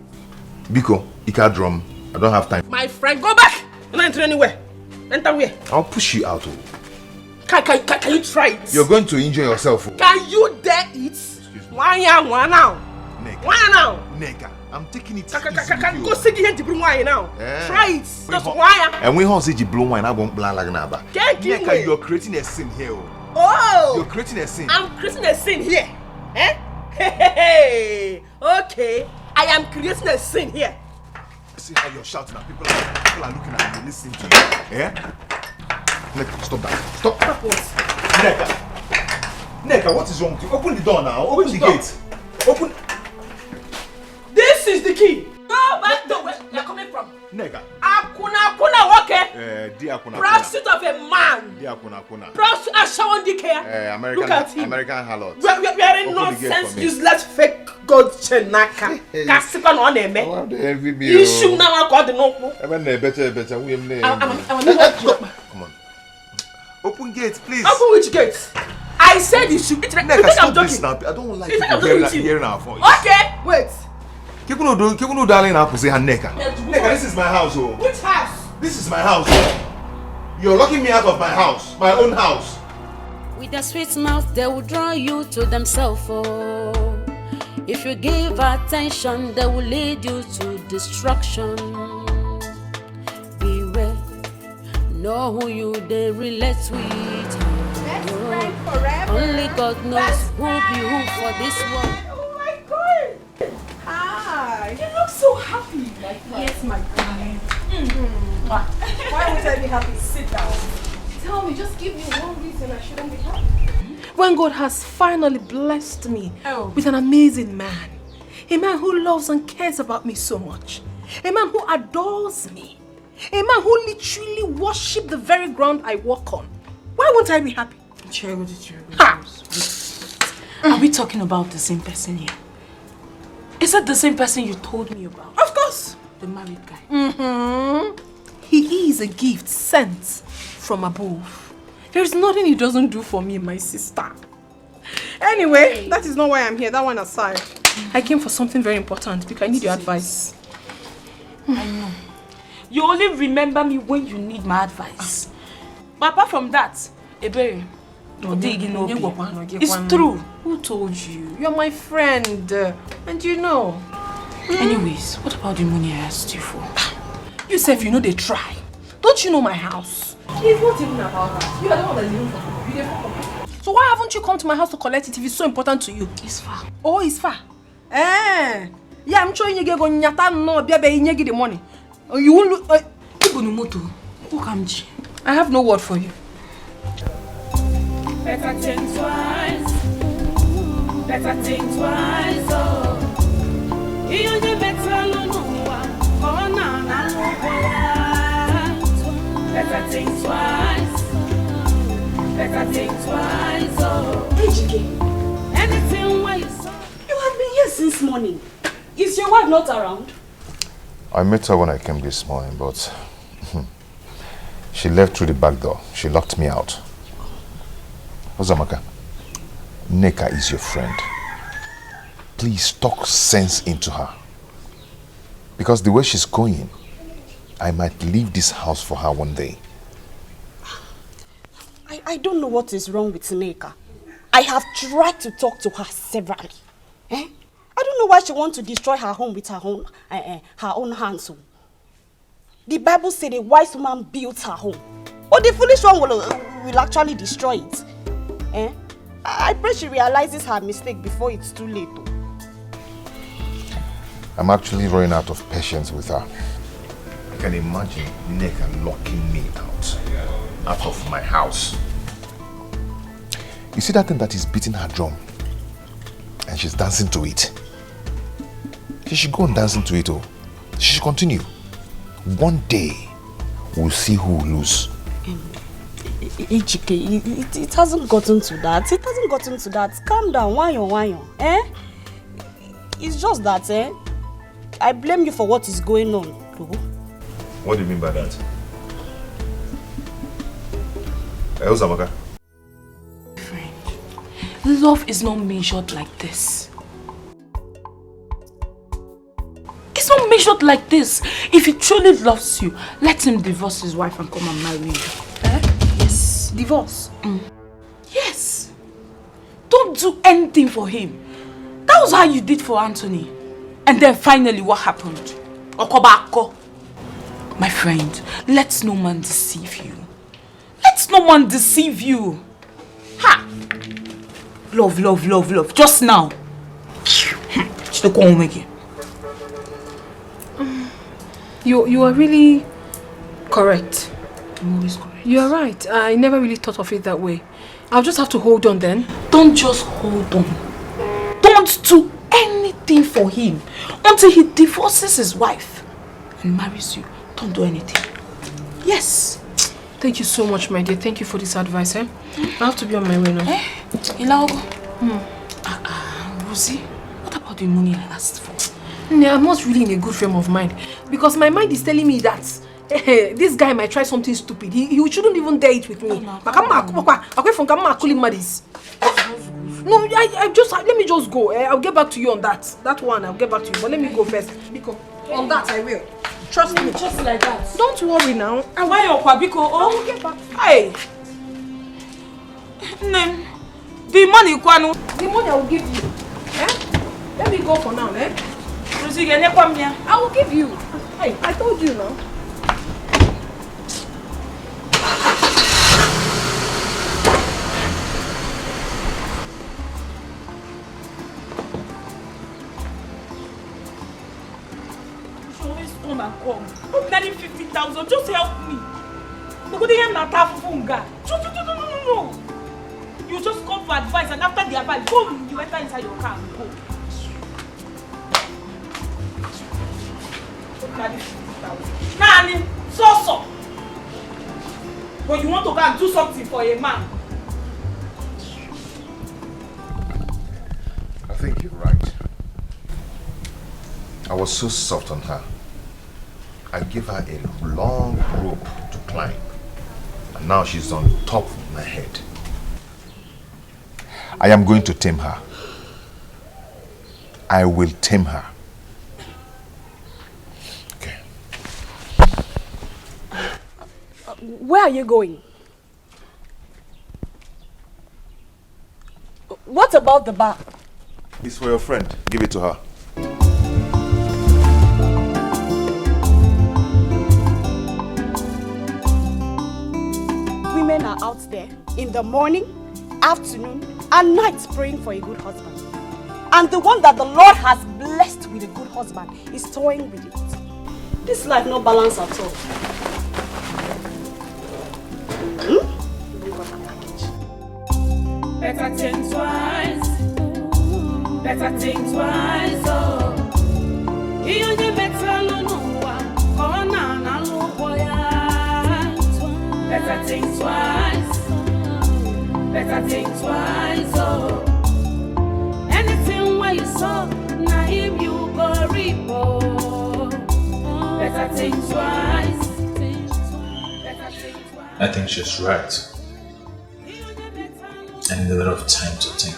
Biko, Ika drum. I don't have time. My friend, go back. You're not entering anywhere. Enter where? I'll push you out. Can you try it? You're going to injure yourself. Can you dare it? Why now? Neka. Why now? Neka, I'm taking it Can go see the blue wine now. Yeah. Try it. Just why? And when you see the blue wine, I won't plan like naba. Neka, you're creating a scene here. Oh! You're creating a scene. I'm creating a scene here. Eh? Hey. Okay. I am creating a scene here. See how you're shouting at people are looking at you, listening to you. Eh? Neka, stop that. Stop. What? Neka, what is wrong with you? Open the door now. Open the gate. Open. This is the key. Go back to where you're coming from. Neka. Akuna, okay? Dear Akuna. Prostitute of a man. Dear Akuna. Prostitute Ashawan Dike. American, look at him. American harlot. We are in nonsense, useless, fake God Chenaka. Kasipan on a man. You should now got the notebook. Come on. Open gate, please. Open which gate? I said you should. You think I'm joking? I don't like hearing our voice. Okay, wait. Kikuno darling, I say Neka. Neka, this is my house, oh. Which house? This is my house. You're locking me out of my house, my own house. With their sweet mouth, they will draw you to themselves. Oh. If you give attention, they will lead you to destruction. Beware, know who you they relate with. Best friend forever. Only God knows who be who for this world. Oh my God! Hi, you look so happy. Yes, my darling. Why would I be happy? Sit down. Tell me, just give me one reason I shouldn't be happy. When God has finally blessed me with an amazing man, a man who loves and cares about me so much, a man who adores me, a man who literally worships the very ground I walk on, why won't I be happy? Are we talking about the same person here? Is that the same person you told me about? Of course. The married guy. He is a gift sent from above. There is nothing he doesn't do for me, my sister. Anyway, that is not why I'm here. That one aside. I came for something very important because I need your advice. I know. You only remember me when you need my advice. But apart from that, Ebere, it's true. Who told you? You're my friend. And you know. Anyways, what about the money I asked you for? You said you know they try. Don't you know my house? It's not even about that. You are the one that's even for you. So why haven't you come to my house to collect it if it's so important to you? It's far. Oh, it's far. Yeah, I'm sure you get going to the money. You won't I have no word for you. Better think twice. Better think twice. Oh. You better Better think twice. Better think twice. Oh. Anything where you saw. You have been here since morning. Is your wife not around? I met her when I came this morning, but She left through the back door. She locked me out. Ozamaka, Neka is your friend. Please talk sense into her. Because the way she's going, I might leave this house for her one day. I don't know what is wrong with Neka. I have tried to talk to her severally. I don't know why she wants to destroy her home with her own hands. The Bible said a wise woman built her home. But the foolish one will actually destroy it. I pray she realizes her mistake before it's too late. I'm actually running out of patience with her. I can imagine Neka locking me out of my house. You see that thing that is beating her drum? And she's dancing to it. She should go on dancing to it. She should continue. One day, we'll see who will lose. Ejike, it hasn't gotten to that. It hasn't gotten to that. Calm down. Why? It's just that, I blame you for what is going on. What do you mean by that? Ozamaka? Friend, love is not measured like this. It's not measured like this. If he truly loves you, let him divorce his wife and come and marry you. Yes. Divorce? Yes. Don't do anything for him. That was how you did for Anthony. And then finally, what happened? Okobako. My friend, let no man deceive you. Let no man deceive you. Ha! Love. Just now. Should go home again. You are really correct. I'm always correct. You are right. I never really thought of it that way. I'll just have to hold on then. Don't just hold on. Don't do anything for him until he divorces his wife and marries you. Don't do anything. Yes. Thank you so much, my dear. Thank you for this advice. I have to be on my way now. Rosie, what about the money I asked for? I'm not really in a good frame of mind because my mind is telling me that this guy might try something stupid. He shouldn't even dare it with me. No, I just let me just go. I'll get back to you on that. That one, I'll get back to you. But let me go first. Because on that I will. Trust me. Just like that. Don't worry now. Why your Kwabiko? I will get back. Hey. The money, Kwanu. The money I will give you. Let me go for now, I will give you. Hey, I told you now. Come. I'm needing 50,000. Just help me. No. You just come for advice, and after the advice, boom, you enter inside your car and go. So. But you want to go and do something for a man. I think you're right. I was so soft on her. I gave her a long rope to climb. And now she's on top of my head. I am going to tame her. I will tame her. Okay. Where are you going? What about the bar? It's for your friend. Give it to her. Women are out there in the morning, afternoon, and night praying for a good husband. And the one that the Lord has blessed with a good husband is toying with it. This life no balance at all. Better think twice. Better think twice. Oh, you only better no Better think twice. Better think twice. Oh, anything where you saw, now him you go reap. Oh, better think twice. Better think I think she's right. I need a lot of time to think.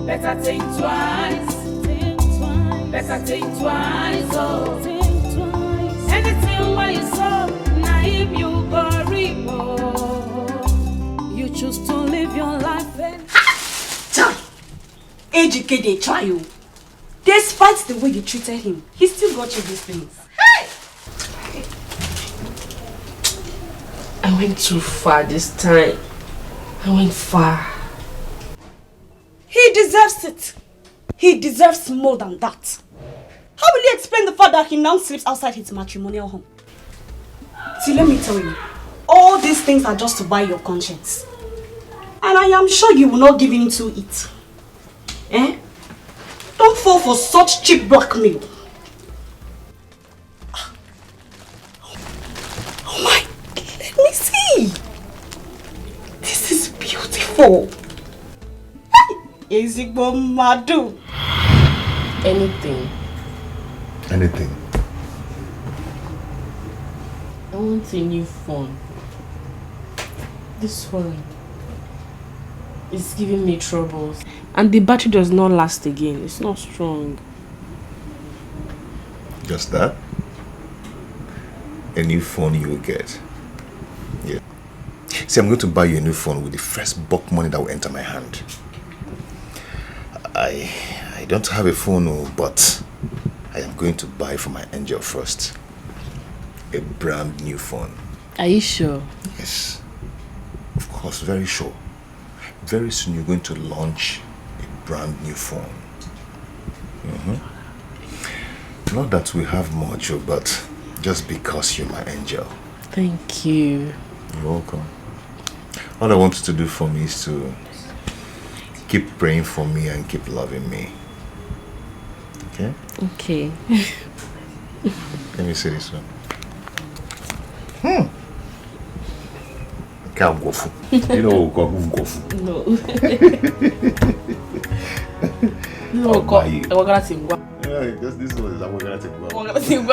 Better think twice. Better think twice. Oh, anything where you saw, naive you go repo. You choose to live your life and AGK, they try you. Despite the way you treated him, he still got you these things. I went too far this time. I went far. He deserves it. He deserves more than that. How will you explain the fact that he now sleeps outside his matrimonial home? See, let me tell you, all these things are just to buy your conscience. And I am sure you will not give in to it. Eh? Don't fall for such cheap blackmail. Oh my, let me see. This is beautiful. Ezigbo Madu. Anything. Anything. I want a new phone. This phone is giving me troubles. And the battery does not last again. It's not strong. Just that? A new phone you will get. Yeah. See, I'm going to buy you a new phone with the first bulk money that will enter my hand. I don't have a phone, but I am going to buy for my angel first. A brand new phone. Are you sure? Yes. Of course, very sure. Very soon you're going to launch a brand new phone. Not that we have much, but just because you're my angel. Thank you. You're welcome. All I want you to do for me is to keep praying for me and keep loving me. Okay? Okay. Let me say this one. Can't go for. You know go for. No. No, go. We're gonna sing. Yeah, just this one is we're gonna take. We're gonna sing.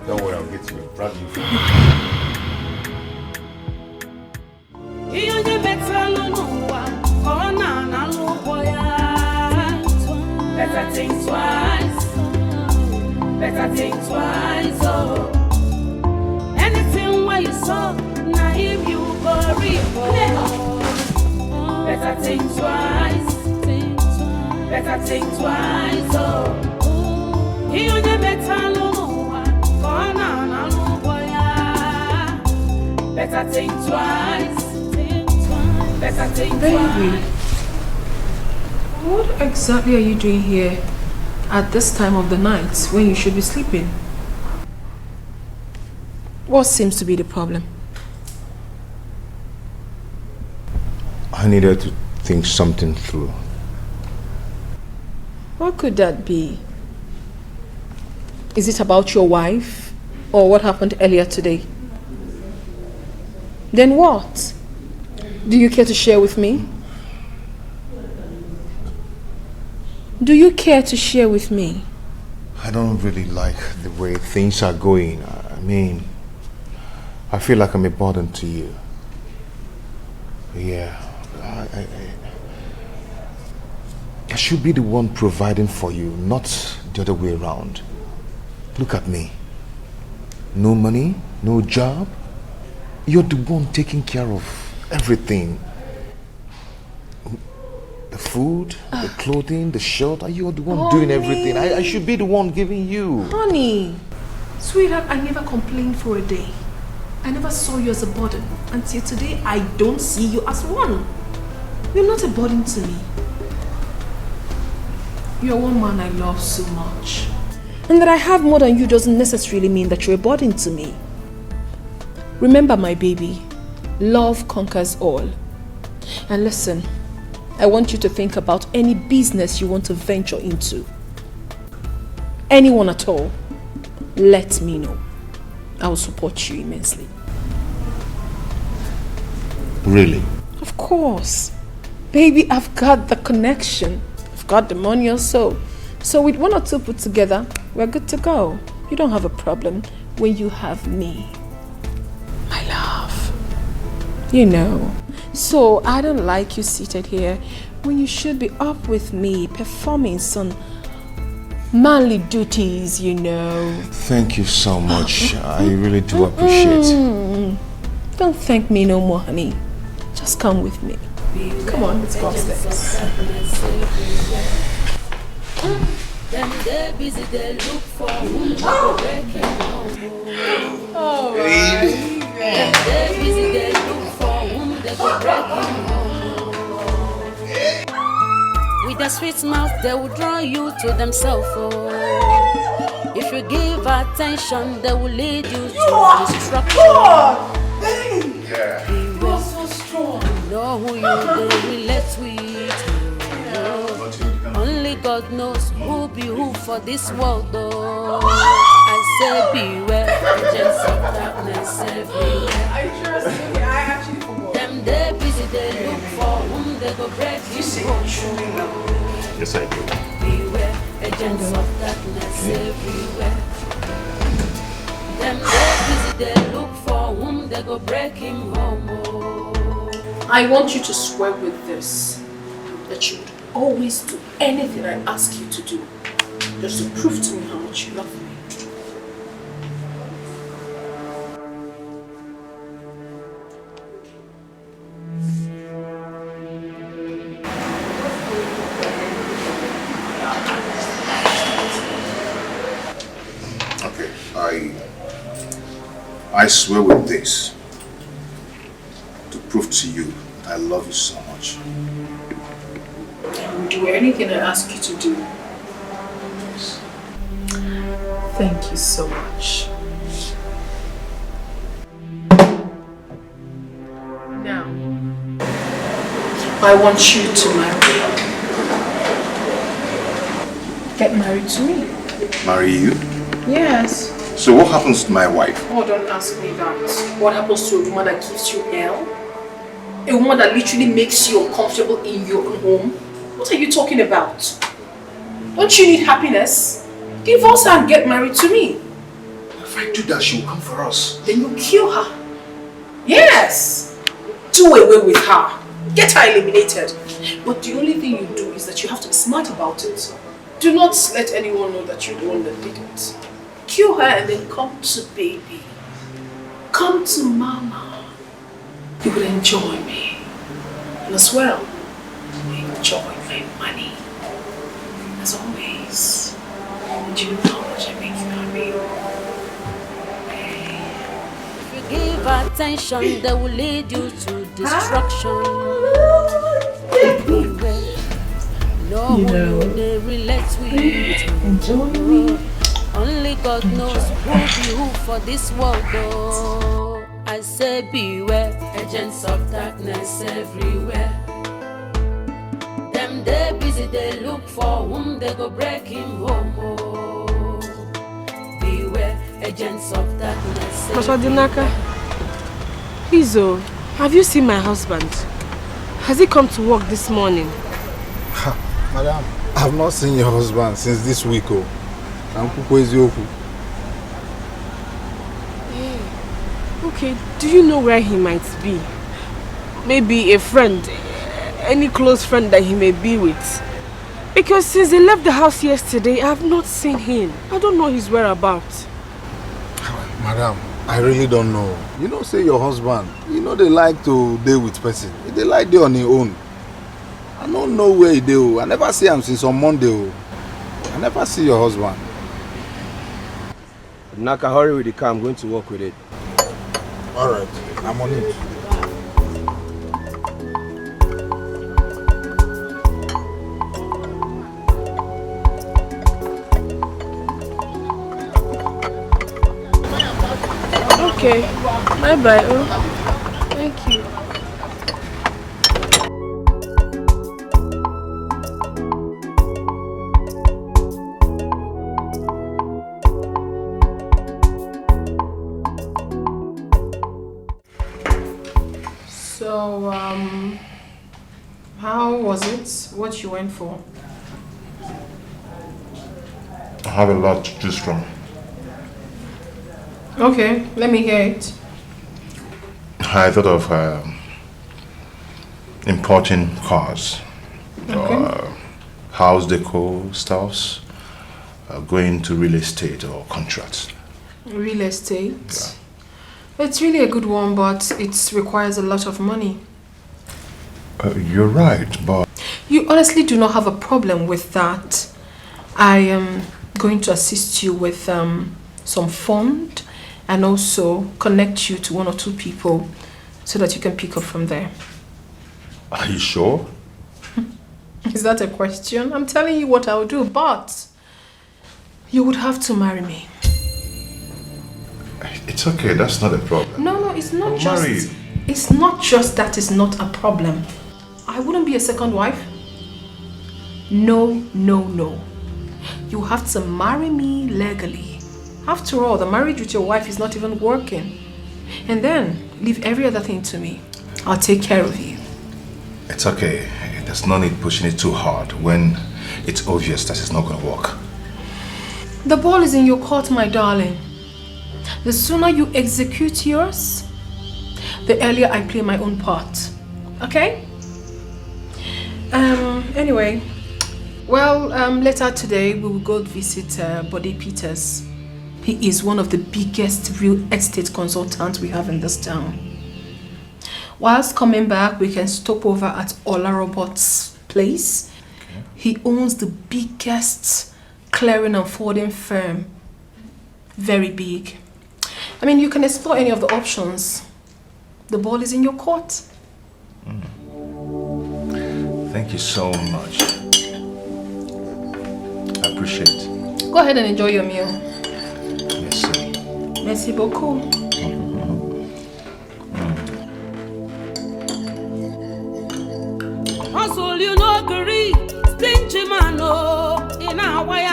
Don't worry, I'll get you a brand new phone. Better think twice. Better think twice. Oh, anything where you saw, naive you go repo. Better think twice. Better think twice. Oh, he on your better no one. Better think twice. Better think twice. Baby, what exactly are you doing here at this time of the night when you should be sleeping? What seems to be the problem? I needed to think something through. What could that be? Is it about your wife or what happened earlier today? Then what? Do you care to share with me? Do you care to share with me? I don't really like the way things are going. I mean, I feel like I'm a burden to you. Yeah, I should be the one providing for you, not the other way around. Look at me. No money, no job. You're the one taking care of everything. The food, the clothing, the shelter. You're the one doing everything. I should be the one giving you. Honey, sweetheart, I never complained for a day. I never saw you as a burden. Until today, I don't see you as one. You're not a burden to me. You're one man I love so much. And that I have more than you doesn't necessarily mean that you're a burden to me. Remember, my baby, love conquers all. And listen, I want you to think about any business you want to venture into. Anyone at all, let me know. I will support you immensely. Really? Of course. Baby, I've got the connection. I've got the money also. So with one or two put together, We're good to go. You don't have a problem when you have me. My love. You know. So I don't like you seated here when you should be up with me performing some manly duties, you know. Thank you so much. I really do appreciate it. Don't thank me no more, honey. Just come with me. Come on, let's go upstairs. Them they busy, they look for whom they go breaking home. Oh, baby. Them they busy, they look for whom they go breaking home. With a sweet mouth, they will draw you to themselves. Oh. If you give attention, they will lead you to destruction. Yeah. You are so strong. Know who you they relate with. Only God knows who be who for this world, though. I say beware, agents of darkness everywhere. I trust you. I actually forgot. Them they busy, they look for whom they go break. You say you truly love me. Yes, I do. Beware, agents of darkness everywhere. Them they busy, they look for whom they go break him home. I want you to swear with this that you would always do anything I ask you to do, just to prove to me how much you love me. Okay, I swear with this to prove to you that I love you so much. I will do anything I ask you to do. Thank you so much. Now, I want you to marry. Get married to me. Marry you? Yes. So what happens to my wife? Oh, don't ask me that. What happens to a woman that gives you hell? A woman that literally makes you uncomfortable in your own home? What are you talking about? Don't you need happiness? Divorce her and get married to me. If I do that, she will come for us. Then you kill her. Yes. Do away with her. Get her eliminated. But the only thing you do is that you have to be smart about it. Do not let anyone know that you're the one that did it. Kill her and then come to baby. Come to mama. You will enjoy me. And as well, enjoy my money. As always. And you know how much I make you happy. If you give attention, they will lead you to destruction. Beware. No one they relate with. Enjoy me. Only God knows who be who for this world, though. I say beware, agents of darkness everywhere. Them they busy, they look for whom they go break him home. Oh. Beware, agents of darkness everywhere. Please, have you seen my husband? Has he come to work this morning? Madam, I've not seen your husband since this week. Okay, do you know where he might be? Maybe a friend, any close friend that he may be with. Because since he left the house yesterday, I have not seen him. I don't know his whereabouts. Madam, I really don't know. You know, say your husband, you know they like to deal with person. They like they on their own. I don't know where he do. I never see him since on Monday. I never see your husband. Naka, hurry with the car. I'm going to work with it. Alright, I'm on it. Okay, bye-bye. Oh, thank you. So, how was it? What you went for? have a lot to choose from. Okay, let me hear it. I thought of importing cars, house decor stuffs, going to real estate or contracts. Real estate? Yeah. It's really a good one, but it requires a lot of money. You're right, but... You honestly do not have a problem with that. I am going to assist you with some fund and also connect you to 1 or 2 people so that you can pick up from there. Are you sure? Is that a question? I'm telling you what I'll do, but you would have to marry me. It's okay, that's not a problem. No, it's not just... Marry. It's not just that it's not a problem. I wouldn't be a second wife. No. You have to marry me legally. After all, the marriage with your wife is not even working. And then, leave every other thing to me. I'll take care of you. It's okay. There's no need pushing it too hard when it's obvious that it's not going to work. The ball is in your court, my darling. The sooner you execute yours, the earlier I play my own part. Okay? Anyway, well, later today we will go visit Bode Peters. He is one of the biggest real estate consultants we have in this town. Whilst coming back, we can stop over at Ola Robot's place. Okay. He owns the biggest clearing and forwarding firm. Very big. I mean, you can explore any of the options. The ball is in your court. Thank you so much. I appreciate it. Go ahead and enjoy your meal. Merci. Merci beaucoup. Hustle, you know, agree. Stingy man, in our way,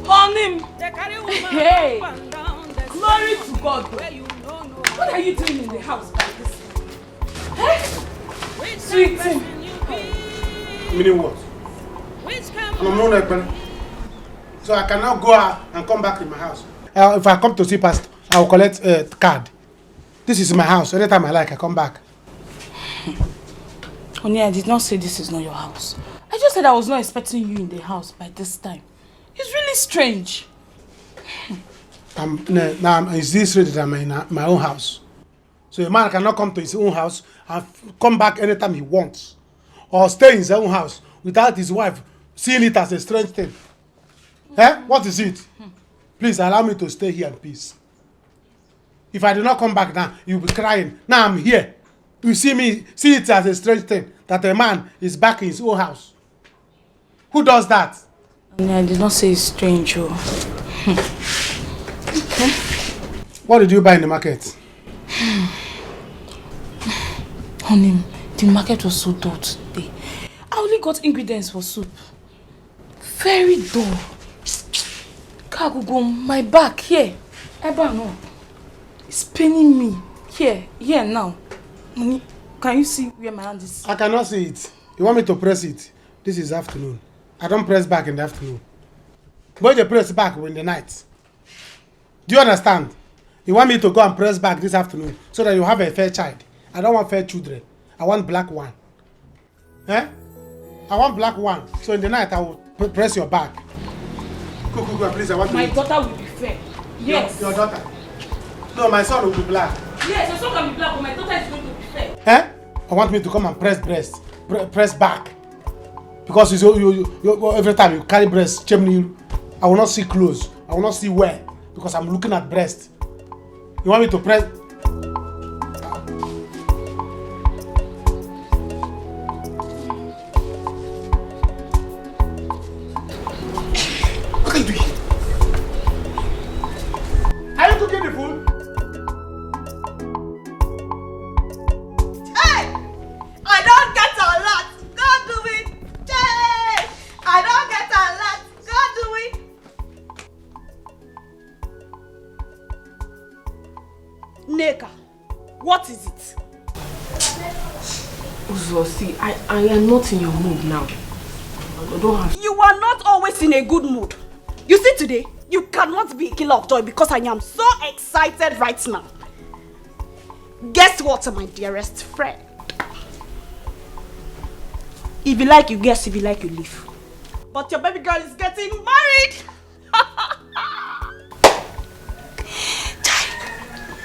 on him. Hey, glory to God. What are you doing in the house by this? Hey, sweetie. Meaning what? I'm not open. So I can now go out and come back in my house. If I come to see Pastor, I will collect a card. This is my house. Anytime I like, I come back. Honey, I did not say this is not your house. I just said I was not expecting you in the house by this time. It's really strange. Now, it's this ready that I'm in my own house. So a man cannot come to his own house and come back anytime he wants. Or stay in his own house without his wife seeing it as a strange thing. What is it? Please allow me to stay here in peace. If I do not come back now, you'll be crying. Now I'm here. You see it as a strange thing that a man is back in his own house. Who does that? I did not say it's strange. What did you buy in the market? Honey, the market was so dull today. I only got ingredients for soup. Very dull. Kagugo, my back here. Eba no. It's paining me. Here now. Honey, can you see where my hand is? I cannot see it. You want me to press it? This is afternoon. I don't press back in the afternoon. But you press back in the night. Do you understand? You want me to go and press back this afternoon so that you have a fair child. I don't want fair children. I want black one. I want black one. So in the night I will press your back. Go, please. I want to. My daughter will be fair. Yes. Your daughter. No, my son will be black. Yes, your son can be black, but my daughter is going to be fair. I want me to come and press back. Because you every time you carry breast, chimney, I will not see clothes. I will not see where. Because I'm looking at breast. You want me to press? What are you doing? Are you cooking the food? Hey! I don't get a lot. Go do it. Hey! I don't get a lot. Go do it. Neka, what is it? Uzo, see, I am not in your mood now. I don't have. You are not always in a good mood. You see today, you cannot be a killer of joy because I am so excited right now. Guess what, my dearest friend? If you like, you guess. If you like, you leave. But your baby girl is getting married.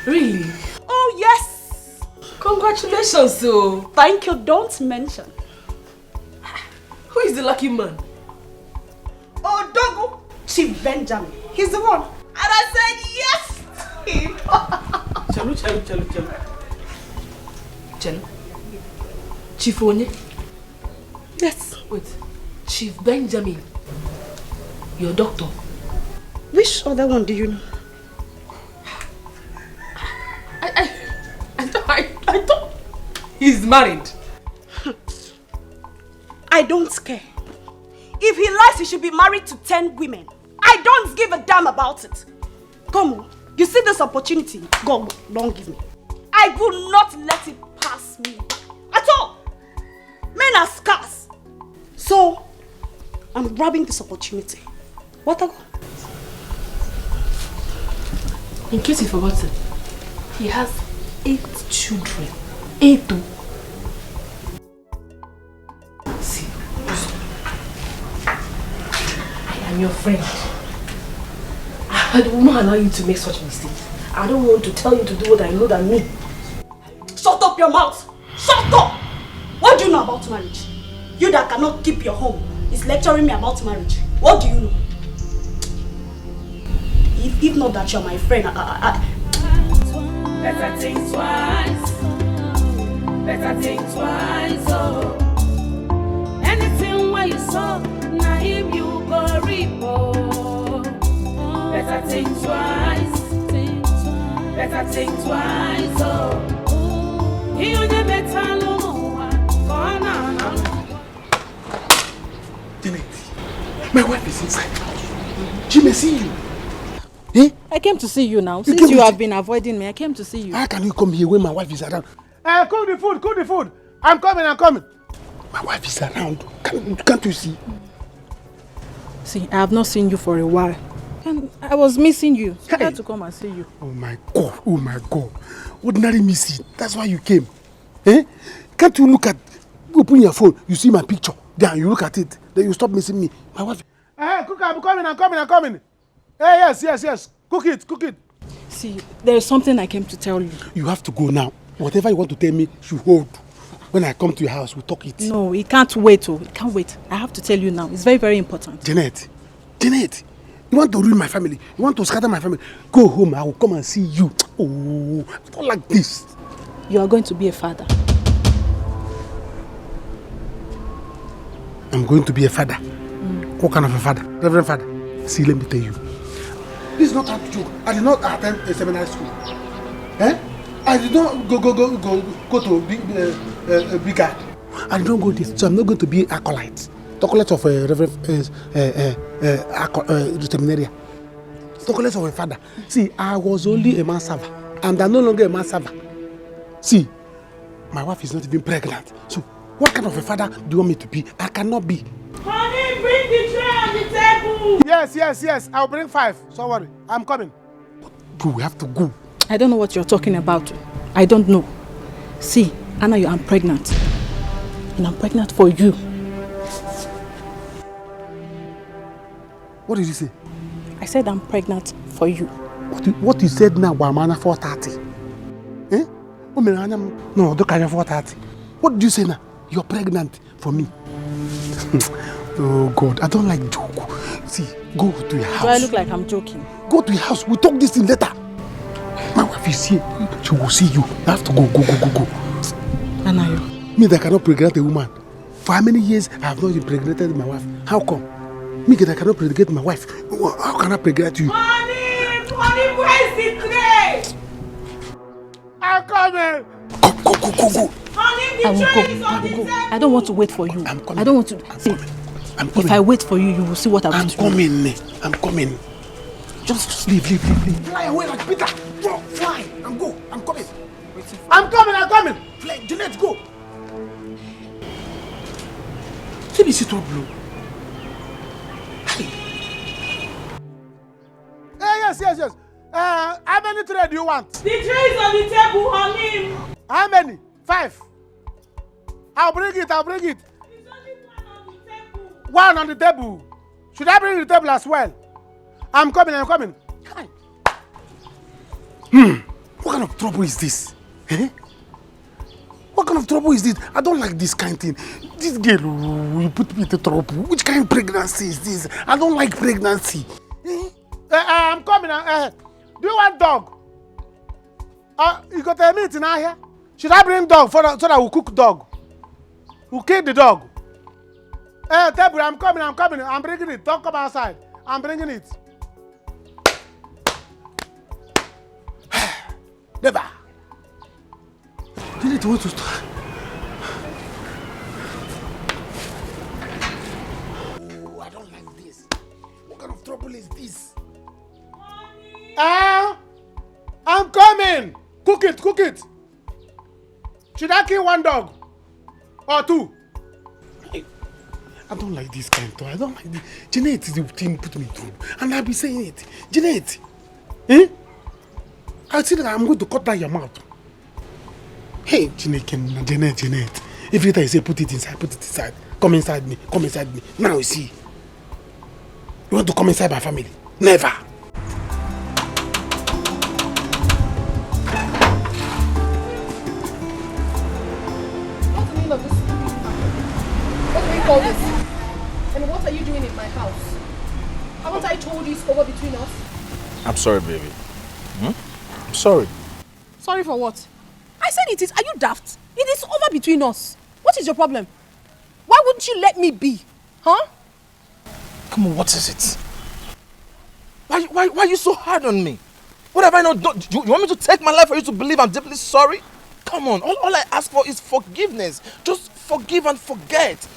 Really? Oh, yes. Congratulations, so. Thank you. Don't mention. Who is the lucky man? Oh, Dogo. Chief Benjamin. He's the one. And I said yes to him. Chalo. Chief Onye? Yes. Wait. Chief Benjamin. Your doctor. Which other one do you know? I thought he's married. I don't care. If he lies, he should be married to 10 women. I don't give a damn about it. Come on. You see this opportunity? God, don't give me. I will not let it pass me. At all. Men are scarce. So, I'm grabbing this opportunity. What a... In case you forgotten, he has 8 children. 8. See, I am your friend. I will not allow you to make such mistakes. I don't want to tell you to do what I know that me. Shut up your mouth! Shut up! What do you know about marriage? You that cannot keep your home is lecturing me about marriage. What do you know? If not that you're my friend, Better think twice. Better think twice. Oh, anything where you saw, now him you go reap. Oh, better think twice. Better think twice. Oh, he on the better no one. My wife is inside the house. She may see you. Eh? I came to see you now. Since you have been avoiding me, I came to see you. How can you come here when my wife is around? Cook the food, cook the food. I'm coming. My wife is around. Can't you see? See, I have not seen you for a while. And I was missing you. So I had to come and see you. Oh my God. Ordinary missing. That's why you came. Eh? Can't you look at, open your phone, you see my picture. Then you look at it. Then you stop missing me. My wife. Hey, cook, I'm coming. Hey, yes. Cook it. See, there is something I came to tell you. You have to go now. Whatever you want to tell me, you hold. When I come to your house, we'll talk it. No, it can't wait. It can't wait. I have to tell you now. It's very, very important. Janet, you want to ruin my family. You want to scatter my family. Go home. I will come and see you. Oh, not like this. You are going to be a father. I'm going to be a father. What kind of a father? Reverend father. See, let me tell you. This is not a joke. I did not attend a seminary school. Eh? I did not go to big guy. I don't go this, so I'm not going to be an acolyte. Acolyte of a reverend seminary. Acolyte of a father. See, I was only a man server, and I'm no longer a man server. See, my wife is not even pregnant. So, what kind of a father do you want me to be? I cannot be. Honey, bring the tray on the table. Yes. I'll bring 5. Don't worry. I'm coming. But we have to go. I don't know what you're talking about. I don't know. See, Anna, I'm pregnant. And I'm pregnant for you. What did you say? I said I'm pregnant for you. What you said now, Wamana 430. Eh? No, don't carry 430. What did you say now? You're pregnant for me. Oh God, I don't like joke. See, go to your house. Do I look like I'm joking? Go to your house. We'll talk this thing later. My wife is here. She will see you. You have to go. Anayo. Me that cannot pregnant a woman. For how many years I have not impregnated my wife? How come? Me that I cannot pregnant my wife. How can I pregnant you? Honey, where's the tray? I'm coming. Go. Honey, the tray is on the table. I don't want to wait for you. I'm coming. I don't want to. See, I'm coming. If I wait for you, you will see what I'm coming. I'm coming. Just leave. Fly away like Peter. Go, fly and go. I'm coming. I'm coming. Fly, Jeanette, go. See the trouble. Yes. How many trays do you want? The tray is on the table, on him. How many? 5. I'll bring it. There's only one on the table. One on the table. Should I bring the table as well? I'm coming. What kind of trouble is this? Eh? What kind of trouble is this? I don't like this kind of thing. This girl will put me into trouble. Which kind of pregnancy is this? I don't like pregnancy. I'm coming. Do you want dog? You got a meat in here? Should I bring dog so that we'll cook dog? We'll kill the dog. Table, I'm coming. I'm bringing it. Don't come outside. I'm bringing it. Never. You need to want to start. Oh, I don't like this. What kind of trouble is this? I'm coming. Cook it. Should I kill one dog? Or 2? I don't like this kind of. I don't like this. Jeanette is the thing put me through. And I'll be saying it. Jeanette. I see that I'm going to cut down your mouth. Hey, Jeanette. Every time I say put it inside. Come inside me. Now you see. You want to come inside my family? Never. What's the meaning of this? What do we call this? And what are you doing in my house? Haven't I told you it's over between us? I'm sorry, baby. I'm sorry. Sorry for what? I said it is. Are you daft? It is over between us. What is your problem? Why wouldn't you let me be? Huh? Come on, what is it? Why are you so hard on me? What have I not done? You want me to take my life for you to believe I'm deeply sorry? Come on, all I ask for is forgiveness. Just forgive and forget.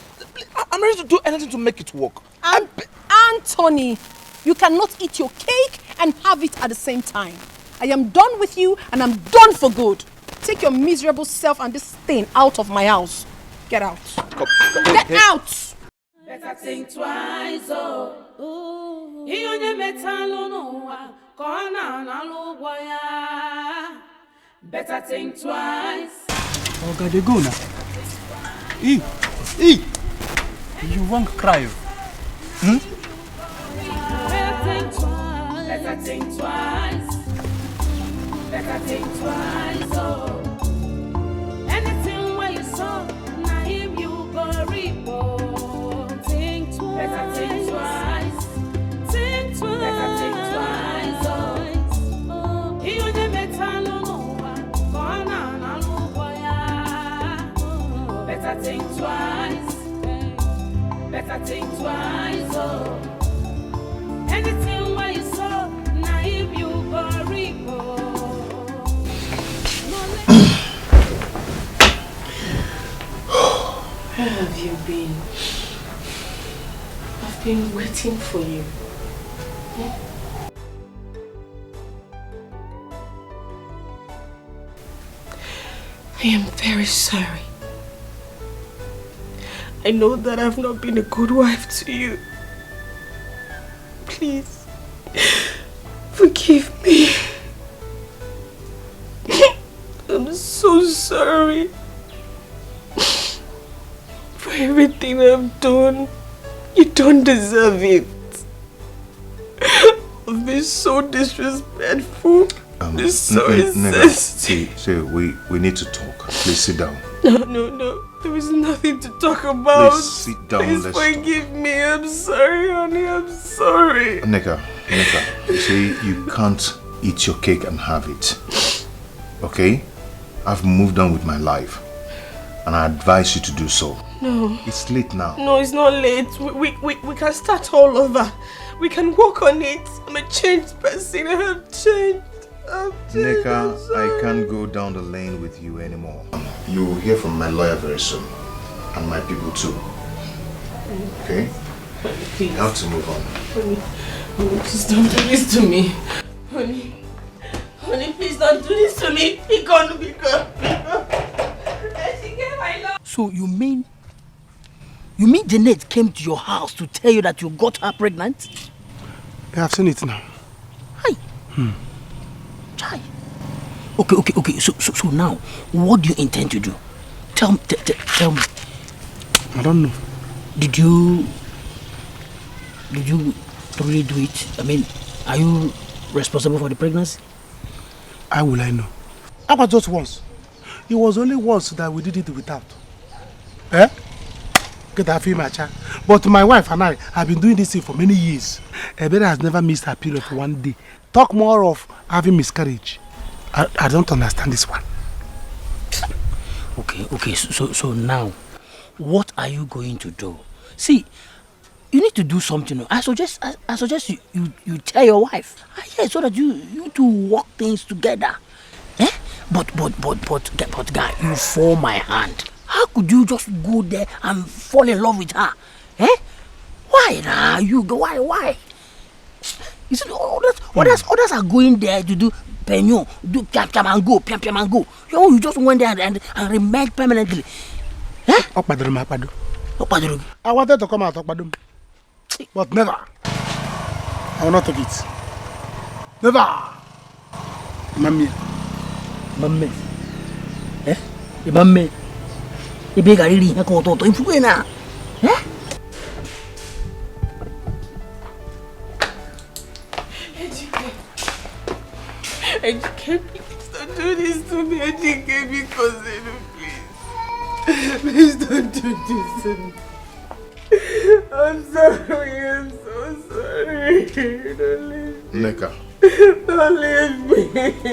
I'm ready to do anything to make it work. Anthony, you cannot eat your cake and have it at the same time. I am done with you and I'm done for good. Take your miserable self and this thing out of my house. Get out. Get out! Better think twice, oh. He only metal no corner na boya. Better think twice. Oh God, they go now. You won't cry. Better think twice. Better think twice, oh. Anything where you saw, na him you go report. Think twice. Better think twice. Think twice. Better think twice, oh. He only metal no one, corner na boya. Better think twice. Better think twice, oh. Anything where you saw, na him you go report. Where have you been? I've been waiting for you. I am very sorry. I know that I've not been a good wife to you. Please, forgive me. I'm so sorry for everything I've done. You don't deserve it. I've been so disrespectful. See, we need to talk. Please sit down. No. There is nothing to talk about. Please sit down. Please forgive me. I'm sorry, honey. I'm sorry. Nneka, you see, you can't eat your cake and have it. Okay? I've moved on with my life. And I advise you to do so. No. It's late now. No, it's not late. We can start all over. We can work on it. I'm a changed person. I have changed. Nneka, I can't go down the lane with you anymore. You will hear from my lawyer very soon. And my people too. Okay? Please. You have to move on. Honey, please don't do this to me. Honey, please don't do this to me. Be gone. So you mean Jeanette came to your house to tell you that you got her pregnant? I have seen it now. Hi. Chai. Okay. So now, what do you intend to do? Tell me. I don't know. Did you really do it? I mean, are you responsible for the pregnancy? How will I know? How about just once? It was only once that we did it without. Get that feel, my child. But my wife and I have been doing this thing for many years. Ebere has never missed her period for one day. Talk more of having miscarriage. I don't understand this one. Okay. So now, what are you going to do? See, you need to do something. I suggest you tell your wife. Yes, so that you two work things together. But guy, you fall my hand. How could you just go there and fall in love with her? Why now? Why? You see, others are going there to do penyo, do piam and go. You just went there and remained permanently. I wanted to come out of Okpadum, but never. I will not take it. Never. Mammy. Mammy. You big really a coat to influence. Ejike, please don't do this to me. Ejike, because please don't do this to me. I'm sorry, I'm so sorry. Don't leave me. Neka. Don't leave me.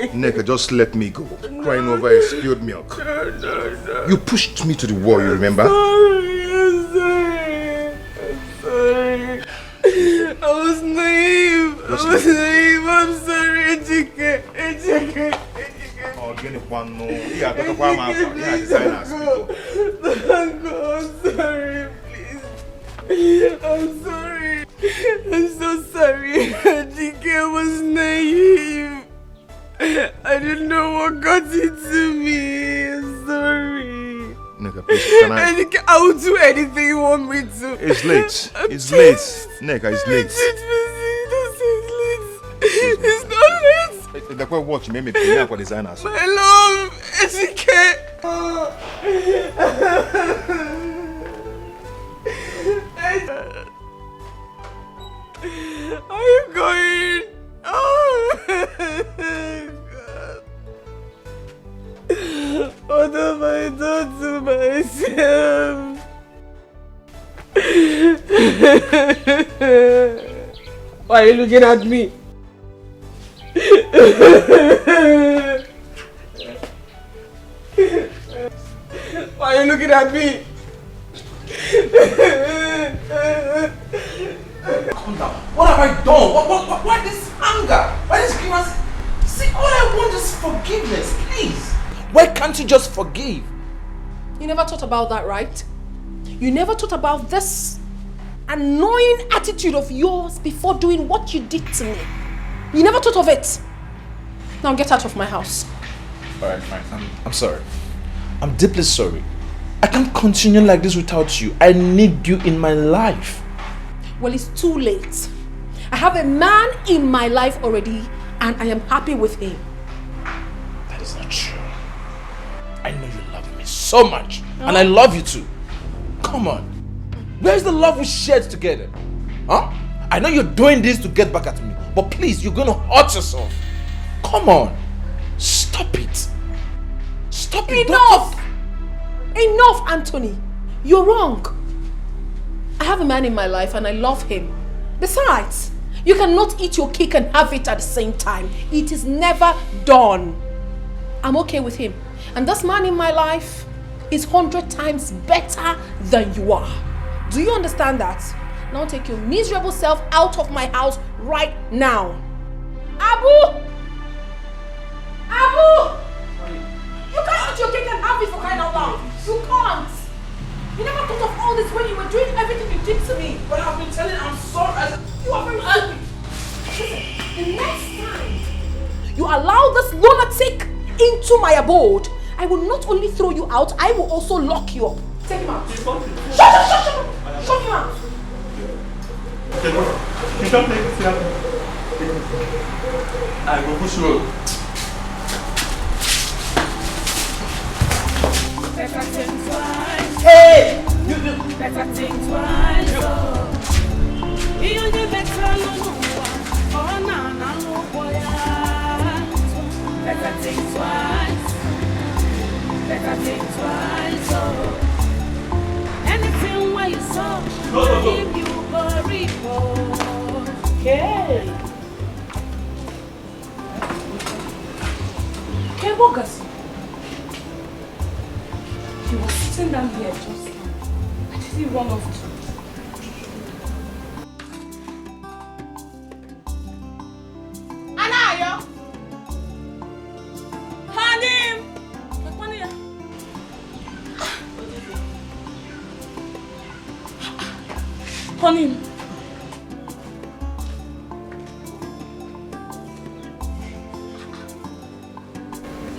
Neka, just let me go. Crying over a spilled milk. No. You pushed me to the wall, you remember? I'm sorry. I was naive. I'm sorry, Ejike. Oh, get it one no. Don't go. I'm sorry, please. I'm sorry. I'm so sorry. Ejike, I was naive. I didn't know what got into me. I'm sorry. Neka, please, can I? Ejike, I will do anything you want me to. It's late. It's late. Neka, it's late. It's not late. The way watch made me pay for designers. My love, Ejike. Are you going? Oh, God. What have I done to myself? Why are you looking at me? Why are you looking at me? Calm down. What have I done? Why this anger? Why this grievance? See, all I want is forgiveness, please. Why can't you just forgive? You never thought about that, right? You never thought about this annoying attitude of yours before doing what you did to me. You never thought of it. Now get out of my house. Alright, fine. I'm sorry. I'm deeply sorry. I can't continue like this without you. I need you in my life. Well, it's too late. I have a man in my life already and I am happy with him. That is not true. I know you love me so much. And I love you too. Come on. Where's the love we shared together? Huh? I know you're doing this to get back at me. But please, you're going to hurt yourself. Come on. Stop it. Stop it. Enough! Enough, Anthony. You're wrong. I have a man in my life and I love him. Besides, you cannot eat your cake and have it at the same time. It is never done. I'm okay with him. And this man in my life is 100 times better than you are. Do you understand that? Now take your miserable self out of my house right now. Abu! Abu! You can't eat your cake and have it for crying out loud. You can't. You never thought of all this when you were doing everything you did to me. But I've been telling you I'm sorry. You are very stupid. Listen, the next time you allow this lunatic into my abode, I will not only throw you out, I will also lock you up. Take him out. Shut up! Shut him out! I will push road. Better think twice. Hey! Better think twice. You only better no one. Oh, no, boy. Better think twice. Better think twice. Anything where you saw, if you go report. Okay. Okay, Bogus. He was sitting down here just now. Where did he run off to? Anayo! Hanim! Hanim!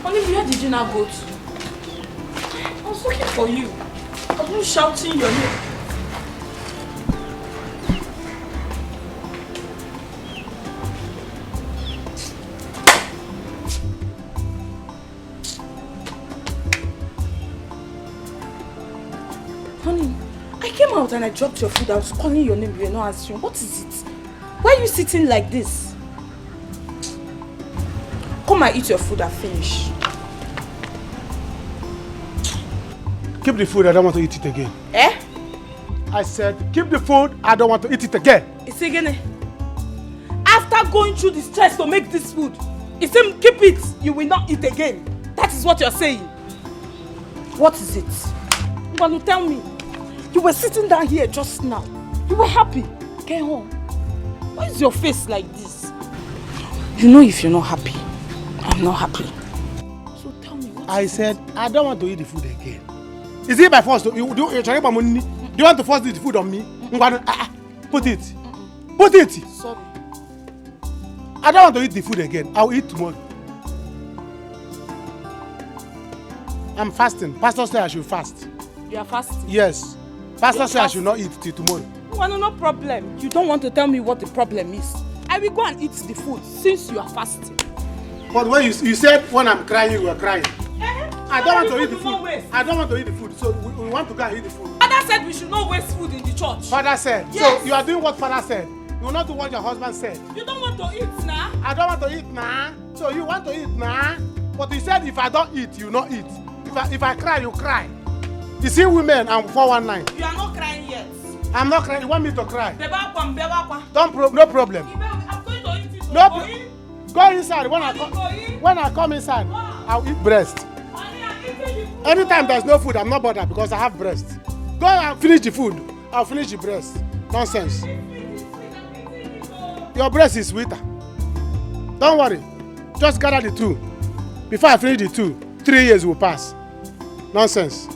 Hanim, where did you now go to? I was looking for you. I was shouting your name. Honey, I came out and I dropped your food. I was calling your name. You were not answering. What is it? Why are you sitting like this? Come and eat your food and finish. Keep the food, I don't want to eat it again. Eh? I said, keep the food, I don't want to eat it again. It's again. After going through the stress to make this food, it's him keep it, you will not eat again. That is what you're saying. What is it? You want to tell me? You were sitting down here just now. You were happy. Get home. Why is your face like this? You know if you're not happy, I'm not happy. So tell me what I said, I don't want to eat the food again. Is it by force? Do you want to force the food on me? Put it. Put it. Sorry. I don't want to eat the food again. I'll eat tomorrow. I'm fasting. Pastor said I should fast. You are fasting? Yes. Pastor said I should not eat till tomorrow. Well, no problem. You don't want to tell me what the problem is. I will go and eat the food since you are fasting. But when you said when I'm crying, you were crying. I don't want to eat the food. I don't want to eat the food. So we want to go and eat the food. Father said we should not waste food in the church. Father said. Yes. So you are doing what Father said. You will not do what your husband said. You don't want to eat now? I don't want to eat now. So you want to eat now? But he said if I don't eat, you not eat. If I cry, you cry. You see women, I'm 419. You are not crying yet. I'm not crying. You want me to cry? No No problem. I'm going to eat it. No problem. Go inside. When I come inside, I'll eat breast. Anytime there's no food, I'm not bothered because I have breast. Go and finish the food. I'll finish the breast. Nonsense. Your breast is sweeter. Don't worry. Just gather the two. Before I finish the two, 3 years will pass. Nonsense.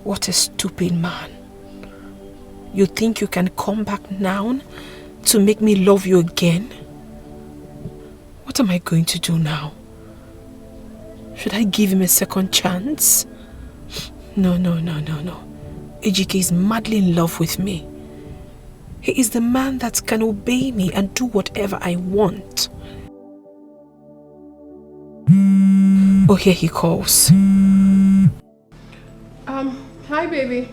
What a stupid man. You think you can come back now to make me love you again? What am I going to do now? Should I give him a second chance? No. Ejike is madly in love with me. He is the man that can obey me and do whatever I want. Oh, here he calls. Hi, baby.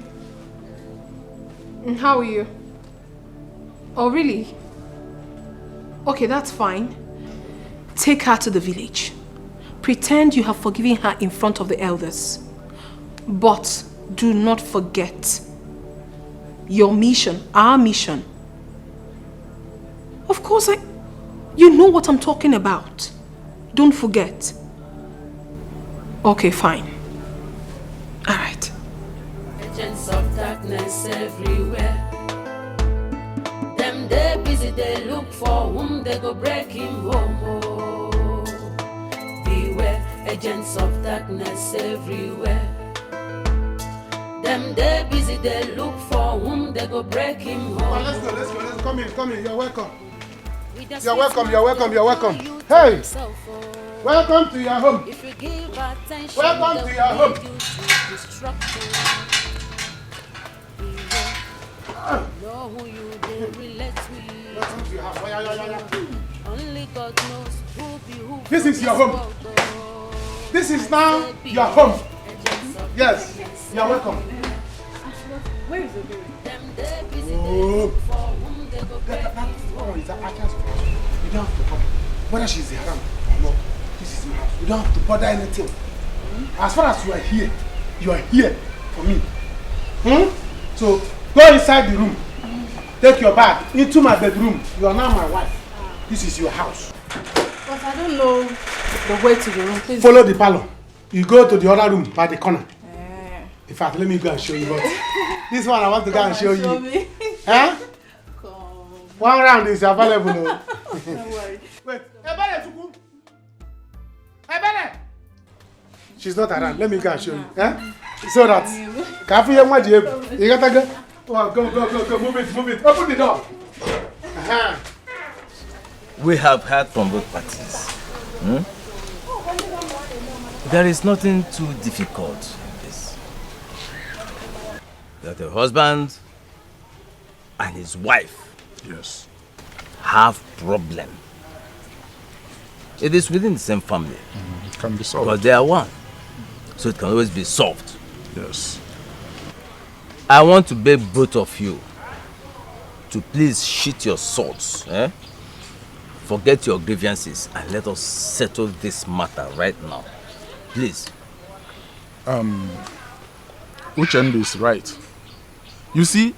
How are you? Oh, really? Okay, that's fine. Take her to the village. Pretend you have forgiven her in front of the elders. But do not forget your mission, our mission. Of course, you know what I'm talking about. Don't forget. Okay, fine. All right. Agents of darkness everywhere. Them they busy, they look for whom they go break him home. Oh. Beware, agents of darkness everywhere. Them they busy, they look for whom they go break him home. Oh, let's go. Come in. You're welcome. You're welcome. Hey! Welcome to your home. Welcome to your home. Know who you they relate with. Only God knows who be who. This is your home. This is now your home. Yes, you are welcome. Where is the baby? Oh. You don't have to come. Whether she's around or not, this is my house. You don't have to bother anything. As far as you are here for me. So go inside the room. Take your bag into my bedroom. You are now my wife. This is your house. But I don't know the way to the room. Please follow the parlor. You go to the other room by the corner. In fact, let me go and show you. But this one I want to go and show you. Me. Huh? One round is available. Don't worry. Wait. She's not around. Let me go and show you. Huh? So that. You gotta go. Oh, go. Move it. Open the door. We have heard from both parties. There is nothing too difficult in this. That the husband and his wife have problem. It is within the same family. It can be solved. Because they are one. So it can always be solved. Yes. I want to beg both of you to please sheath your swords. Forget your grievances and let us settle this matter right now. Please. Uchendu is right. You see,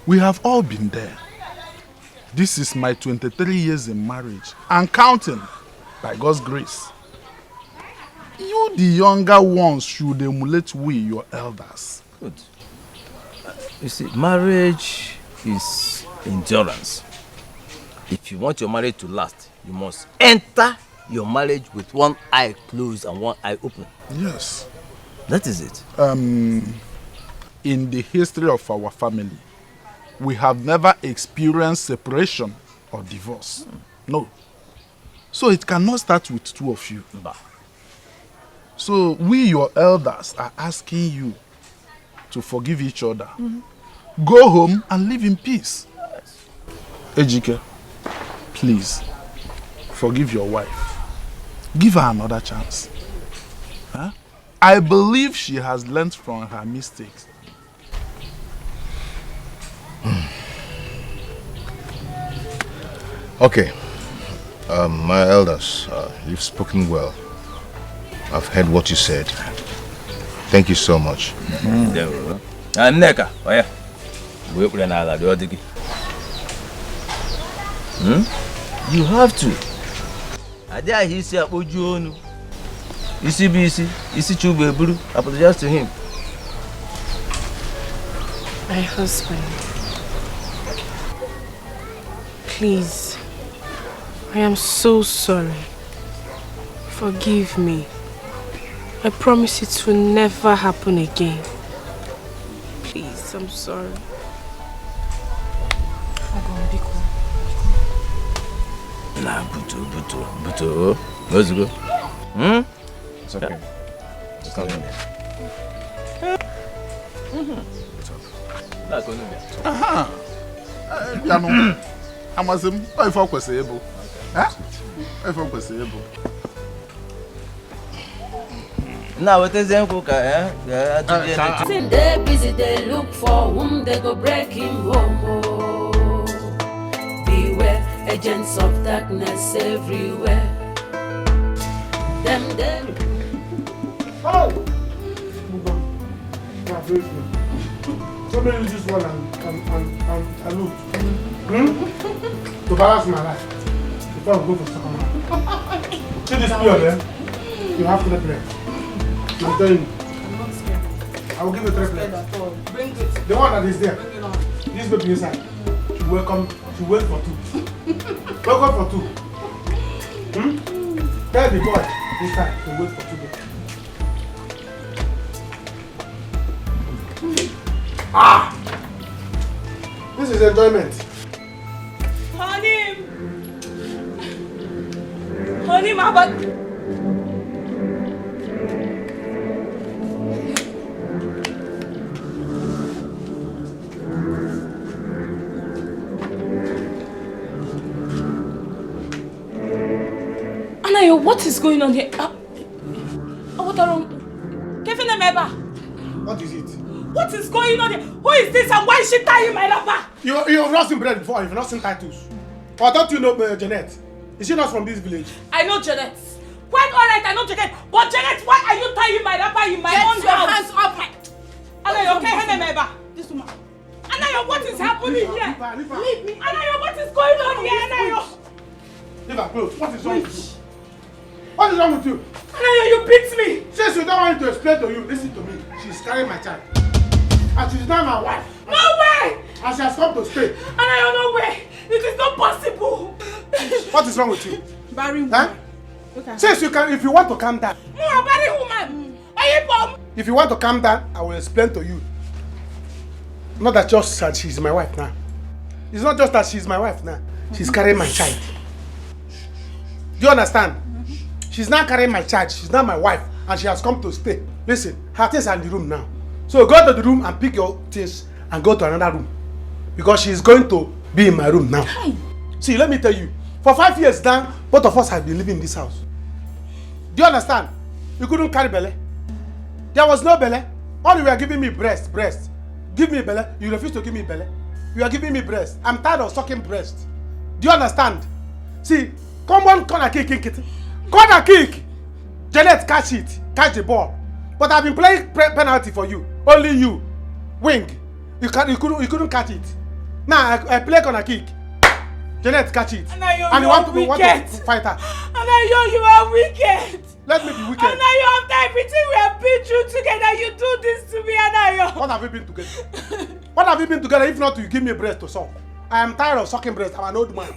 we have all been there. This is my 23 years in marriage and counting, by God's grace. You, the younger ones, should emulate we, your elders. Good. You see, marriage is endurance. If you want your marriage to last, you must enter your marriage with one eye closed and one eye open. Yes. That is it. In the history of our family, we have never experienced separation or divorce. No. So it cannot start with two of you. Bah. So we, your elders, are asking you to forgive each other. Go home and live in peace. Ejike, please, forgive your wife. Give her another chance. Huh? I believe she has learned from her mistakes. Okay. My elders, you've spoken well. I've heard what you said. Thank you so much. Neka, you have to. Apologize to him. My husband, please, I am so sorry. Forgive me. I promise it will never happen again. Please, I'm sorry. Nah, Buto. Let's go. It's okay. Just come in there. Amazim, if I was able. If I was able. Now what is them cook? They busy, they look for whom they go break him home. Beware, agents of darkness everywhere. Them. Oh! Somebody use this one and look. To balance my life. Before I go for second one. See this period there? You have to play. I'm telling you. I'm not scared. I will give you 3 plates. Bring it. The one that is there. Bring it on. This baby inside. She welcome. She wait for 2. Welcome for 2. Tell the boy inside to wait for 2 days. This is enjoyment. Honey, my bag. What is going on here? What are Kevin and Meba? What is it? What is going on here? Who is this and why is she tying my wrapper? You've not seen bread before, you've not seen titles. Or don't you know Janet? Is she not from this village? I know Janet. Quite alright, I know Janet. But Janet, why are you tying my wrapper in my own house? Get your hands up! Anayo, okay, Meba. This woman. Anayo, what is happening here? Leave me. Anayo, what is going on here, Anayo? Leave her close. What is wrong with you? What is wrong with you? Anayo, you beat me. Since you don't want me to explain to you, listen to me. She's carrying my child. And she's not my wife. No way! And she has come to stay. Anayo, no way! It is not possible. What is wrong with you? Barry woman. Huh? Okay. Since you can, if you want to calm down. Barry woman. If you want to calm down, I will explain to you. Not that just that she's my wife now. It's not just that she's my wife now. She's carrying my child. Do you understand? She's not carrying my child. She's not my wife. And she has come to stay. Listen, her things are in the room now. So go to the room and pick your things and go to another room. Because she's going to be in my room now. Hi. See, let me tell you. For 5 years now, both of us have been living in this house. Do you understand? You couldn't carry belly. There was no belly. All you were giving me breast. Give me belly. You refuse to give me belly. You are giving me breast. I'm tired of sucking breast. Do you understand? See, come on, corner kick. Corner kick. Janet, catch it. Catch the ball. But I've been playing penalty for you. Only you. Wing. You couldn't catch it. Now I play corner kick. Janet, catch it. Anayo, and you want to fight her. Anayo, you are wicked. Let me be wicked. Anayo, after everything we have been through together, you do this to me, Anayo. What have we been together? What have we been together if not you give me breast to suck? I am tired of sucking breast. I'm an old man.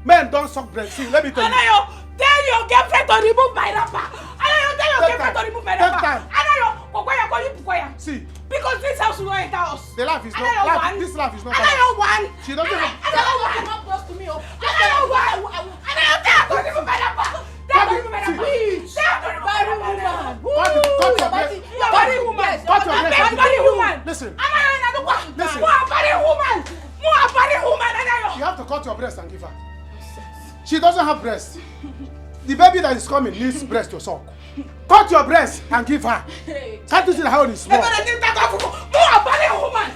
Men don't suck breast. See, let me tell you. Anayo, tell your girlfriend to remove my wrapper. Anayo, tell your girlfriend to remove my wrapper. Anayo, see. Because this house will not enter us. The life is not. This life is not. Anayo one. She doesn't have. Anayo one. Not close to me. Anayo one. Anayo, tell her to remove my wrapper. Tell her to remove my wrapper. Please. Tell her to remove my wrapper. You are very woman. Very woman. Listen. Anayo, listen. More very woman. Anayo. You have to cut your breast and give her. She doesn't have breast. The baby that is coming needs breast to suck. Cut your breast and give her. Can't you see how it is small? More woman.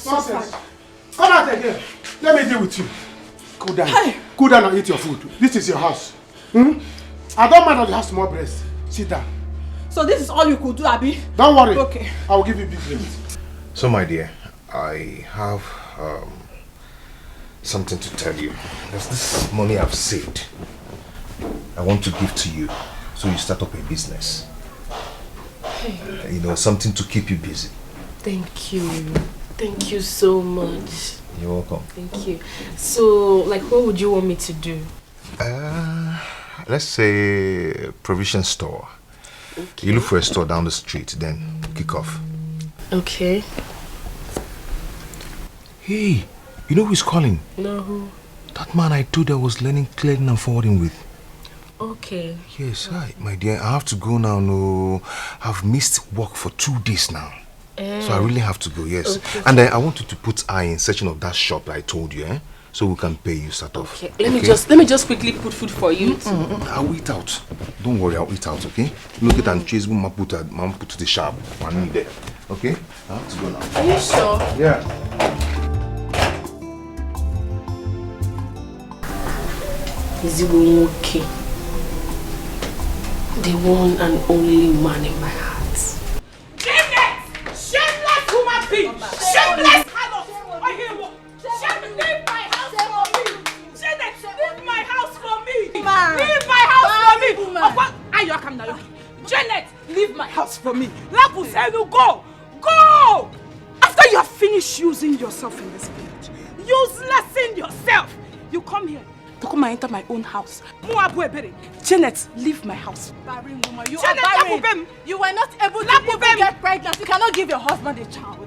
Nonsense. Come out again. Let me deal with you. Cool down. Cool down and eat your food. This is your house. I don't mind that you have small breast. Sit down. So this is all you could do, Abby? Don't worry. Okay. I will give you big breast. So my dear, I have something to tell you. There's this money I've saved. I want to give to you so you start up a business. Hey. You know, something to keep you busy. Thank you. Thank you so much. You're welcome. Thank you. So, like, what would you want me to do? Let's say provision store. Okay. You look for a store down the street, then kick off. Okay. Hey, you know who's calling? No, who? That man I told I was learning clearing and forwarding with. Okay. Yes, hi, my dear. I have to go now. No, I've missed work for 2 days now. So I really have to go, yes. Okay. And then I want you to put eye in searching of that shop that I told you, so we can pay you start off. Okay. Let me just quickly put food for you. I'll eat out. Don't worry, I'll eat out, okay? Look at and chase mama put to the shop. I need there. Okay? I have to go now. Are you sure? Yeah. Is it okay? The one and only man in my heart. Shameless woman being! Shameless harlot! Leave my house for me! Janet, leave my house for me! Leave my house for me! Janet, leave my house for me! Lapusenu, go! Go! After you have finished using yourself in this village, useless in yourself, you come here to come and enter my own house. Janet, leave my house. Barren woman, you are barren. You were not able to even get pregnant. You cannot give your husband a child.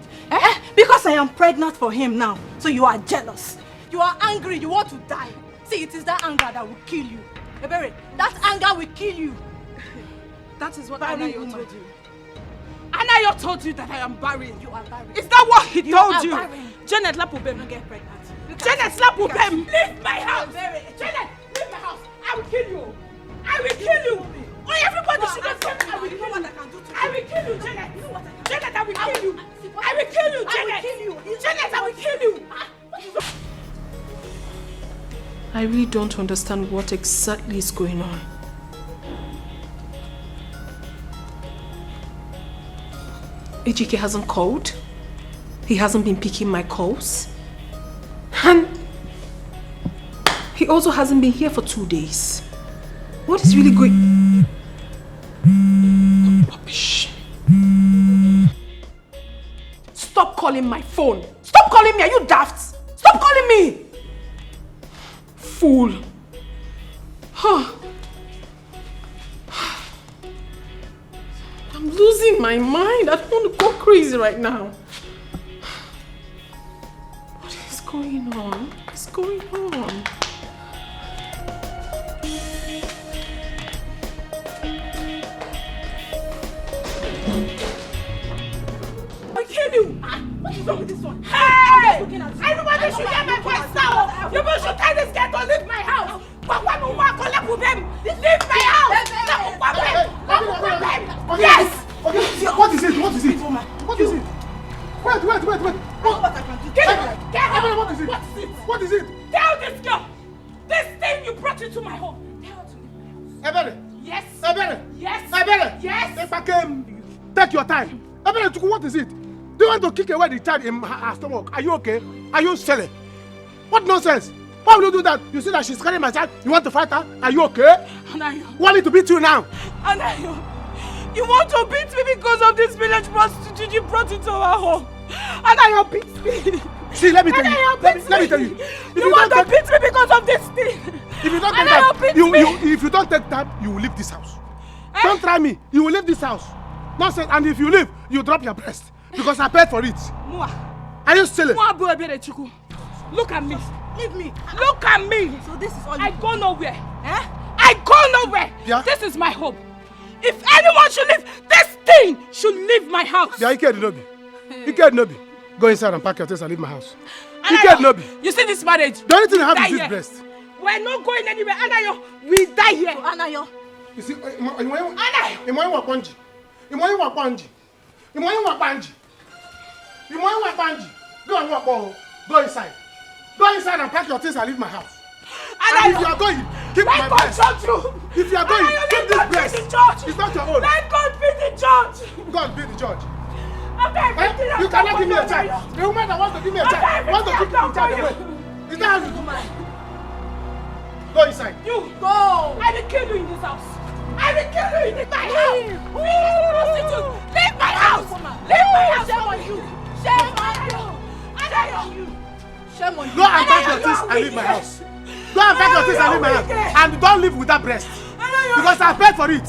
Because I am pregnant for him now, so you are jealous. You are angry, you want to die. See, it is that anger that will kill you. Ebere, that anger will kill you. That is what Barren Anayo woman. told you. Anayo told you that I am barren. You are barren. Is that what he told you? Barren. Janet Lapubem. Don't get pregnant. Janet Lapubem. Leave my house. Janet, leave my house. I will kill you. I will kill you. Oh, everybody should have said I will kill you. I will kill you, Janet. Janet, I will kill you. I will kill you, Janet. Janet, I will kill you. I really don't understand what exactly is going on. Ejike hasn't called. He hasn't been picking my calls. And he also hasn't been here for 2 days. What is really going... Rubbish. Stop calling my phone. Stop calling me. Are you daft? Stop calling me. Fool. Huh. I'm losing my mind. I don't want to go crazy right now. What is going on? What's going on? I kill you! What is wrong with this one? Hey! Everybody should hear my voice now! You should tell this girl to leave my house! Leave my house! Yes! Okay, what is it? What is it? What is it? Wait. What is it? What is it? Tell this girl! This thing you brought into my home! Tell her to leave my house! Ebere! Yes! Ebere! Yes! Ebere! Yes! Take your time. Ebere, what is it? Do you want to kick away the child in her stomach? Are you okay? Are you silly? What nonsense? Why will you do that? You see that she's carrying my child? You want to fight her? Are you okay? Anayo. Want me to beat you now? Anayo, you want to beat me because of this village prostitute you brought into our home. Anayo beats me. See, let me tell you. Let me tell you. You want to beat me because of this thing. If you don't take time, if you don't take time, you will leave this house. Don't try me. You will leave this house. Nonsense. And if you leave, you drop your breast because I paid for it. Are you silly? Look at me. Leave me. Look at me. So this is all I go nowhere. I go nowhere. Yeah? This is my home. If anyone should leave, this thing should leave my house. Yeah, Ike Nobi. Ike Nobi. Go inside and pack your things and leave my house. Ike Nobi. You see this marriage? The only thing I have is this breast. We're not going anywhere. Anayo, we die here. So, Anayo. You see, Go inside. Go inside and pack your things and leave my house. And if you are going, keep my breast. If you are going, keep this breast. It's not your own. Let God be the judge. God be the judge. Okay, you cannot give me a child. The woman that wants to give me a child wants to keep the child away. Is that how you do mine? Go inside. You go. I will kill you in this house. I will kill you in my house. Leave my house. Leave my house. Shame on you. Shame on you. Shame on you. Go and pack your things and leave my house. Go and pack your things and leave my house. And don't live with that breast. Because I paid for it.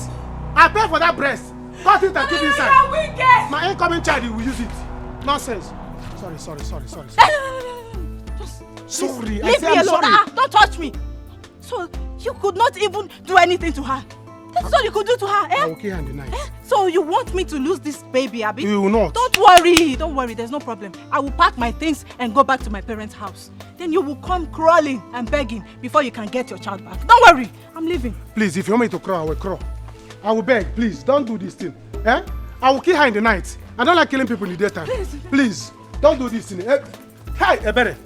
I paid for that breast. Cut it and keep it inside. My incoming child will use it. Nonsense. Sorry. Sorry. Leave me alone. Don't touch me. So you could not even do anything to her. That's all you could do to her, eh? Okay, and the night. So you want me to lose this baby, Abby? You will not. Don't worry, there's no problem. I will pack my things and go back to my parents' house. Then you will come crawling and begging before you can get your child back. Don't worry, I'm leaving. Please, if you want me to crawl, I will crawl. I will beg, please, don't do this thing. Eh? I will kill her in the night. I don't like killing people in the daytime. Please, don't do this thing. Hey, Ebere,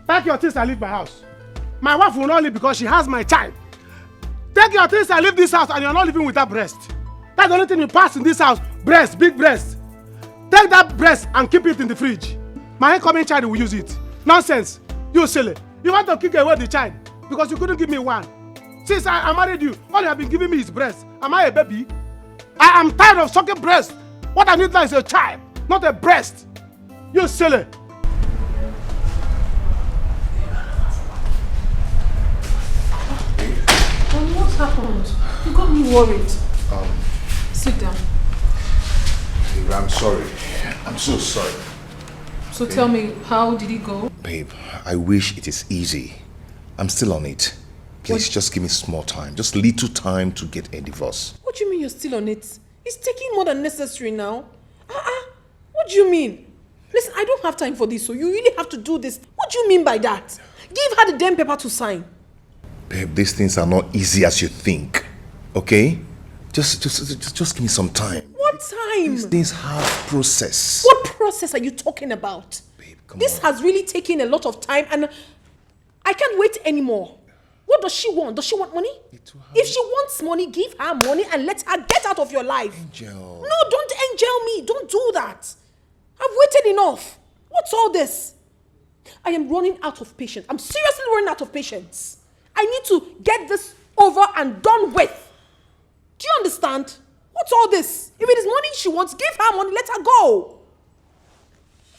pack your things and leave my house. My wife will not leave because she has my child. Take your things and leave this house and you're not living with that breast. That's the only thing you pass in this house. Breast, big breast. Take that breast and keep it in the fridge. My incoming child will use it. Nonsense. You silly. You want to kick away the child because you couldn't give me one. Since I married you, all you have been giving me is breast. Am I a baby? I am tired of sucking breast. What I need now is a child, not a breast. You silly. What happened? You got me worried. Sit down. Babe, I'm sorry. I'm so sorry. So tell me, how did it go? Babe, I wish it is easy. I'm still on it. Please, just give me small time. Just little time to get a divorce. What do you mean you're still on it? It's taking more than necessary now. What do you mean? Listen, I don't have time for this, so you really have to do this. What do you mean by that? Give her the damn paper to sign. Babe, these things are not easy as you think. Okay? Just give me some time. What time? These things have process. What process are you talking about? Babe, this has really taken a lot of time and I can't wait anymore. What does she want? Does she want money? If she wants money, give her money and let her get out of your life. Angel. No, don't angel me. Don't do that. I've waited enough. What's all this? I am running out of patience. I'm seriously running out of patience. I need to get this over and done with. Do you understand? What's all this? If it is money she wants, give her money, let her go.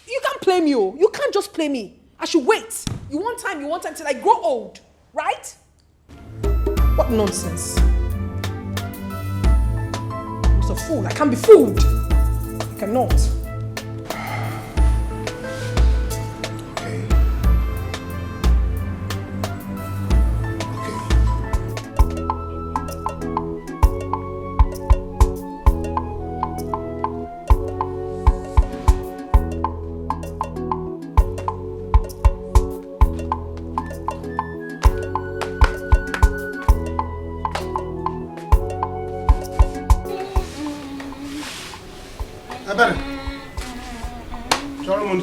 You can't play me, oh. You can't just play me. I should wait. You want time till I grow old, right? What nonsense. I'm a fool. I can't be fooled. I cannot.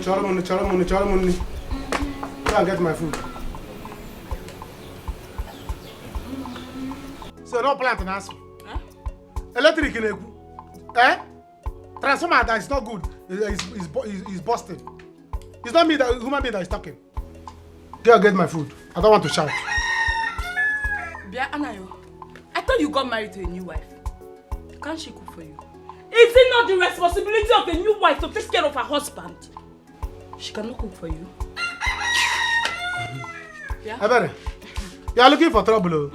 Chara money. Go and get my food. So no plant in us. Electric in a transformer that is not good. Is busted. It's not me that human being that is talking. Go and get my food. I don't want to shout. Bia Anayo, I thought you got married to a new wife. Can't she cook for you? Is it not the responsibility of a new wife to take care of her husband? She cannot cook for you. Yeah? Ebere, you are looking for trouble.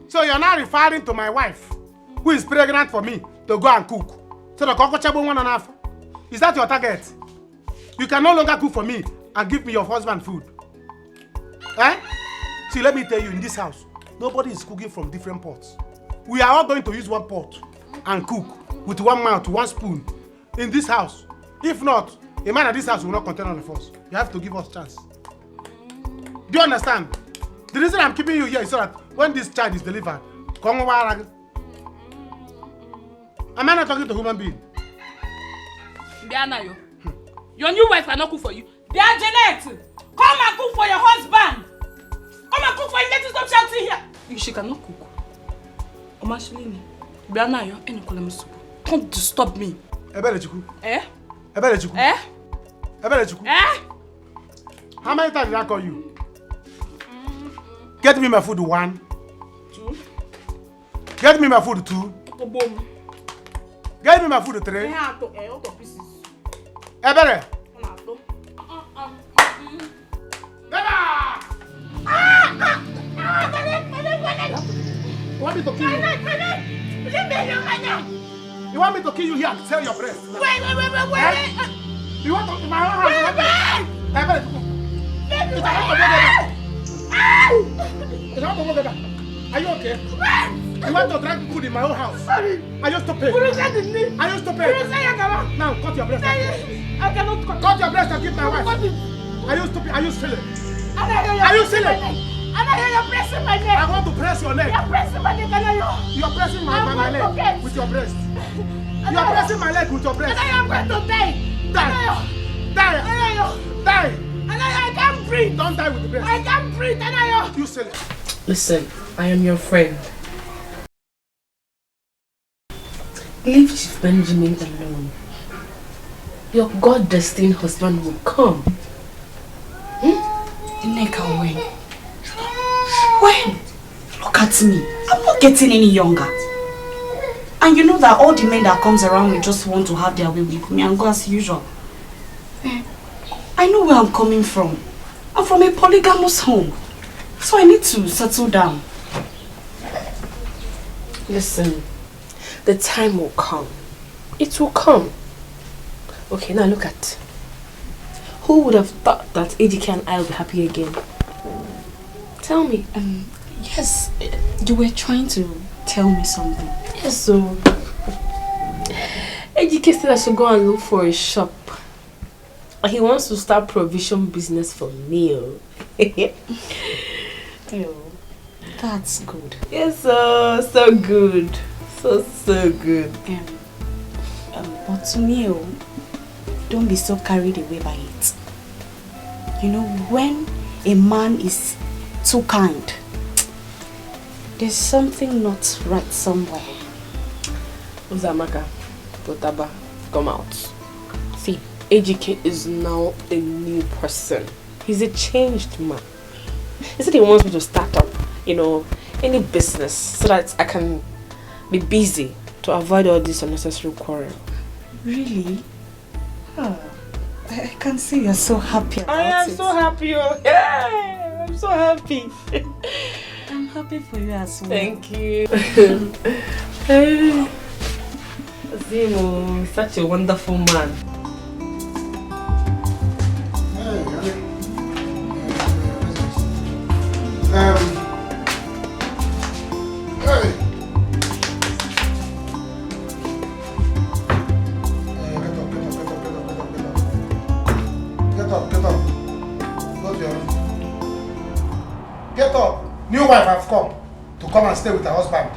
So you are now referring to my wife, who is pregnant for me, to go and cook. So the cocoa chabo 1.5. Is that your target? You can no longer cook for me and give me your husband food. Eh? See, let me tell you, in this house, nobody is cooking from different pots. We are all going to use one pot and cook with one mouth, one spoon in this house. If not, a man at this house will not contain all of us. You have to give us a chance. Do you understand? The reason I'm keeping you here is so that when this child is delivered, am I not talking to a human being? Bianayo, your new wife cannot cook for you. Bia Janet, come and cook for your husband. Come and cook for him. Let us stop shouting here. She cannot cook. Omashilini, Bianayo, any column soup. Don't disturb me. Ebere Chuku. Eh? Ebere Chuku. Eh? Ebere Chuku. Eh? How many times did I call you? Get me my food 1. 2. Get me my food 2. Get me my food 3. Ebere. You want me to kill you? You want me to kill you here and sell your breast? Wait. You want to in my own house? Are you okay? You want to drink food in my own house? Are you stupid? Are you stupid? Now cut your breast. I cannot cut your breast and give my wife. Are you stupid? Are you silly? Are you silly? You're pressing my neck. I want to press your neck. You're pressing my neck. You're pressing my leg with your breast. You're pressing my leg with your breast. I'm going to die. Die. I can't breathe. Don't die with the breast. I can't breathe. You silly. Listen, I am your friend. Leave Chief Benjamin alone. Your God-destined husband will come. Nneka, when? Look at me. I'm not getting any younger. And you know that all the men that comes around me just want to have their way with me and go as usual. I know where I'm coming from. I'm from a polygamous home. So I need to settle down. Listen, the time will come. It will come. Okay, now look at. Who would have thought that ADK and I will be happy again? Tell me. Yes, you were trying to tell me something. Yes, so Ejike said I should go and look for a shop. He wants to start provision business for me. That's good. Yes, so good. So good. But to me, don't be so carried away by it. You know, when a man is too kind, there's something not right somewhere. Uzamaka, Potaba, come out. See, Ejike is now a new person. He's a changed man. He said he wants me to start up, any business so that I can be busy to avoid all this unnecessary quarrel. Really? Oh, I can see you're so happy about it. I am so happy. Yeah, I'm so happy. I'm happy for you as well. Thank you. Zimo, such a wonderful man. Get up. New wife has come to come and stay with her husband.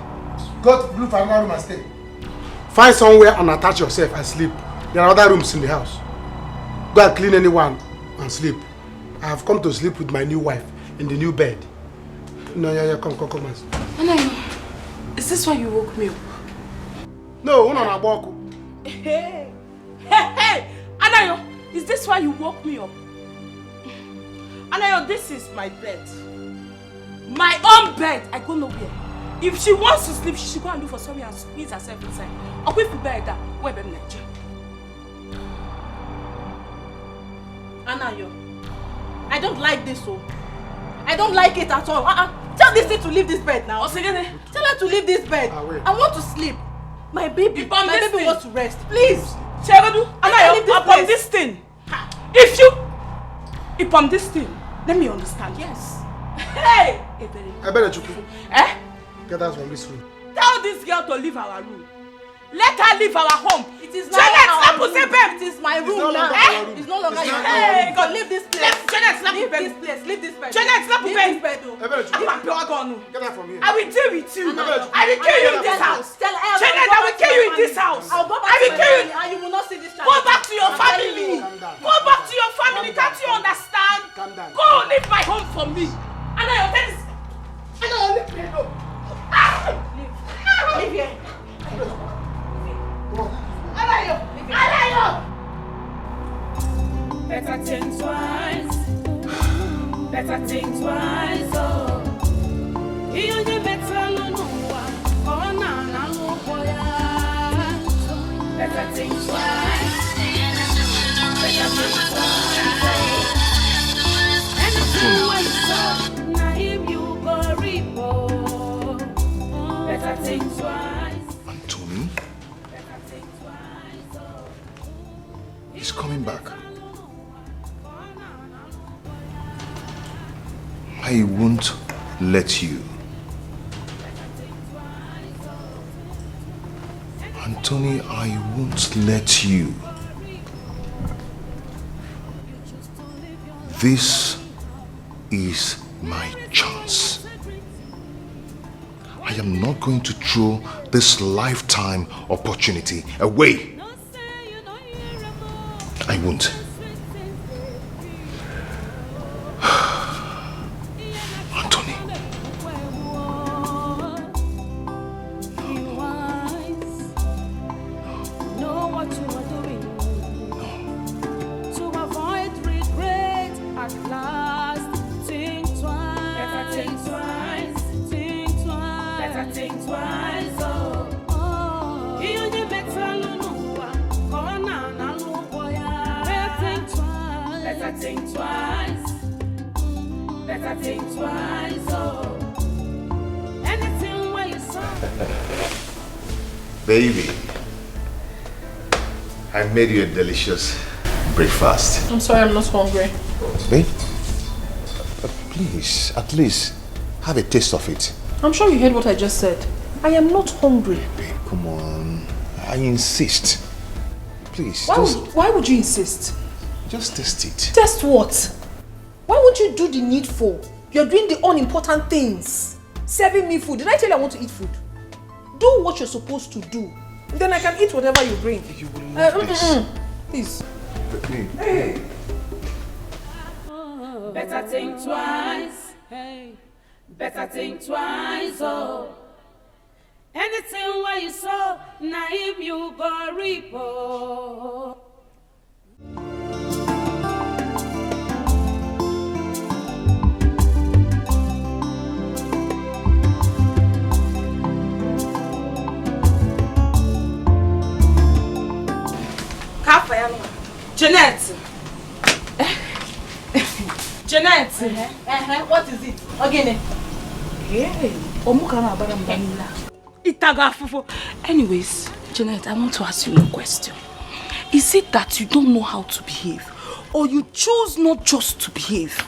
Go to blue for another room and stay. Find somewhere and attach yourself and sleep. There are other rooms in the house. Go and clean anyone and sleep. I have come to sleep with my new wife in the new bed. No, come. Anayo, is this why you woke me up? No, no, no. Hey, Anayo, is this why you woke me up? Anayo, this is my bed. My own bed. I go nowhere. If she wants to sleep, she should go and look for somewhere and squeeze herself inside. Or wait for bed that where I'm not. Anayo, I don't like this, I don't like it at all. Tell this thing to leave this bed now. Tell her to leave this bed. I want to sleep. My baby wants to rest. Please. Anayo, upon this thing. Upon this thing. Let me understand. Yes. Hey! I better chuku. Get out from this room. Tell this girl to leave our room. Let her leave our home. It is not our room. It is my room now. It's no longer your room. Hey, God, leave this place. Janet, leave this place. Leave this bed. Janet, leave this bed. I better chuku. Get out from here. I will deal with you. I will kill you in this house. Janet, I will kill you in this house. I'll go back I will to kill you. and you will not see this child. Go back to your family. Go back to your family. Can't you understand? Go leave my home for me. Anayo, leave me alone. Leave here. Anayo. Better think twice. Better think twice. Oh. You only better no one. Oh na no boya. Better think twice. Better think twice. Anything when so na him you go repo. Better think twice. Anthony? He's coming back. I won't let you. Anthony, I won't let you. This is my chance. I am not going to throw this lifetime opportunity away. I won't. Anthony. Know what you are doing. To avoid regret at last. Think twice. Better think twice. Think twice. Better think twice. Oh. You only better no one. Better think twice. Better think twice. Oh. Anything where you saw. Baby, I made you a delicious breakfast. I'm sorry, I'm not hungry. Babe, please, at least Have a taste of it. I'm sure you heard what I just said. I am not hungry. Babe, come on. I insist. Please, Why would you insist? Just taste it. Test what? Why won't you do the needful? You're doing the unimportant things. Serving me food. Did I tell you I want to eat food? Do what you're supposed to do. Then I can eat whatever you bring. You will love this. Please. Hey. Better think twice. Hey. Better think twice. Oh. Anything where you sow, now him you go reap. Oh. Jeanette! Jeanette! What is it? Again? Anyways, Jeanette, I want to ask you a question. Is it that you don't know how to behave? Or you choose not just to behave?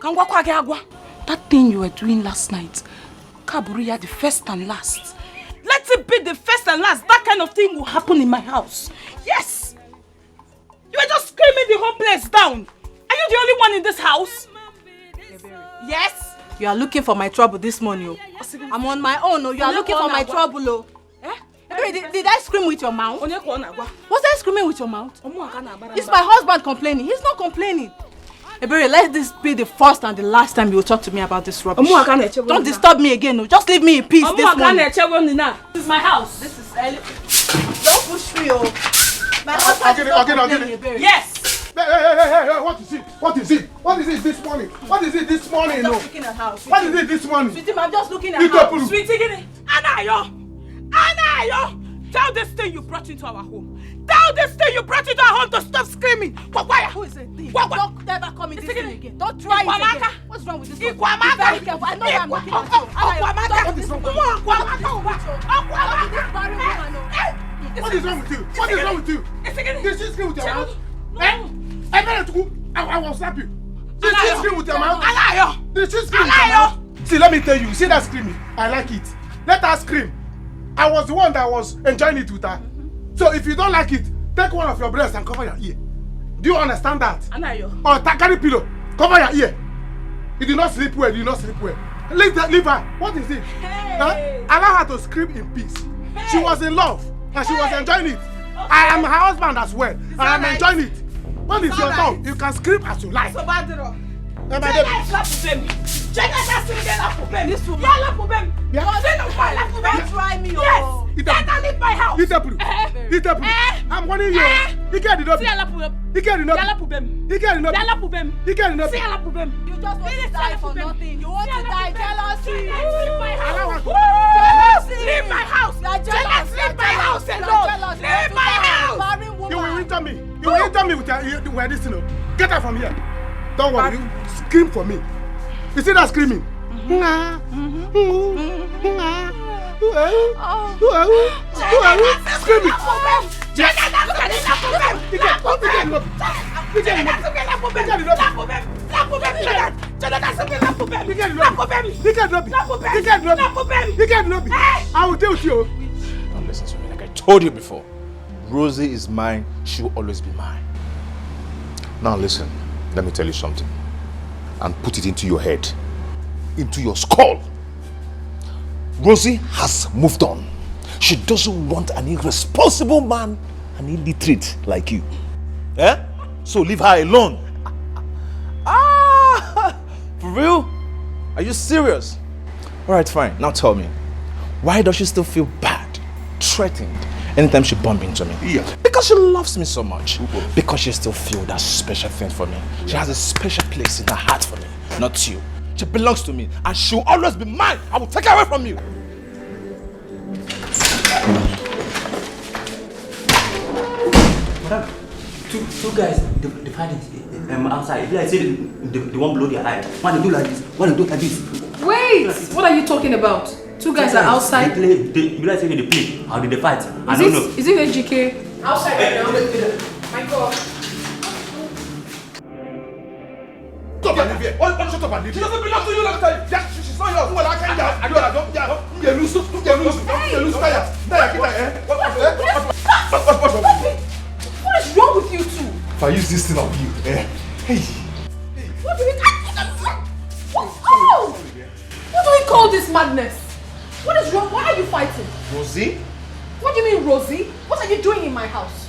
That thing you were doing last night, Kaburiya, the first and last. Let it be the first and last. That kind of thing will happen in my house. Yes! You were just screaming the whole place down. Are you the only one in this house? Yes? You are looking for my trouble this morning. Oh. I'm on my own. Oh. You are looking for my trouble. Oh. Did I scream with your mouth? Was I screaming with your mouth? It's my husband complaining. He's not complaining. Ebere, let this be the first and the last time you will talk to me about this rubbish. Don't disturb me again. No. Just leave me in peace this morning. This is my house. This is don't push me. Oh. My husband is not complaining, Ebere. Yes! Hey, what is it? What is it? What is it this morning? What is it this morning? I'm just looking at house. What is it this morning? Sweetie, I'm just looking at house. Sweetie, Anayo! Tell this thing you brought into our home. Tell this thing you brought into our home to stop screaming. Who is it? Don't ever come in this thing again. Don't try it again. What's wrong with this one? Be very careful. I know I'm looking at you. What is wrong with you? What is wrong with you? Did she scream with your mouth? I will slap you. Did she scream with your mouth? Did she scream with your mouth? See, let me tell you. See that screaming? I like it. Let her scream. I was the one that was enjoying it with her. So if you don't like it, take one of your breasts and cover your ear. Do you understand that? Or carry pillow. Cover your ear. You did not sleep well. You did not sleep well. Leave her. What is it? Hey. Allow her to scream in peace. Hey. She was in love and she was enjoying it. Okay. I am her husband as well. And I'm enjoying it. When it's your turn, you can scream as you like. So bad, This woman. Don't try me. Yes. Leave my house. I'm warning you. He can't do nothing. He can't do nothing. He can't do nothing. He can't do nothing. You just want to die for nothing. You want to die jealousy. Leave my house. Leave my house. Leave my house alone. Leave my house. You will enter me. You will enter me with this, you know. Get her from here. Don't worry. You scream for me. You see that screaming? Screaming. I will deal with you. Now listen to me, like I told you before. Rosie is mine, she will always be mine. Now listen, let me tell you something. And put it into your head. Into your skull. Rosie has moved on. She doesn't want an irresponsible man, an illiterate like you. Eh? So leave her alone. For real? Are you serious? Alright, fine. Now tell me, why does she still feel bad, threatened, anytime she bumps into me? Yeah. Because she loves me so much. Because she still feels that special thing for me. She has a special place in her heart for me, not you. She belongs to me and she will always be mine. I will take her away from you. Madam, two guys, they fight outside. If I say they won't blow their eye. Why they do like this? Why they do like this? Wait! What are you talking about? Two guys are outside. They play. They play. How did they fight? I don't know. Is it AGK? Outside right now. My God. Stop and leave here. Shut up and leave. She doesn't belong to you like that. not yours. Well, I can't get loose. What is wrong with you two? If I use this thing on you, eh? Hey. What do we What do we call this madness? What is wrong? Why are you fighting? Rosie? What do you mean, Rosie? What are you doing in my house?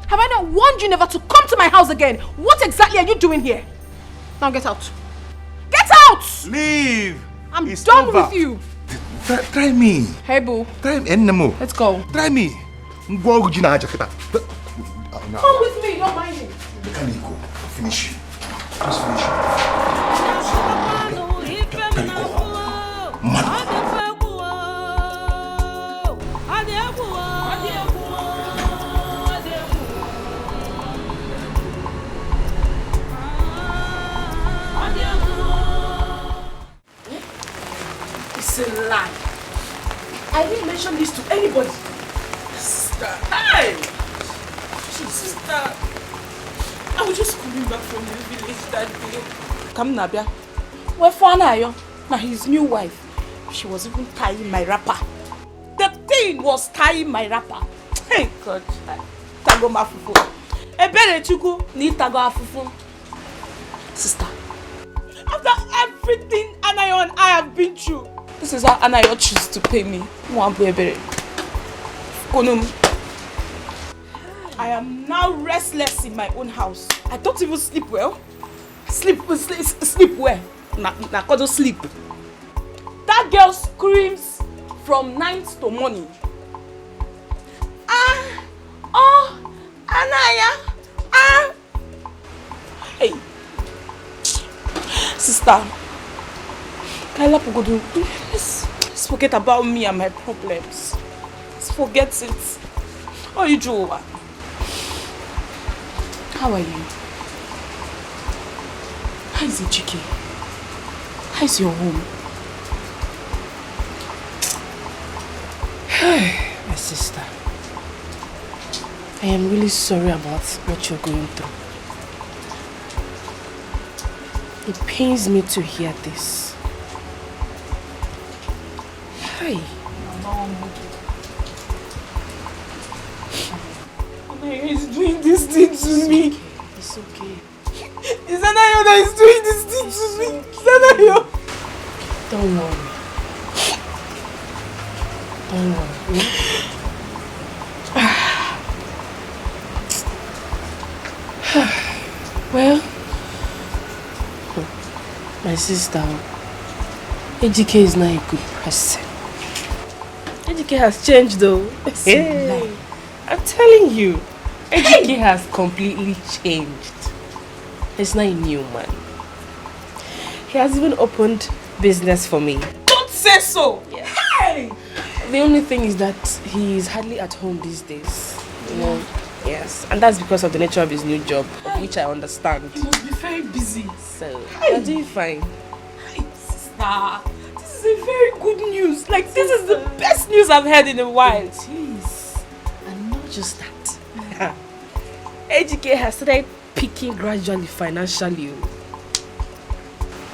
Have I not warned you never to come to my house again? What exactly are you doing here? Now get out. Get out! Leave! I'm It's done over. with you. Try me. Hey, boo. Try me. Enemo. Let's go. Try me. Come with me, don't mind me. Finish. Just finish. It's a lie. I didn't mention this to anybody. Sister, hey! Sister, I was just coming back from the village that day. Come Nabia. Where for Anayo? Now his new wife. She was even tying my wrapper. The thing was tying my wrapper. Hey God. Tago mafufu. Ebere chuku ni tago afufu. Sister. After everything Anayo and I have been through, this is how Anayo chooses to pay me. I am now restless in my own house. I don't even sleep well. Sleep well. Na kodo sleep. That girl screams from night to morning. Anaya. Hey. Sister. Kaila Pogodu, let's forget about me and my problems. Let's forget it. How are you, Joa? How are you? How is it, Chiki? How is your home? My sister, I am really sorry about what you're going through. It pains me to hear this. Hi. He's doing this thing to me. It's okay. Is Anayo that is doing this thing to me? Is Anayo? Don't worry. Don't worry. Well, my sister, AGK is not a good person. AGK has changed though. Hey, I'm telling you, AGK has completely changed. He's not a new man. He has even opened business for me. Don't say so! Yes. Hey! The only thing is that he is hardly at home these days. You know? Yes. And that's because of the nature of his new job, of which I understand. He must be very busy. So, you're doing fine. Hey, sister. This is a very good news. Like, this is the best news I've heard in a while. It is. And not just that. AGK has started peaking gradually financially.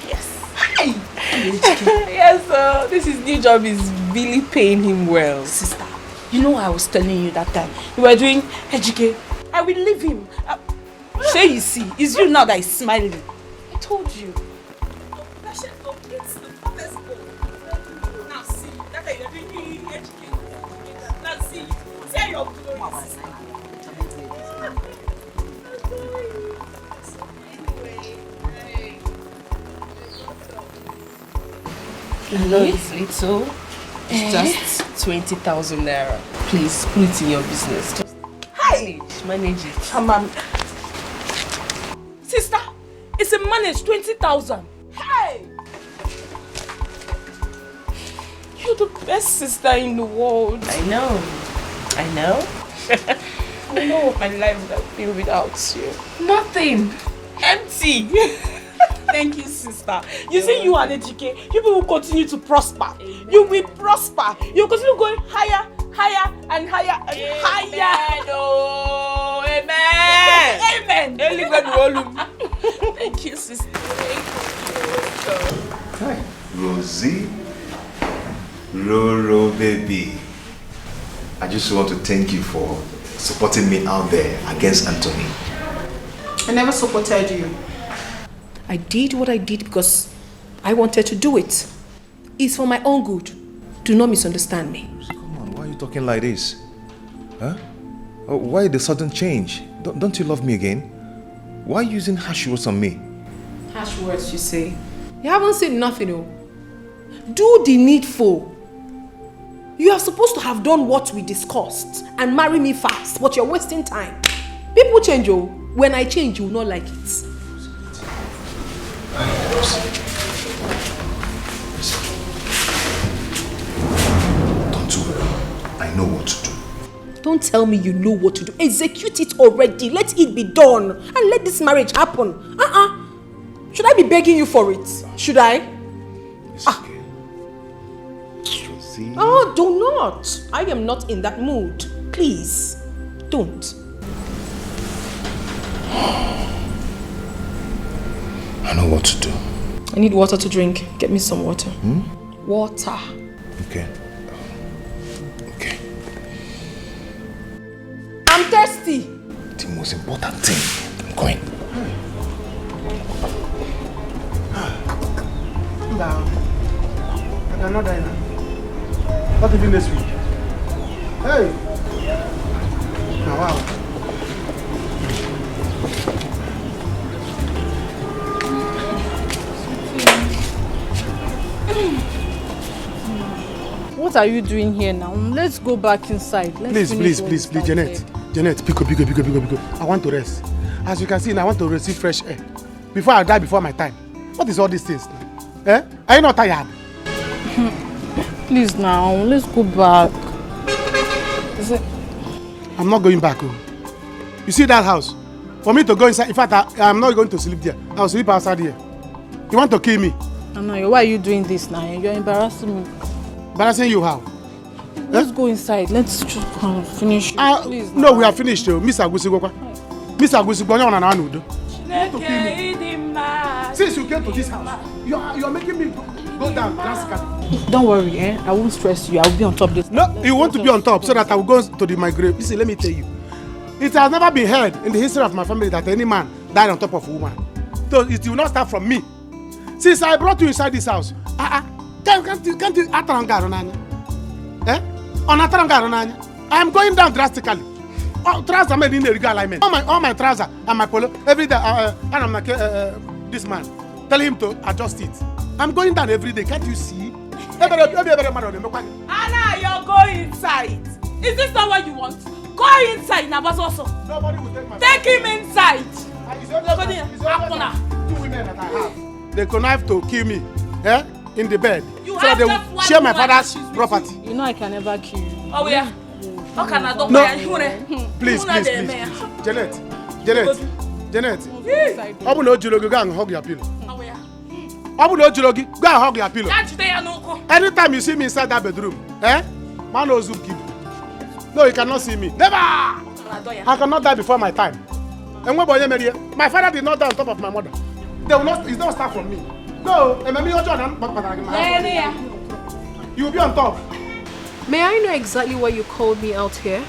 Yes. Hey! Yes, this his new job is really paying him well. Sister, you know I was telling you that time you were doing AGK. I will leave him. Say you see, it's you now that is smiling. I told you. Now see, that you're doing AGK. Now see, say your glory. I know it's little. It's just 20,000 naira. Please put it in your business. Just manage it. Sister, it's a manage 20,000. Hey! You're the best sister in the world. I know. I know. I know what my life would have been without you. Nothing. Empty. Thank you, sister. You see, you and AGK, people will continue to prosper. Amen. You will prosper. You will continue going higher, higher, and higher, and higher. Oh, amen. Amen. Thank you, sister. Thank you. Hi. Rosie, Roro baby, I just want to thank you for supporting me out there against Anthony. I never supported you. I did what I did because I wanted to do it. It's for my own good. Do not misunderstand me. Come on, why are you talking like this? Huh? Oh, why the sudden change? Don't you love me again? Why are you using harsh words on me? Harsh words, you say? You haven't said nothing, oh. Do the needful. You are supposed to have done what we discussed and marry me fast, but you're wasting time. People change, oh. When I change, you will not like it. Don't worry. I know what to do. Don't tell me you know what to do. Execute it already. Let it be done. And let this marriage happen. Should I be begging you for it? Should I? It's okay. See? Oh, do not. I am not in that mood. Please, don't. I know what to do. I need water to drink. Get me some water. Water. Okay. I'm thirsty. The most important thing. I'm going. Down. I cannot die now. Not even this week. Hey! Now, wow. What are you doing here now? Let's go back inside. Please, Janet. Janet, pick up. I want to rest. As you can see, I want to receive fresh air. Before I die before my time. What is all these things? Eh? Are you not tired? Please now, let's go back. I'm not going back. Oh. You see that house? For me to go inside, in fact, I'm not going to sleep there. I'll sleep outside here. You want to kill me? No, why are you doing this now? You're embarrassing me. Embarrassing you how? Let's go inside. Let's just finish. Please. No, we are finished. Miss Agusigwa. Miss Agusigwa, you're on an Since you came to this house, you are making me go down drastically. Don't worry, I won't stress you. I will be on top this. No, you want to be on top so that I will go to my grave. Listen, let me tell you. It has never been heard in the history of my family that any man died on top of a woman. So it will not start from me. Since I brought you inside this house, can't you ataranga ronanya? Eh? On ataranga ronanya? I am going down drastically. Trousers made in illegal alignment. All my trousers and my polo every day. And I'm like this man. Tell him to adjust it. I'm going down every day. Can't you see? Anna, you're going inside. Is this not what you want? Go inside, Nabazoso. Nobody will take my. Take him inside. Two women that I have. They connive to kill me. Eh? In the bed. You so that they will share my father's property. You know I can never kill you. Oh yeah. How can I do Please. Janet. Go and hug your pillow. Go and hug your pillow. Anytime you see me inside that bedroom, man knows who keep. No, you cannot see me. Never! I cannot die before my time. And when my father did not die on top of my mother. They will not, it's not start from me. Go, you will be on top. May I know exactly why you called me out here?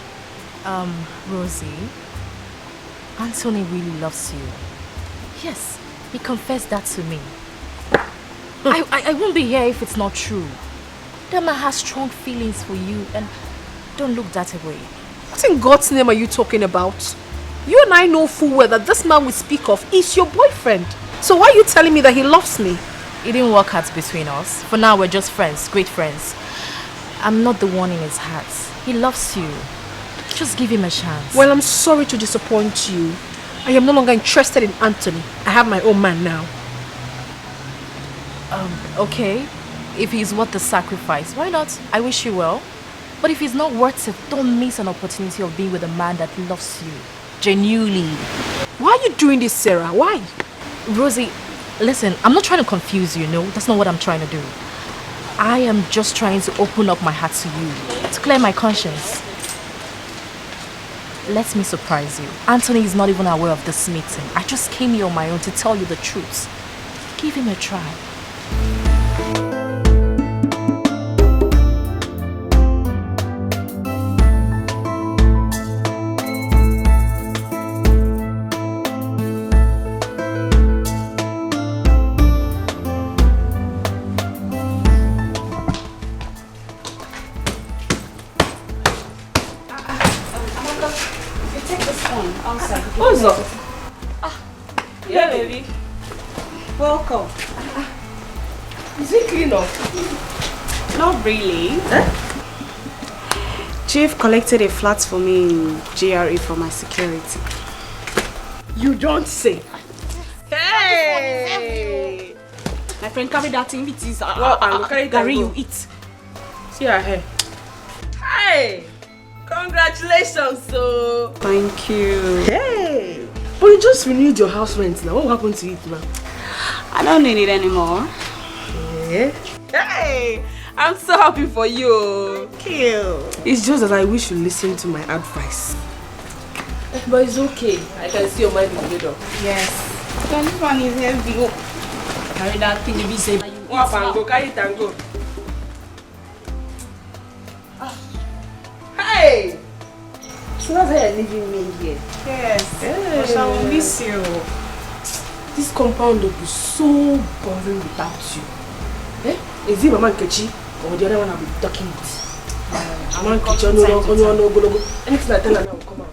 Rosie, Anthony really loves you. Yes, he confessed that to me. I won't be here if it's not true. That man has strong feelings for you and don't look that way. What in God's name are you talking about? You and I know full well that this man we speak of is your boyfriend. So why are you telling me that he loves me? It didn't work out between us. For now, we're just friends, great friends. I'm not the one in his heart. He loves you. Just give him a chance. Well, I'm sorry to disappoint you. I am no longer interested in Anthony. I have my own man now. Okay. If he's worth the sacrifice, why not? I wish you well. But if he's not worth it, don't miss an opportunity of being with a man that loves you. Genuinely. Why are you doing this, Sarah? Why? Rosie, listen, I'm not trying to confuse you, no? That's not what I'm trying to do. I am just trying to open up my heart to you, to clear my conscience. Let me surprise you. Anthony is not even aware of this meeting. I just came here on my own to tell you the truth. Give him a try. What's up? Yeah, baby. Welcome. Is it clean up? Not really. Chief collected a flat for me in GRA for my security. You don't say. Hey! My friend carry that thing with his Gary, you eat. See her hair. Hey! Congratulations, so. Thank you. Hey! But you just renewed your house rent now. What happened to it now? I don't need it anymore. Yeah. Hey! I'm so happy for you. Kill. It's just that I wish you listened to my advice. But it's okay. I can see your mind is made up. Yes. This one is heavy. Oh. Carry that thing you be saying. Go, carry it and go. Hey! So that's why you're leaving me here. Yes. But I will miss you. This compound will be so boring without you. Eh? Is it Mama Nkechi or the other one I'll be talking with? Mama Nkechi, anything I tell her now will come out.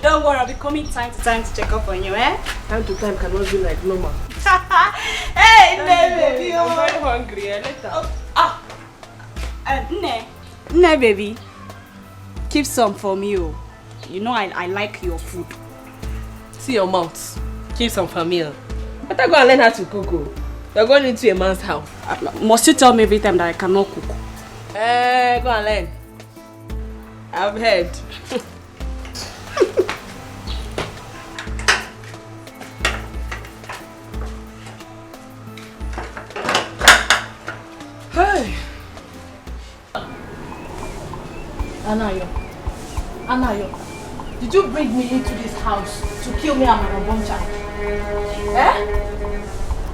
Don't worry, I'll be coming time to time to check up on you, eh? Time to time cannot be like normal. Hey, baby. I'm very hungry. Later. Ne, baby. Keep some for me, oh. You know I like your food. See your mouth. Keep some for me. Better go and learn how to cook. You're going into a man's house. Must you tell me every time that I cannot cook? Go and learn. I've heard. Hey. Anayo, did you bring me into this house to kill me and my unborn child? Eh?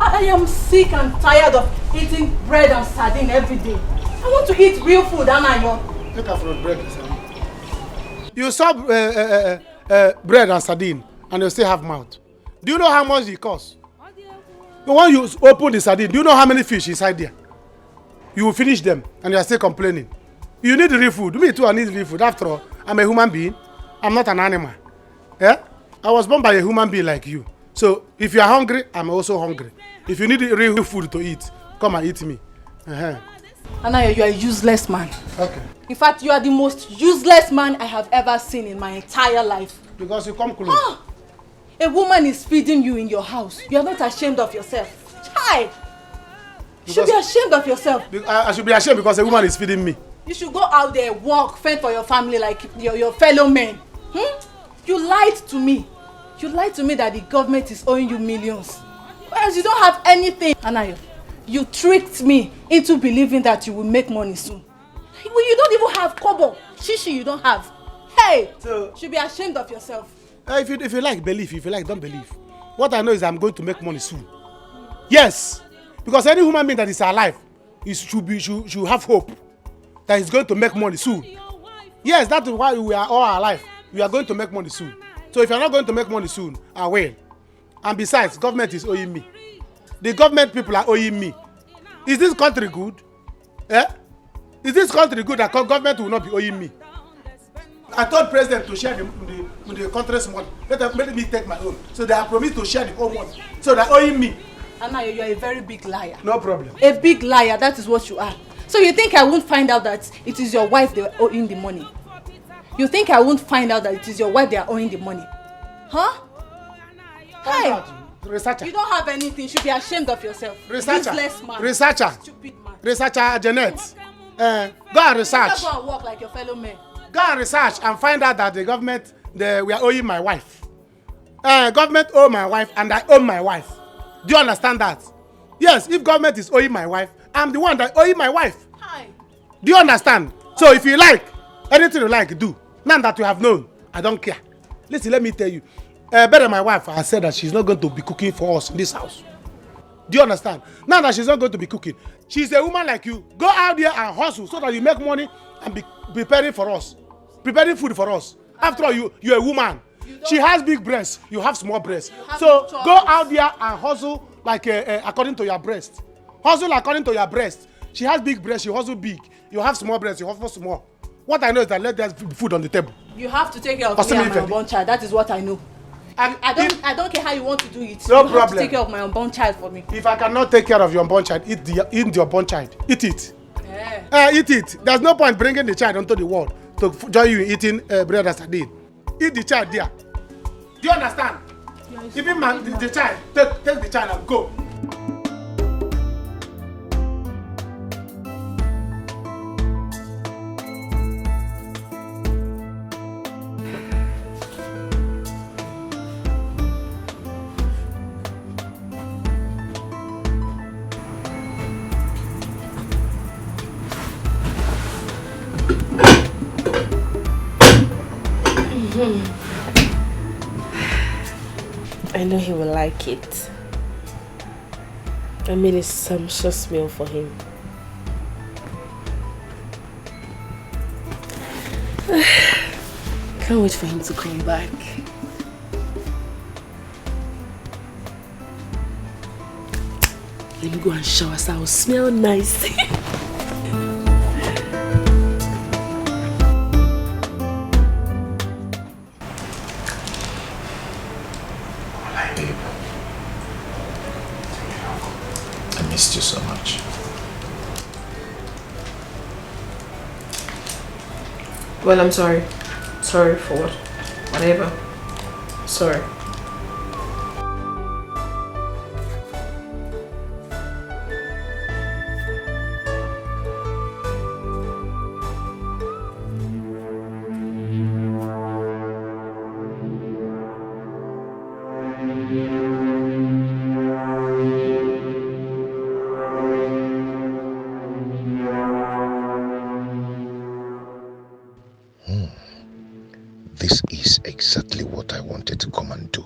I am sick and tired of eating bread and sardine every day. I want to eat real food, Anayo. Look at for bread and sardine. You saw bread and sardine and you still have mouth. Do you know how much it costs? When you open the sardine, do you know how many fish inside there? You will finish them and you are still complaining. You need real food. Me too, I need real food. After all, I'm a human being. I'm not an animal. Yeah? I was born by a human being like you. So if you are hungry, I'm also hungry. If you need real food to eat, come and eat me. Anayo, you are a useless man. Okay. In fact, you are the most useless man I have ever seen in my entire life. Because you come close. A woman is feeding you in your house. You are not ashamed of yourself. Child! You should be ashamed of yourself. I should be ashamed because a woman is feeding me. You should go out there, work, fend for your family like your fellow men. You lied to me. You lied to me that the government is owing you millions. Whereas you don't have anything. Anayo, you tricked me into believing that you will make money soon. Well, you don't even have kobo. Shishi you don't have. Hey! So, you should be ashamed of yourself. If you like, believe. If you like, don't believe. What I know is I'm going to make money soon. Yes! Because any human being that is alive should have hope that he's going to make money soon. Yes, that is why we are all alive. We are going to make money soon. So if you're not going to make money soon, I will. And besides, government is owing me. The government people are owing me. Is this country good? Eh? Is this country good that government will not be owing me? I told president to share the country's money. Let me take my own. So they have promised to share the whole money. So they're owing me. Anayo, you are a very big liar. No problem. A big liar, that is what you are. So you think I won't find out that it is your wife they are owing the money? You think I won't find out that it is your wife they are owing the money? Huh? Hey! Researcher. You don't have anything. You should be ashamed of yourself. Researcher. Useless man. Researcher. Stupid man. Researcher Janet. Go and research. Go and work like your fellow men. Go and research and find out that the government we are owing my wife. Government owe my wife and I owe my wife. Do you understand that? Yes, if government is owing my wife, I'm the one that owing my wife. Hi. Do you understand? So if you like, anything you like, do. Now that you have known, I don't care. Listen, let me tell you. Better my wife has said that she's not going to be cooking for us in this house. Do you understand? Now that she's not going to be cooking, she's a woman like you. Go out there and hustle so that you make money and be preparing for us. Preparing food for us. After all, you're a woman. She has big breasts. You have small breasts. So go out there and hustle like according to your breast. Hustle according to your breast. She has big breasts. You hustle big. You have small breasts. You hustle small. What I know is that let there's food on the table. You have to take care of Also me and me, my Feli. unborn child. That is what I know. And I don't care how you want to do it. No you problem. have to take care of my unborn child for me. If I cannot take care of your unborn child, eat the unborn child. Eat it. Eat it. There's no point bringing the child onto the world to join you in eating bread and sardine. Eat the child there. Do you understand? Yes. Even man, the child, take the child and go. I know he will like it. I made a sumptuous meal for him. Can't wait for him to come back. Let me go and shower so I'll smell nice. I missed you so much. Well, I'm sorry. Sorry for what? Whatever. Sorry. This is exactly what I wanted to come and do.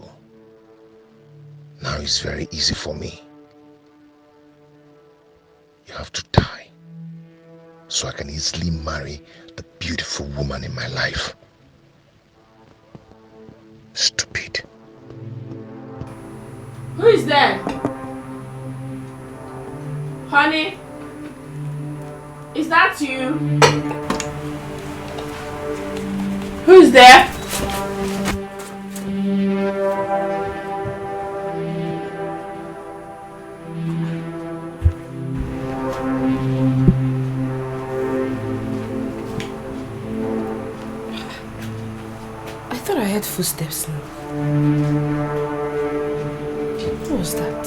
Now it's very easy for me. You have to die so I can easily marry the beautiful woman in my life. Stupid. Who is there? Honey? Is that you? Who's there? I thought I heard footsteps now. What was that?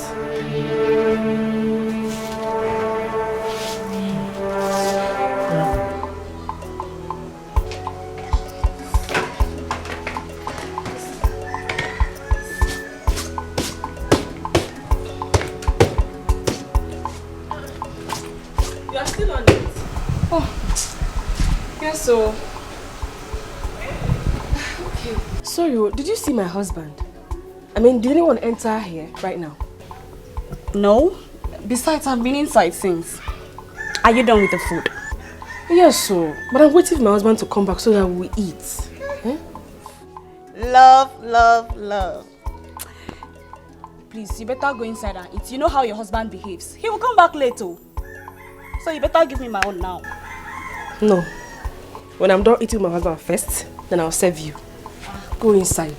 So, okay. Sorry, did you see my husband? I mean, did anyone enter here right now? No. Besides, I've been inside since. Are you done with the food? Yes, so. But I'm waiting for my husband to come back so that we eat. Eh? Love, love, love. Please, you better go inside and eat. You know how your husband behaves. He will come back later. So you better give me my own now. No. When I'm done eating my husband first, then I'll serve you. Go inside.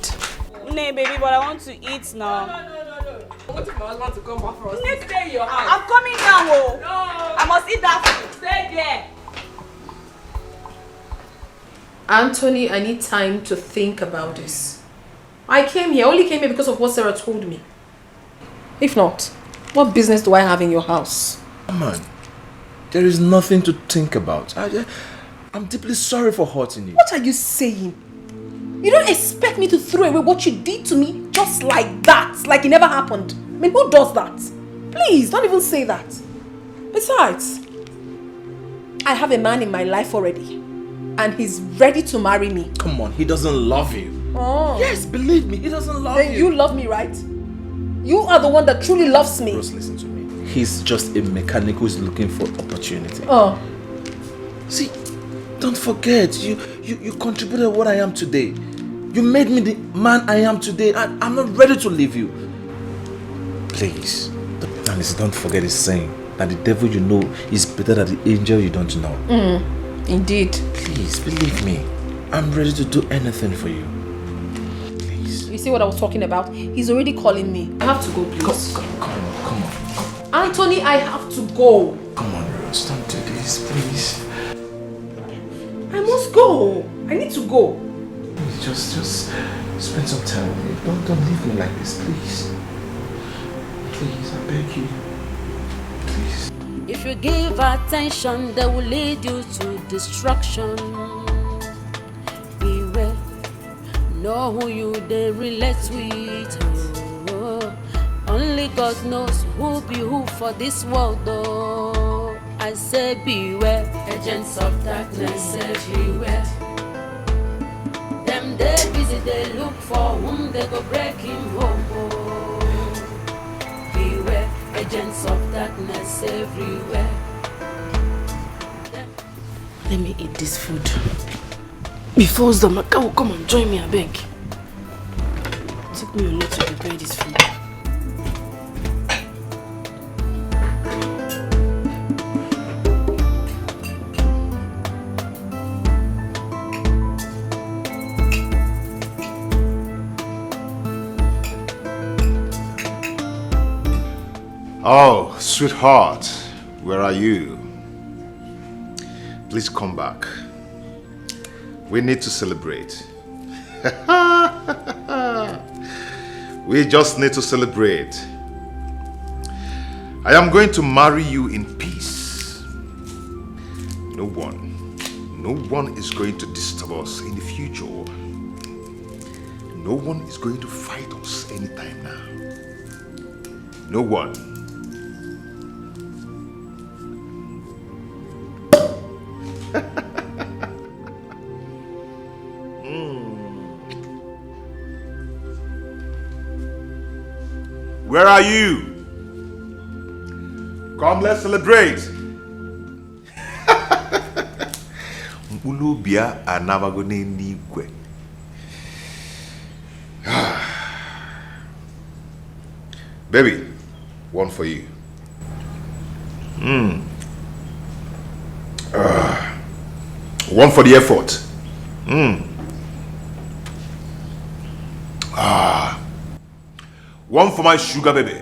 Nay, baby, but I want to eat now. No. I'm waiting for my husband to come back for us. Let's stay in your house. I'm coming now, oh. No. I must eat that food. Stay there. Anthony, I need time to think about this. I only came here because of what Sarah told me. If not, what business do I have in your house? Come on. There is nothing to think about. I'm deeply sorry for hurting you. What are you saying? You don't expect me to throw away what you did to me just like that, like it never happened. I mean, who does that? Please, don't even say that. Besides, I have a man in my life already, and he's ready to marry me. Come on, he doesn't love you. Oh. Yes, believe me, he doesn't love Then you. you love me, right? You are the one that truly loves me. Rose, listen to me. He's just a mechanic who's looking for opportunity. Oh. See, don't forget, you contributed what I am today. You made me the man I am today, and I'm not ready to leave you. Please, and don't forget his saying that the devil you know is better than the angel you don't know. Indeed. Please, believe me. I'm ready to do anything for you. You see what I was talking about? He's already calling me. I have to go, please. Come on. Anthony, I have to go. Come on, Rose. Don't do this, please. I must go. I need to go. Please, just spend some time with me. Don't leave me like this, please. Please, I beg you. Please. If you give attention, they will lead you to destruction. Beware, know who you they relate with. Oh, only God knows who be who for this world. Oh, I say beware, agents of darkness everywhere. Them they busy, they look for whom they go break him home. Oh, beware, agents of darkness everywhere. Let me eat this food before Zamaka will come and join me, I beg. It took me a lot to prepare this food. Oh, sweetheart, where are you? Please come back. We need to celebrate. We just need to celebrate. I am going to marry you in peace. No one is going to disturb us in the future. No one is going to fight us anytime now. No one. Where are you? Come, let's celebrate. Ulubia anabagone nigwe. Baby, one for you. One for the effort. One for my sugar baby.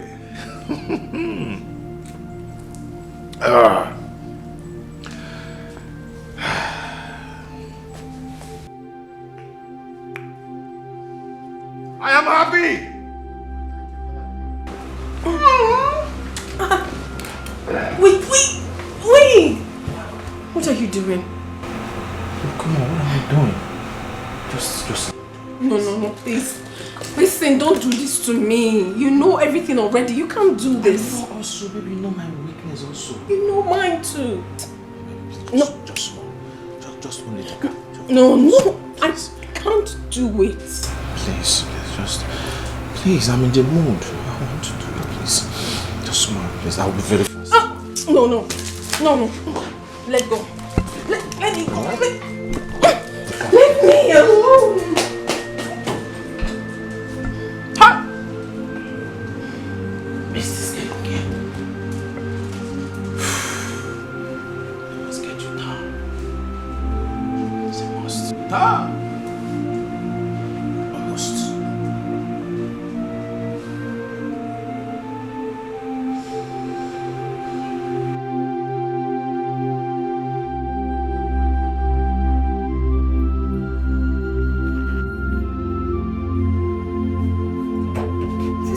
I am happy. Wait! What are you doing? Come on, what am I doing? Just... No, please. Listen, don't do this to me. You know everything already. You can't do this. I know also, baby, you know my weakness also. You know mine too. No. Just one little. No, I can't do it. Please, I'm in the mood. I want to do it, please. Just one, please. I'll be very fast. No. Let go. Let me go. Let me alone. Mrs. K. Let's get you down. It's a must. Almost.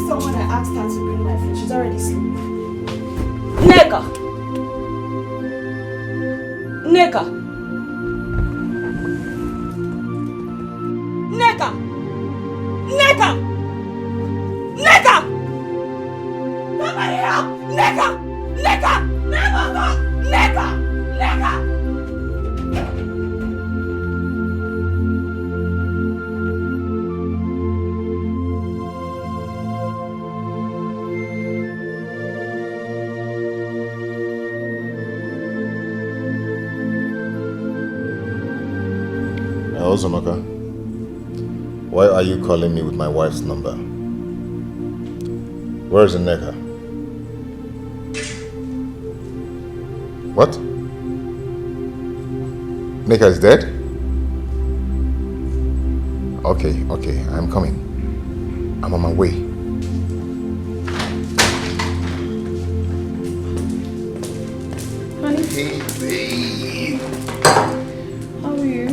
Someone I asked her to bring my food. She's already asleep. Nega! Somebody help! Nega! Ozomaka, why are you calling me with my wife's number? Where is Nneka? What? Nneka is dead? Okay, I'm coming. I'm on my way. Honey? Hey, babe. How are you?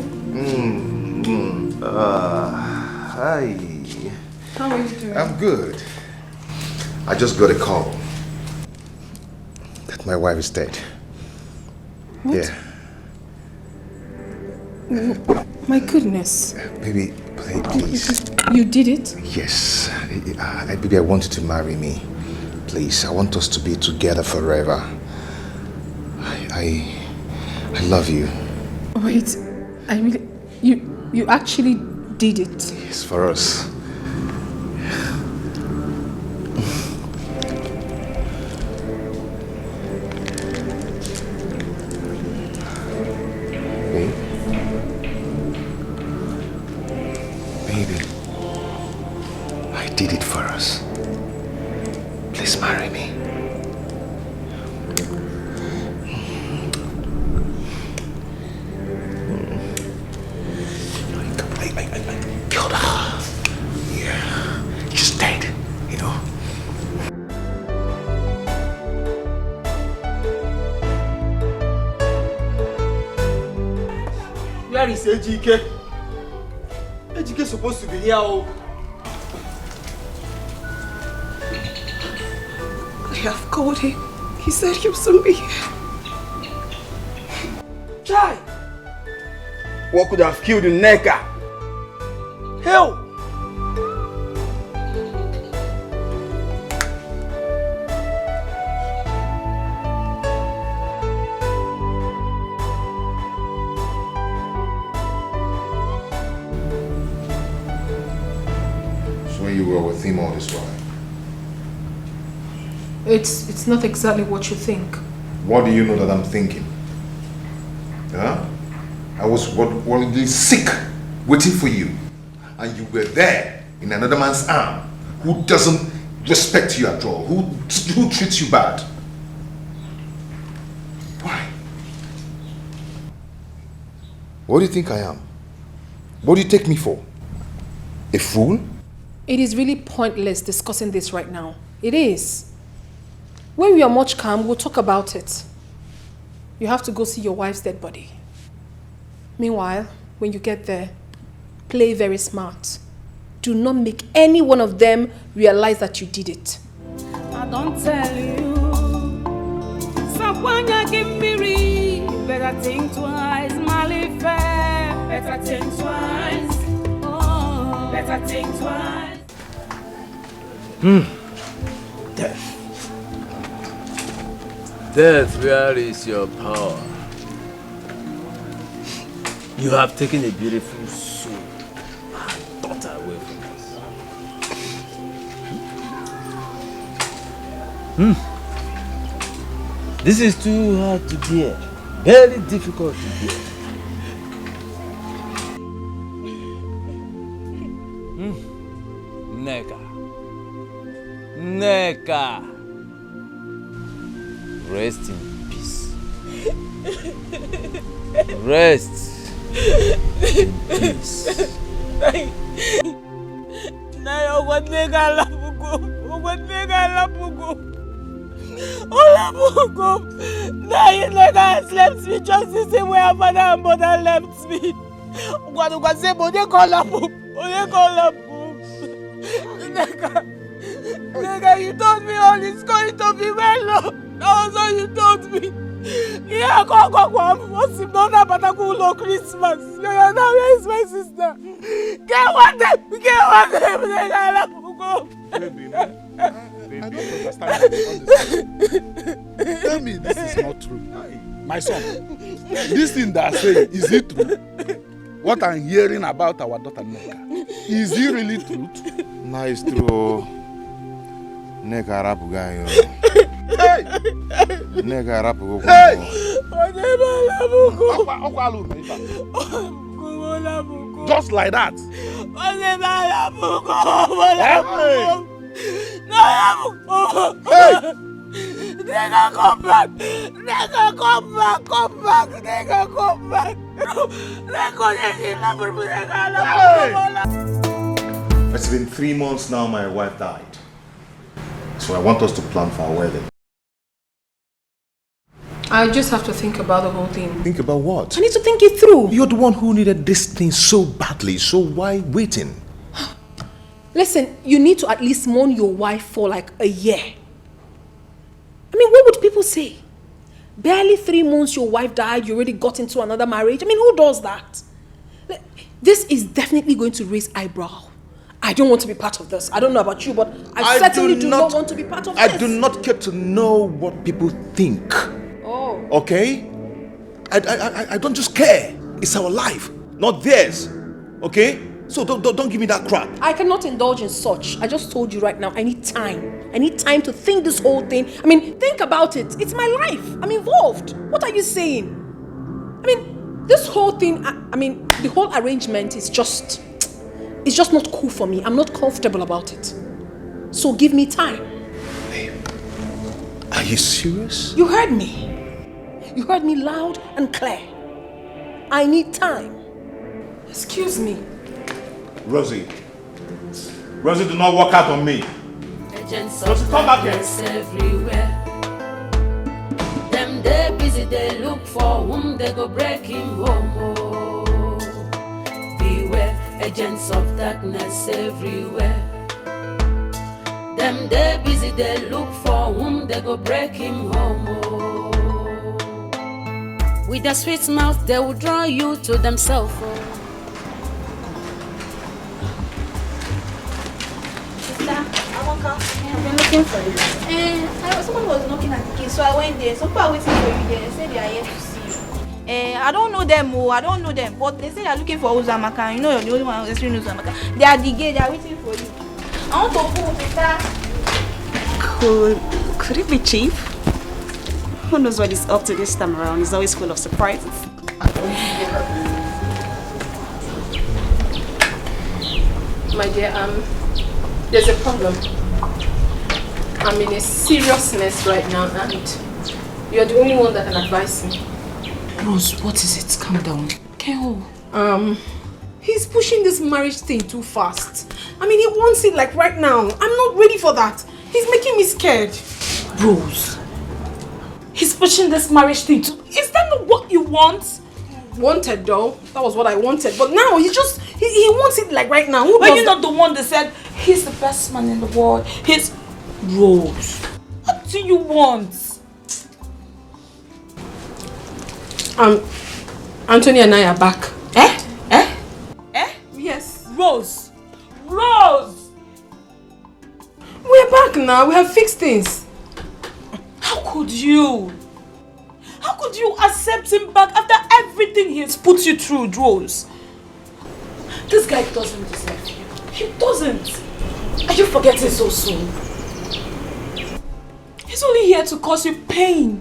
Hi. How are you doing? I'm good. I just got a call that my wife is dead. What? Yeah. My goodness. Baby, please. You did it? Yes. Baby, I want you to marry me. Please, I want us to be together forever. I love you. Wait, I really... You actually did it? Yes, for us. Baby, I did it for us. Please marry me. I killed her. Yeah, she's dead, you know. Where is Ejike? Ejike is supposed to be here. I have called him. He said he'll soon be here. Chai! What could have killed Nneka? Hell! So you were with him all this while? It's not exactly what you think. What do you know that I'm thinking? Huh? I was worldly sick, waiting for you. And you were there in another man's arm who doesn't respect you at all, who treats you bad. Why? What do you think I am? What do you take me for? A fool? It is really pointless discussing this right now. It is. When we are much calm, we'll talk about it. You have to go see your wife's dead body. Meanwhile, when you get there, play very smart. Do not make any one of them realize that you did it. I don't tell you. Someone give me read. Better think twice, Malife. Better think twice. Oh, better think twice. Death. Death, where is your power? You have taken a beautiful soul and daughter away from us. This is too hard to bear. Very difficult to bear. Nneka. Rest in peace. Rest in peace. Nneka has left me just the same way her father and mother left me. Nneka, you told me all is going to be well. That was all you told me. Yeah, go. What's if not about a cool Christmas? Now where is my sister? Get one them. Baby, I don't understand. Tell me this is not true. My son, this thing that I say, is it true? What I'm hearing about our daughter Nneka, is it really true? No, it's true. Nneka rapu guy. Hey! Nneka rapu. Hey! Just like that. Nigga, come back! Nigga, come back! Come back! Nigga, come back! It's been 3 months now my wife died. So I want us to plan for our wedding. I just have to think about the whole thing. Think about what? I need to think it through. You're the one who needed this thing so badly, so why waiting? Listen, you need to at least mourn your wife for like a year. I mean, what would people say? Barely 3 months your wife died, you already got into another marriage. I mean, who does that? This is definitely going to raise eyebrow. I don't want to be part of this. I don't know about you, but I certainly do not want to be part of this. I do not care to know what people think. Oh. Okay? I don't just care. It's our life, not theirs. Okay? So don't give me that crap. I cannot indulge in such. I just told you right now, I need time. I need time to think this whole thing. I mean, think about it. It's my life. I'm involved. What are you saying? I mean, this whole thing, I mean, the whole arrangement is just, it's just not cool for me. I'm not comfortable about it. So give me time. Babe, are you serious? You heard me. You heard me loud and clear. I need time. Excuse me. Rosie, do not walk out on me. Rosie, come back here. Everywhere. Them they busy, they look for whom they go break him home. Oh. Beware, agents of darkness everywhere. Them they busy, they look for whom they go break him home. Oh. With a sweet mouth, they will draw you to themselves. Oh. I've been looking for you. Someone was knocking at the gate, so I went there. Some people are waiting for you there. They say they are here to see you. I don't know them, I don't know them. But they say they are looking for Uzamaka. You know you're the only one who actually knows Uzamaka. They are at the gate, they are waiting for you. I want to go, sister. Could it be Chief? Who knows what he's up to this time around? He's always full of surprises. My dear, there's a problem. I'm in a serious mess right now and you're the only one that can advise me. Rose, what is it? Calm down. Keo. He's pushing this marriage thing too fast. I mean, he wants it like right now. I'm not ready for that. He's making me scared. Rose, he's pushing this marriage thing too. Is that not what you want? Wanted though. That was what I wanted. But now he wants it like right now. Who But you're not the one that said he's the best man in the world. He's Rose. What do you want? Anthony and I are back. Eh? Yes. Rose. Rose! We're back now. We have fixed things. How could you? How could you accept him back after everything he has put you through, Rose? This guy doesn't deserve you. He doesn't. Are you forgetting so soon? He's only here to cause you pain,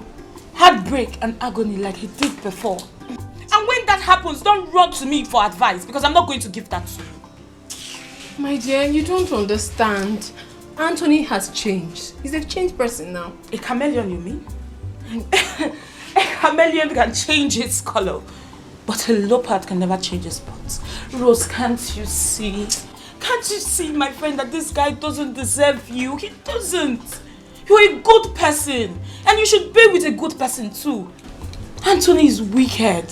heartbreak and agony like he did before. And when that happens, don't run to me for advice because I'm not going to give that to you. My dear, you don't understand. Anthony has changed. He's a changed person now. A chameleon, you mean? A chameleon can change its color, but a leopard can never change its spots. Rose, can't you see? Can't you see, my friend, that this guy doesn't deserve you? He doesn't. You're a good person, and you should be with a good person too. Anthony is wicked.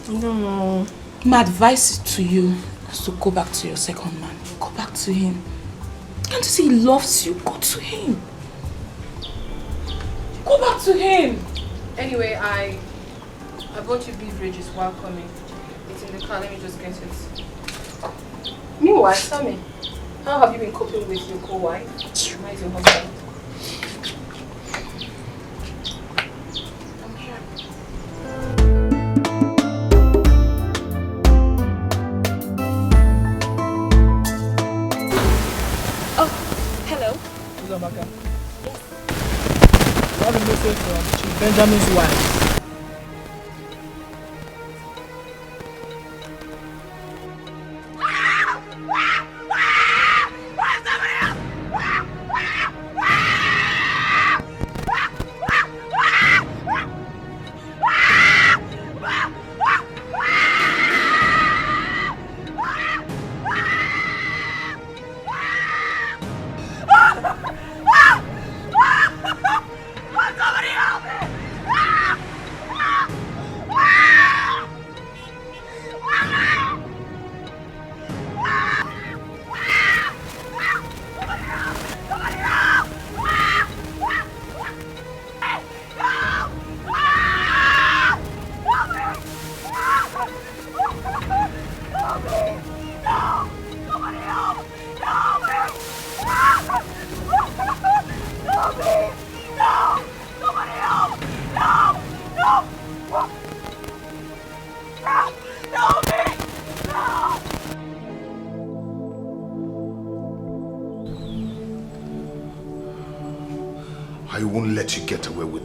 I don't know. My advice to you is to go back to your second man. Go back to him. Can't you see he loves you? Go to him. Go back to him. Anyway, I bought you beverages while coming. It's in the car. Let me just get it. Meanwhile, tell me, how have you been coping with your co-wife? Where is your husband? I'm here. Oh, hello. Uzamaka. Yes. I have a message from Chief Benjamin's wife.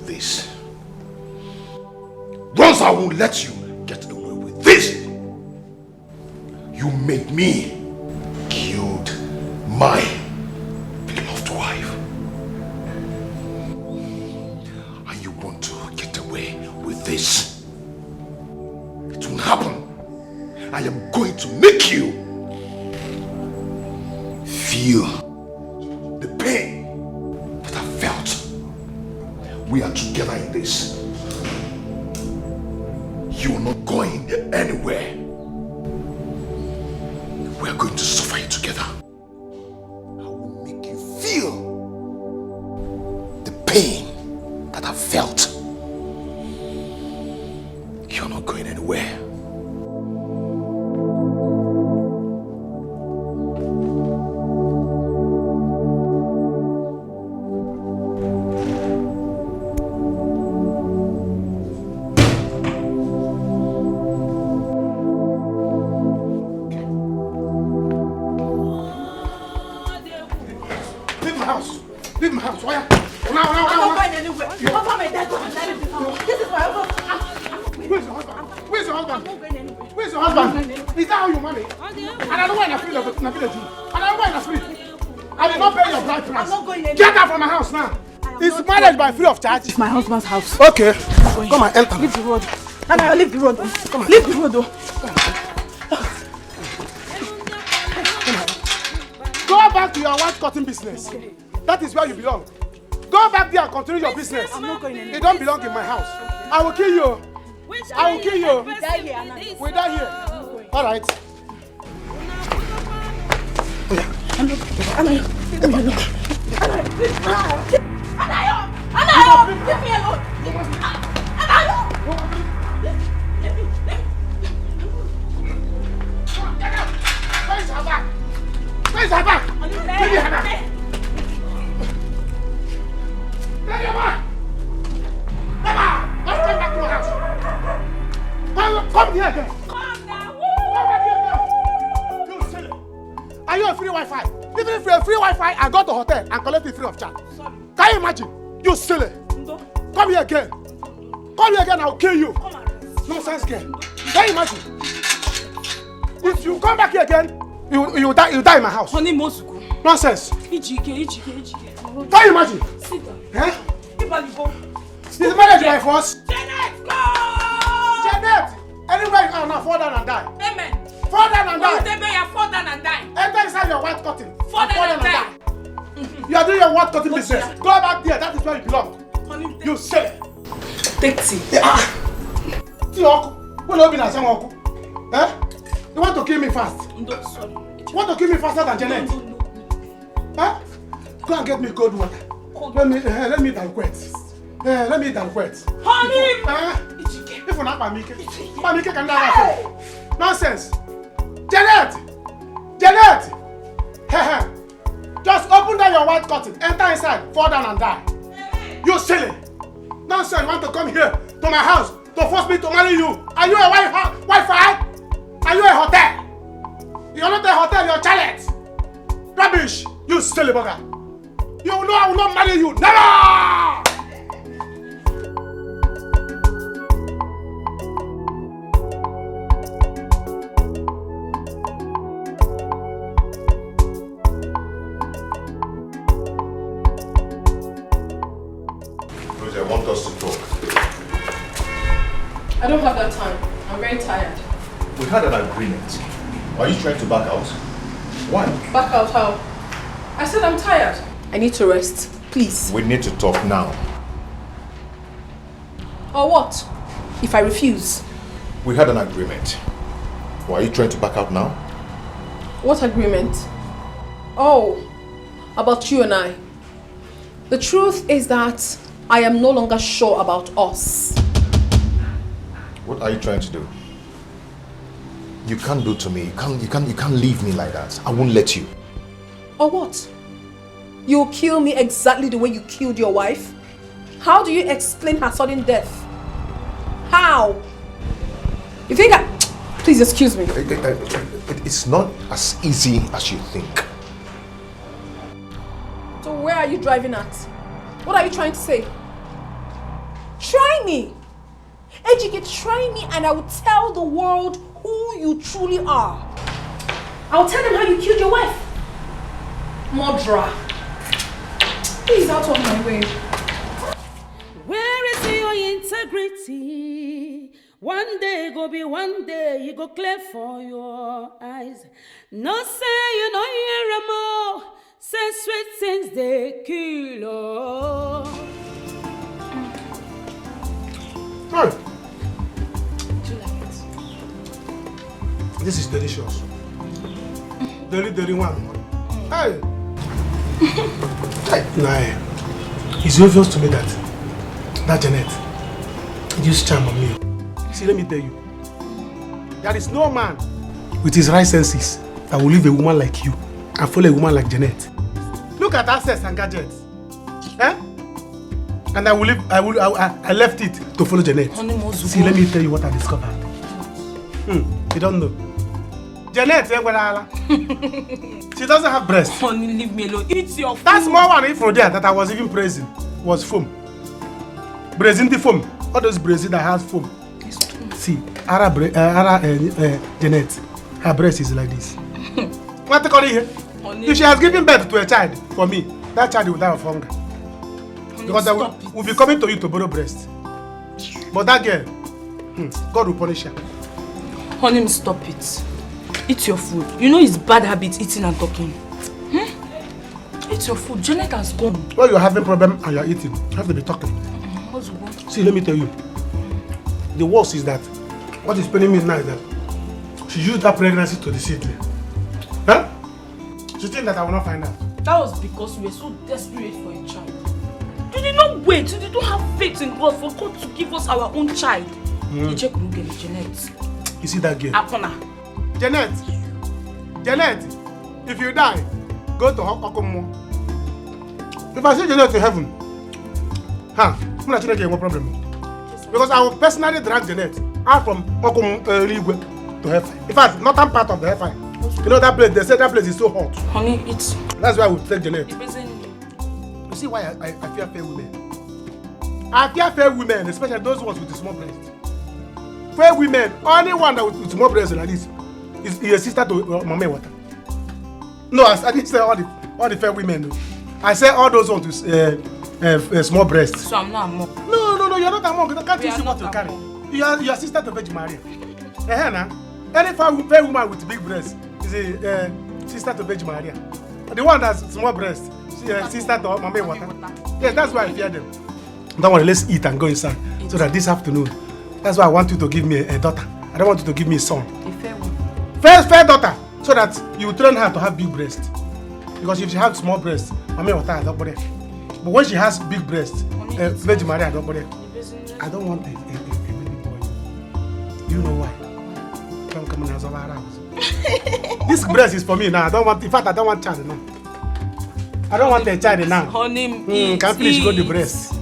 with this. Rosa, I won't let you get away with this. You made me killed my beloved wife. And you want to get away with this. It won't happen. I am going to make you feel the pain that I felt. We are together in this. You are not going anywhere. We are going to suffer it together. I will make you feel the pain that I felt. You're not going anywhere. By free of charge. It's my husband's house. Okay. Come on, enter. Leave the road. Nana, leave the road. Come on. Leave the road. Go back to your white cotton business. That is where you belong. Go back there and continue your business. I'm not going anywhere. You don't belong in my house. I will kill you. I will kill you. We die here, Anna. We die here. All right. Anayo, leave me alone. Anayo. Where's her back? Where's her back? Give me her back. Give me her back. Mama, let's come back to your house. Come here again. Come now. Come back here again. You silly. Are you a free Wi-Fi? Even if you're a free Wi-Fi, I go to hotel and collect it free of charge. Sorry. Can you imagine? You silly. Come here again. Come here again, I'll kill you. Nonsense girl. Can you imagine? If you come back here again, you die in my house. Honey Mosuku. Nonsense. Ijike. Can you imagine? Sit down. Eh? Is marriage by force? Janet, go! Janet! Anywhere you are now, fall down and die. Amen. Fall down and die. Fall down and die. Enter inside your white curtain. Fall down and die. You are doing your white curtain business. Go back there, that is where you belong. You say. Take tea. Tea, what do you mean? Eh? You want to kill me fast? No, sorry. You want to kill me faster than Janet? No. Huh? Go and get me cold water. Let me banquet. Let me banquet. Honey! If you're not Pamike can never. Nonsense. Janet! Just open down your white curtain, enter inside, fall down and die. You silly! Nonsense, you want to come here to my house to force me to marry you? Are you a Wi-Fi? Are you a hotel? You're not a hotel, you're a chalet. Rubbish! You silly bugger! You know I will not marry you! Never! I want us to talk. I don't have that time. I'm very tired. We had an agreement. Are you trying to back out? Why? Back out how? I said I'm tired. I need to rest. Please. We need to talk now. Or what? If I refuse? We had an agreement. Why are you trying to back out now? What agreement? Oh, about you and I. The truth is that I am no longer sure about us. What are you trying to do? You can't do to me. You can't leave me like that. I won't let you. Or what? You'll kill me exactly the way you killed your wife? How do you explain her sudden death? How? You think I... Please excuse me. It's not as easy as you think. So where are you driving at? What are you trying to say? Try me. Ejike, try me and I will tell the world who you truly are. I'll tell them how you killed your wife. Murderer. Please, out of my way. Where is your integrity? One day go be one day, you go clear for your eyes. No say you know hear more. Say sweet things they kill. Oh. Hey. Do you like it? This is delicious. Deli one. Hey. Nah, it's obvious to me that Janet used charm on me. See, let me tell you, there is no man with his right senses that will leave a woman like you and follow a woman like Janet. Look at access and gadgets, eh? And I left it to follow Janet. See, let me tell you what I discovered. You don't know. Janet, she doesn't have breasts. Honey, leave me alone. Eat your food. That small one in front there that I was even praising was foam. Braising the foam. All those braising that has foam. See, Janet, her breast is like this. What they call it here? If she has given birth to a child for me, that child will die of hunger. Because we'll be coming to you to borrow breast. But that girl, God will punish her. Honey, stop it. Eat your food. You know it's bad habit eating and talking. Eat your food. Janet has gone. Well, you're having problem and you're eating. You have to be talking. See, let me tell you. The worst is that what is paining me now is that she used that pregnancy to deceive me. Huh? She thinks that I will not find out. That was because we were so desperate for a child. You did not wait. You did not have faith in God for God to give us our own child. You check Janet. You see that girl? Apona. Janet, if you die, go to Okomo. If I see Janet to heaven, I'm not going to get no problem. Because I will personally drag Janet out from Okomo to heaven. In fact, northern part of the hellfire. You know that place, they say that place is so hot. Honey, it's... That's why I would take Janet. You see why I fear fair women? I fear fair women, especially those ones with the small breasts. Fair women, only one that with small breasts like this is your sister to Mama Water. No, I didn't say all the fair women. No. I say all those ones with small breasts. So I'm not a monk. No, you're not a monk. Can't you see what you carry? You are your sister to Virgin Maria. Any fair woman with big breasts is a sister to Virgin Maria. The one that's small breasts, sister to Mama Water. Yes, that's why I fear them. Don't worry, let's eat and go inside. So that this afternoon, that's why I want you to give me a daughter. I don't want you to give me a son. A fair one. Fair daughter. So that you train her to have big breasts. Because if she has small breasts, Mama Water, I don't bother. But when she has big breasts, Virgin Maria, I don't bother. I don't want a baby boy. You know why? Come on, this breast is for me now. In fact, I don't want child now. I don't want a child now. Honey, can't finish go the breast.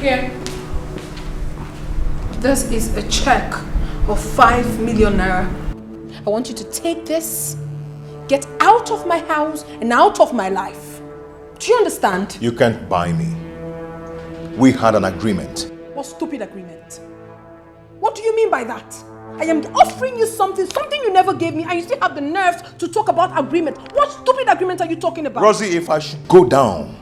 Here. This is a check of 5 million naira. I want you to take this, get out of my house and out of my life. Do you understand? You can't buy me. We had an agreement. What stupid agreement? What do you mean by that? I am offering you something you never gave me, and you still have the nerves to talk about agreement. What stupid agreement are you talking about? Rosie, if I should go down,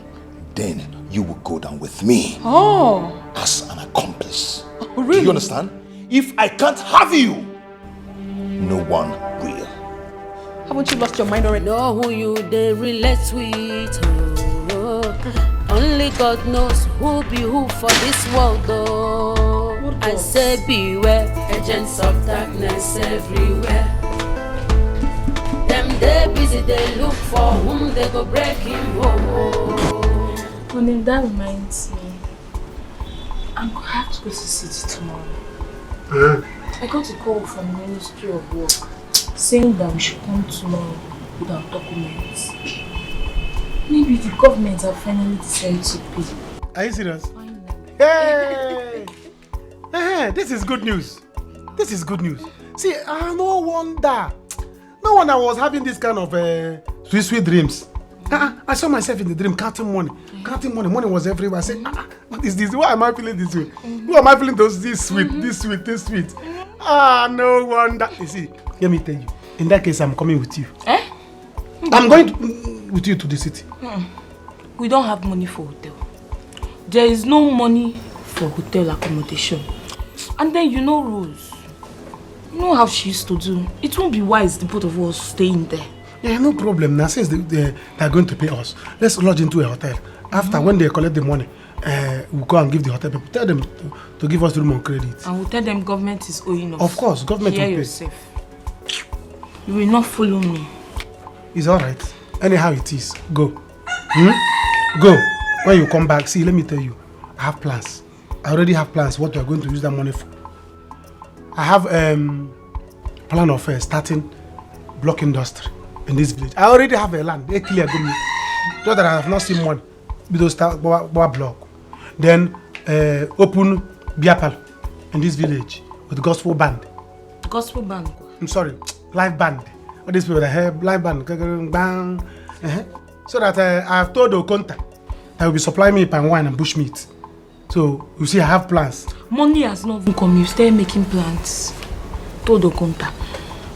then you will go down with me. Oh. As an accomplice. Oh, really? Do you understand? If I can't have you, no one will. Haven't you lost your mind already? Know who you they relate with. Oh. Only God knows who be who for this world. Oh. I say beware, agents of darkness everywhere. Them they busy, they look for whom they go break him. Oh. Honey, that reminds me. I'm going to have to go to the city tomorrow. I got a call from the Ministry of Work saying that we should come tomorrow with our documents. Maybe the government have finally decided to pay. Are you serious? Hey! This is good news. This is good news. See, no wonder. No wonder I was having this kind of sweet dreams. I saw myself in the dream counting money. Counting money. Money was everywhere. I said, what is this? Why am I feeling this way? Why am I feeling this sweet, this sweet, this sweet? No wonder. You see, let me tell you. In that case, I'm coming with you. Eh? I'm going with you to the city. We don't have money for hotel. There is no money for hotel accommodation. And then you know Rose. You know how she used to do. It won't be wise the both of us staying there. Yeah, no problem. Now, since they are going to pay us, let's lodge into a hotel. After, when they collect the money, we'll go and give the hotel people. Tell them to give us room on credit. And we'll tell them government is owing us. Of course, government will pay. Yourself. You will not follow me. It's alright. Anyhow it is. Go. Go. When you come back, see, let me tell you, I have plans. I already have plans what we are going to use that money for. I have plan of starting block industry in this village. I already have a land. They clear me. Just that I have not seen one. Because start block. Then open beer parlor in this village with gospel band. Gospel band? I'm sorry, live band. All these people that have live band. Bang. So that I have told Okonta that will be supplying me palm wine and bushmeat. So you see, I have plans. Money has not even come. You stay making plans. Told Okonta.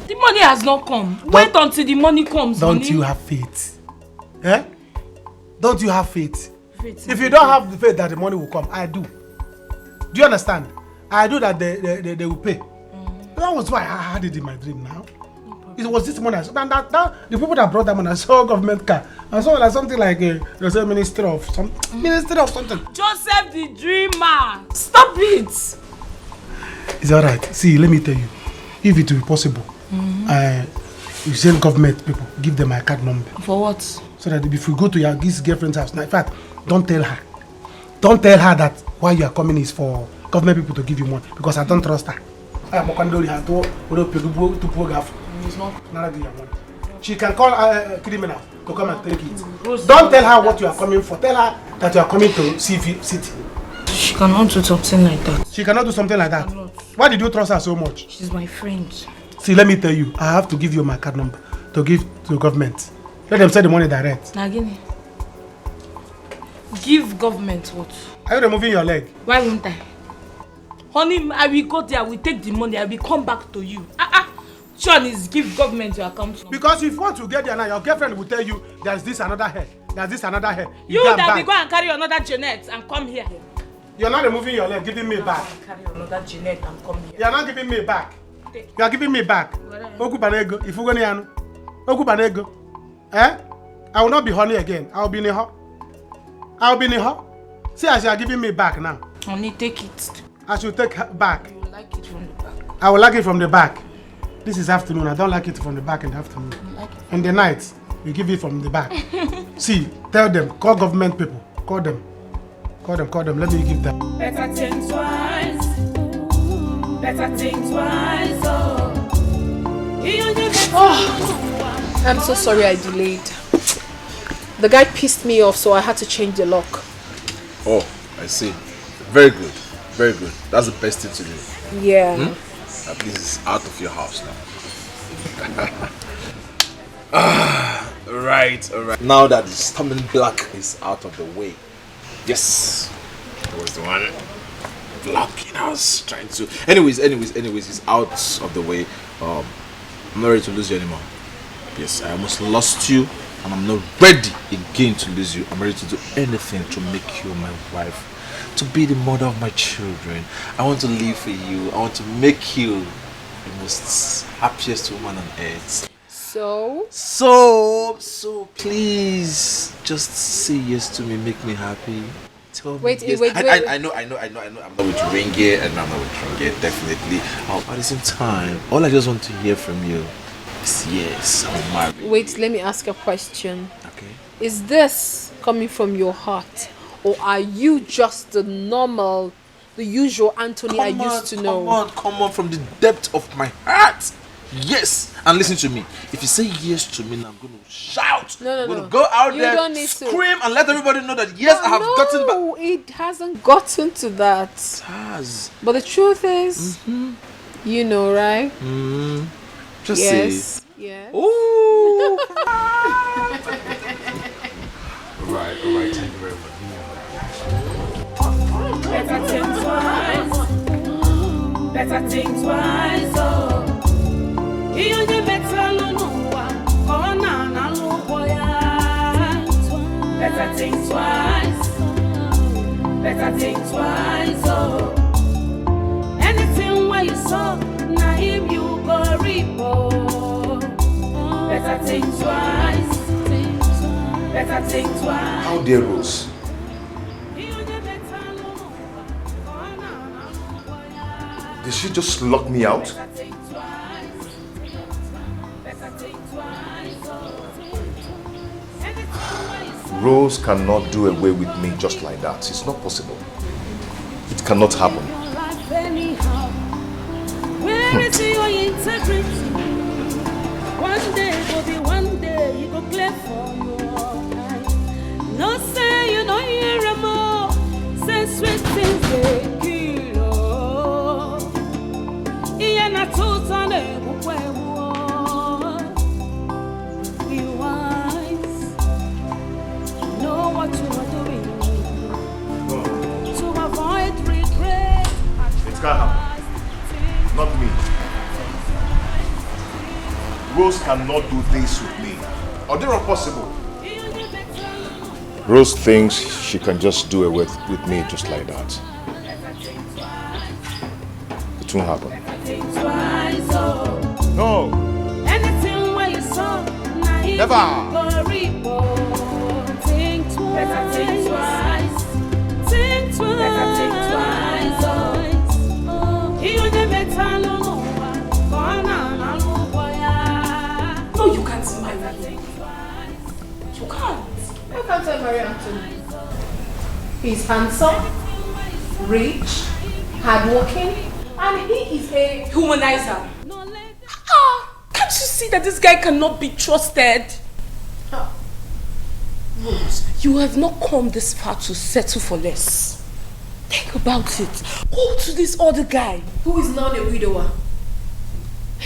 The money has not come. Wait until the money comes. Don't money. You have faith? Eh? Don't you have faith? If you don't have the faith that the money will come, I do. Do you understand? I do that they will pay. That was why I had it in my dream now. It was this money. That the people that brought that money, I saw a government car. I saw like something like a ministry of something. Joseph the dreamer. Stop it. It's alright. See, let me tell you. If it will be possible, you send government people, give them my card number. For what? So that if we go to this girlfriend's house, now, in fact, don't tell her. Don't tell her that why you are coming is for government people to give you money. Because I don't trust her. It's not money. She can call a criminal to come and take it. Don't tell her what you are coming for. Tell her that you are coming to CV City. She cannot do something like that. She cannot do something like that? Why did you trust her so much? She's my friend. See, let me tell you, I have to give you my card number to give to the government. Let them send the money direct. Nagini. Give government what? Are you removing your leg? Why won't I? Honey, I will go there, I will take the money, I will come back to you. Sean is give government your account number. Because if you want to get there now, your girlfriend will tell you there's this another hair. There's this another hair. You that will go and carry another Jeanette and come here. You're not removing your leg, giving me back. Carry another Jeanette and come here. You're not giving me back. You are giving me back. Okubanego, if you go near Okubanego. I will not be honey again. I will be near. I will be near. See, as you are giving me back now. Honey, take it. I should take her back. You will like it from the back. I will like it from the back. This is afternoon. I don't like it from the back in the afternoon. Like it. In the night, you give it from the back. See, tell them, call government people. Call them. Call them. Let me give them. Better think twice. Better think twice. Oh, I'm so sorry I delayed. The guy pissed me off, so I had to change the lock. Oh, I see. Very good. Very good. That's the best thing to do. Yeah. At least it's out of your house now. Alright. Now that the stumbling block is out of the way. Yes. That was the one blocking us, trying to. Anyways, it's out of the way. I'm not ready to lose you anymore. Yes, I almost lost you, and I'm not ready again to lose you. I'm ready to do anything to make you my wife. To be the mother of my children. I want to live for you. I want to make you the most happiest woman on earth. So please just say yes to me, make me happy. Tell wait, me yes. wait. I know. I'm not with Ringe and I'm not with Ringe, definitely. At the same time, all I just want to hear from you is yes, I'll marry. Wait, let me ask a question. Okay. Is this coming from your heart? Or are you just the usual Anthony I used to know? Come on, from the depth of my heart. Yes. And listen to me. If you say yes to me, I'm going to shout. No. I'm going to go out there, don't need scream, and let everybody know that yes, I have gotten back. No, it hasn't gotten to that. It has. But the truth is, You know, right? Just yes. say. Yes. Ooh. Alright, thank you very much. Better think twice. Better think twice. Oh, you only better no one. Oh, na no boy. Better think twice. Better think twice. Oh, anything where you saw, na him you go reap. Oh, better think twice. Better think twice. How dare Rose? Did she just lock me out? Rose cannot do away with me just like that. It's not possible. It cannot happen. Where is your integrity? One day will be one day you go clear for your eyes. No say you don't hear a more. Say sweet things they kill. Iye na tuta ne bukwewo. Be wise. Know what you are doing. To avoid regret. It can't happen. Not me. Rose cannot do this with me. Or they're not possible. Rose thinks she can just do it with me just like that. It won't happen. No. Anything where you saw, never. Think twice. Better think twice. Think twice. Better think twice. You never tell no one. No, you can't marry him. You can't. How can't I marry Anthony? He's handsome, rich, hardworking, and he is a humanizer. Can't you see that this guy cannot be trusted? Rose, you have not come this far to settle for less. Think about it. Go to this other guy who is not a widower.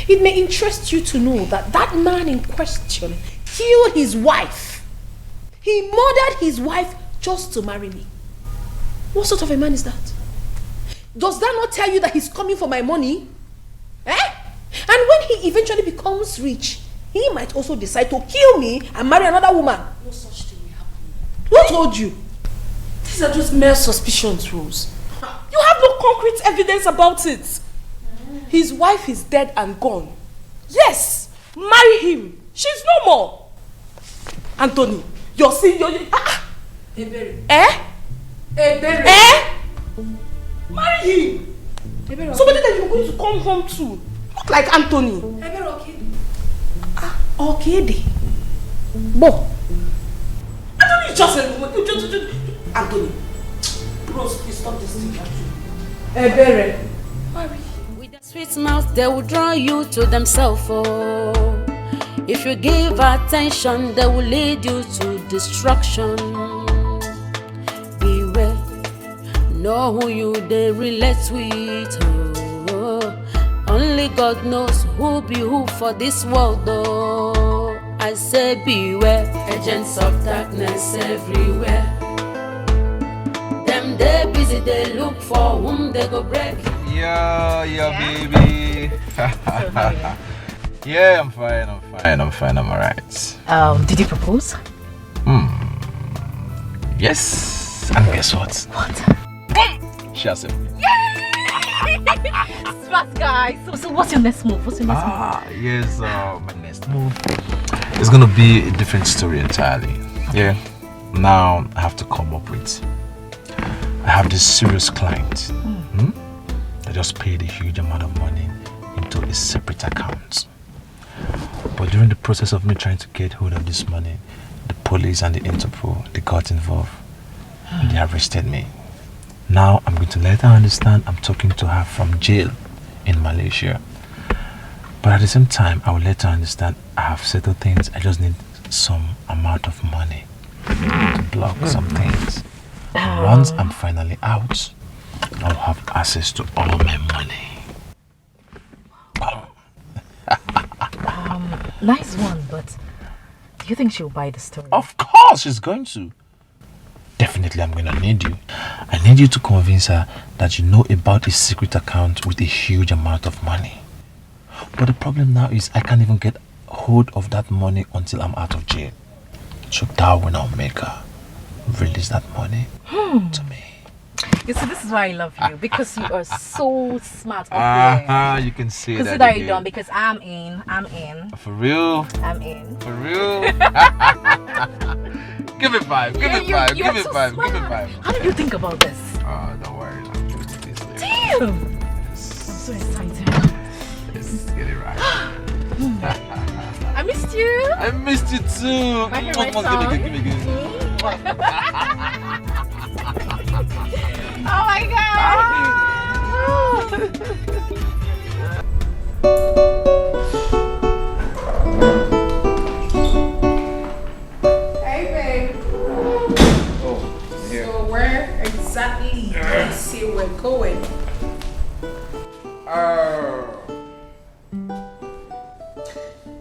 It may interest you to know that that man in question killed his wife. He murdered his wife just to marry me. What sort of a man is that? Does that not tell you that he's coming for my money? Eh? And when he eventually becomes rich, he might also decide to kill me and marry another woman. No such thing will happen. Who told you? These are just mere suspicions, Rose. You have no concrete evidence about it. His wife is dead and gone. Yes, marry him. She's no more. Anthony, you're seeing your... Ebere. Eh? Ebere. Eh? Marry him. Ebere. Somebody that you're going to come home to. Not like Anthony. Ebere Okede. Okede. Bo. Anthony, just... Anthony. Rose, please stop this thing. Ebere. Marry. With their sweet mouth, they will draw you to themselves. Oh. If you give attention, they will lead you to destruction. Beware, know who you they relate with. Oh. Only God knows who be who for this world. Oh. I say beware, agents of darkness everywhere. Them they busy, they look for whom they go break. Yeah, baby. Yeah, I'm fine, I'm alright. Did you propose? Yes, and guess what? What? She has it. Smart guy. So what's your next move? Yes, my next move is gonna be a different story entirely. Yeah, now I have to come up with. I have this serious client. They just paid a huge amount of money into a separate account. But during the process of me trying to get hold of this money, the police and the Interpol, they got involved. And they arrested me. Now I'm going to let her understand I'm talking to her from jail in Malaysia. But at the same time, I will let her understand I have settled things. I just need some amount of money to block some things. And once I'm finally out, I'll have access to all my money. Nice one, but do you think she'll buy the story? Of course she's going to. Definitely I'm going to need you. I need you to convince her that you know about a secret account with a huge amount of money. But the problem now is I can't even get hold of that money until I'm out of jail. So that will now make her release that money to me. You see, this is why I love you, because you are so smart up here. You can say that. Consider it again. done, because I'm in. For real? I'm in. For real? Give it 5. Give it 5. Give it 5. Give it 5. How did you think about this? Don't worry. I'll do it this later. Damn! I'm so excited. Let's get it right. I missed you. I missed you too. My favorite song. Give me. Oh my god! Hey, babe. Oh, here. So where exactly do you see we're going?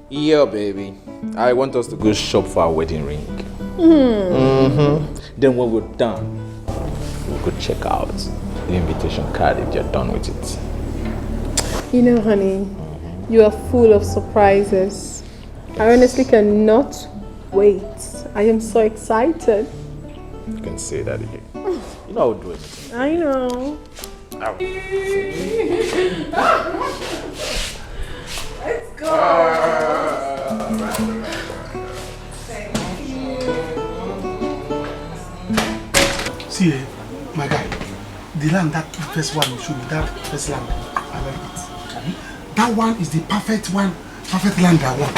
Yeah, baby. I want us to go shop for our wedding ring. Then when we're done, we'll go check out the invitation card if you're done with it. You know, honey, you are full of surprises. I honestly cannot wait. I am so excited. You can say that again. You know I'll do it. I know. Let's go. See, my guy, the land, that first one you showed me, that first land, I like it. That one is the perfect one, perfect land I want.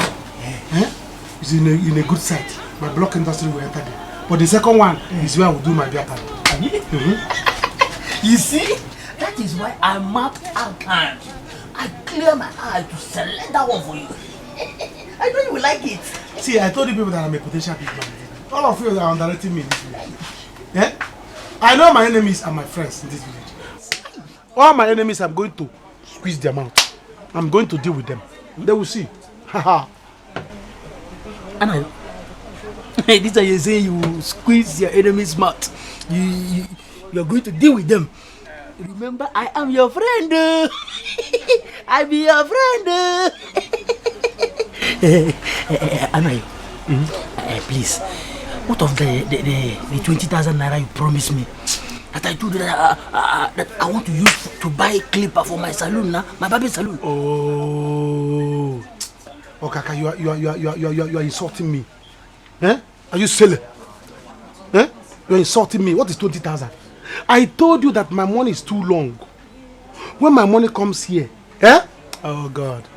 It's in a good site. My block industry will enter there. But the second one is where I will do my beer party. You see, that is why I mapped out time. I clear my eye to select that one for you. I know you will like it. See, I told you people that I'm a potential big man. All of you are underrating me in this village. I know my enemies are my friends in this village. All my enemies, I'm going to squeeze them out. I'm going to deal with them. They will see. Haha. And this is you saying you squeeze your enemy's mouth. You're going to deal with them. Remember, I am your friend. I be your friend. Anna, please, what of the 20,000 naira you promised me? That I told you that I want to use to buy a clipper for my salon, my baby salon. Oh, Kaka, you are insulting me. Are you silly? You are insulting me. What is 20,000? I told you that my money is too long. When my money comes here, oh God,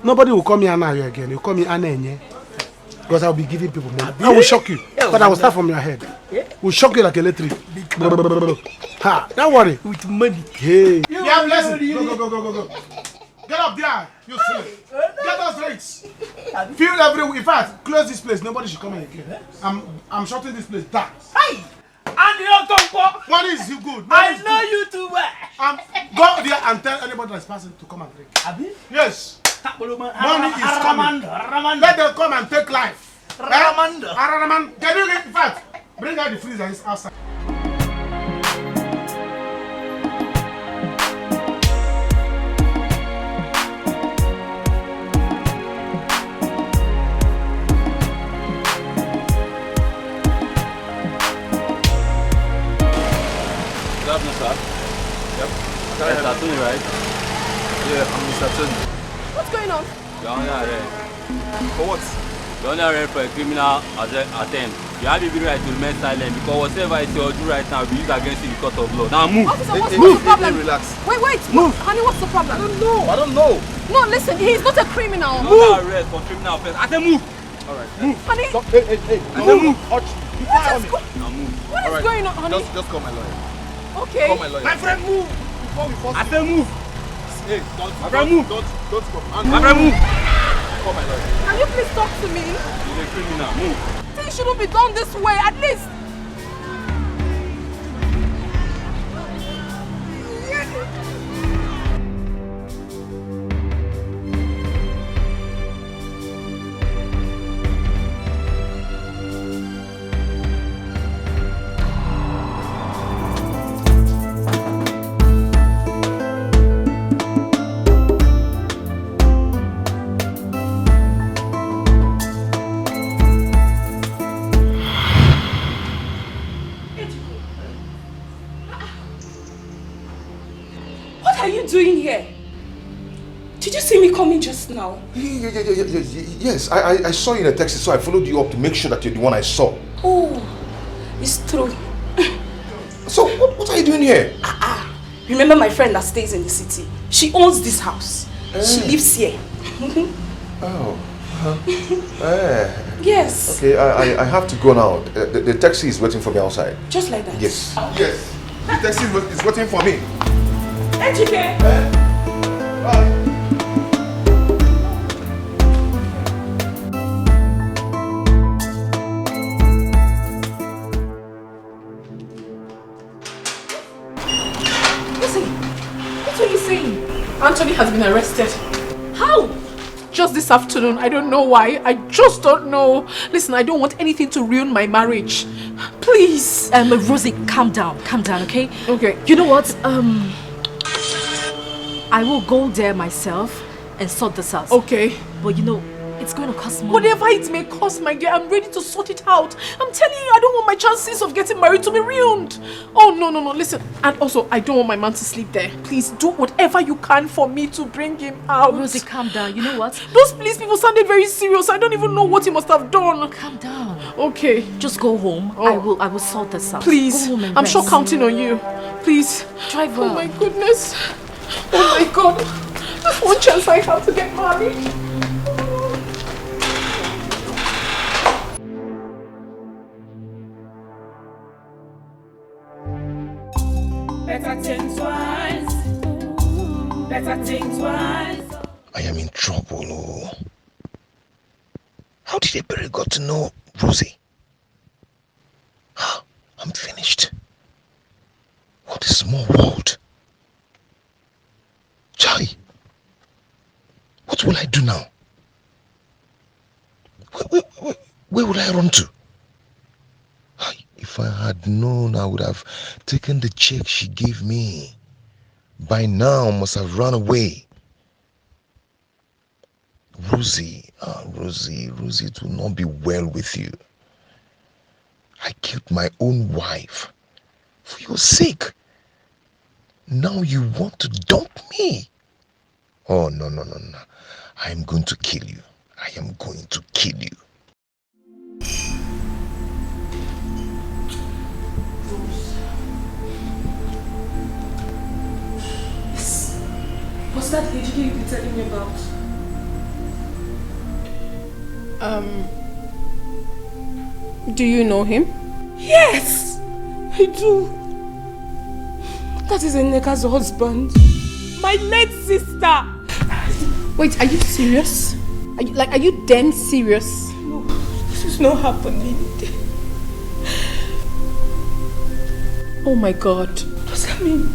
nobody will call me Anna again. You call me Anna Enye. Because I will be giving people money. I will shock you. But I will start from your head. Will shock you like electric. Ha! Don't worry. With money. Hey. Yeah, blessing. Go. Get up there. You silly. Get us drinks. Feel everywhere. In fact, close this place. Nobody should come in again. I'm shutting this place down. Hey! And you don't talk. Money is you good. I know you too well. Go there and tell anybody that's passing to come and drink. Abi? Yes. Money is coming. Let them come and take life. Raman. Can you get, in fact, bring out the freezer outside. Good afternoon, sir. Yep. Mr. Tony, right? Yeah, I'm Mr. Tony. What's going on? You're under arrest. For what? You're under arrest for a criminal attempt. You have every right to remain silent because whatever is your do right now will be used against you in the court of law. Now move. Officer, what's the problem? Relax. Wait. Move. Honey, what's the problem? I don't know. No, listen, he's not a criminal. You're under arrest for criminal offense. I said move. Alright. Move. Honey. Stop. Hey. I said move. Now move. What is going on, honey? Just call my lawyer. Okay. Call my lawyer. My friend, move. Before we force I said move. Hey, my friend, move. Don't come. My friend, move. Call my lawyer. Can you please talk to me? You're a criminal. Move. Things shouldn't be done this way, at least. here? Did you see me coming just now? Yes, I saw you in a taxi, so I followed you up to make sure that you're the one I saw. Oh, it's true. So, what are you doing here? Remember my friend that stays in the city? She owns this house. She lives here. Yes. Okay, I have to go now. The taxi is waiting for me outside. Just like that? Yes. Yes. The taxi is waiting for me. Ejike! Bye. Anthony has been arrested. How? Just this afternoon. I don't know why. I just don't know. Listen, I don't want anything to ruin my marriage. Please. Rosie, calm down, okay? Okay. You know what? I will go there myself and sort this out. Okay. But you know, it's going to cost money. Whatever it may cost, my dear, I'm ready to sort it out. I'm telling you, I don't want my chances of getting married to be ruined. Oh, no. Listen, and also, I don't want my man to sleep there. Please do whatever you can for me to bring him out. Rosie, calm down. You know what? Those police people sounded very serious. I don't even know what he must have done. Calm down. Okay. Just go home. Oh. I will sort this out. Please. Go home and I'm rest. sure counting on you. Please. Drive well. Oh my goodness. Oh my God. That's one chance I have to get married. Better think twice. Better think twice. I am in trouble. Oh. How did Ebere got to know Rosie? I'm finished. What a small world. Chai, what will I do now? Where will I run to? If I had known, I would have taken the check she gave me. By now, I must have run away. Rosie, Rosie, it will not be well with you. I killed my own wife for your sake. Now you want to dump me? Oh, no. I am going to kill you. I am going to kill you. What's that lady you've been telling me about? Do you know him? Yes, I do. That is Eneka's husband. My late sister. Wait, are you serious? Are you damn serious? No, this is not happening. Oh my God. Does that mean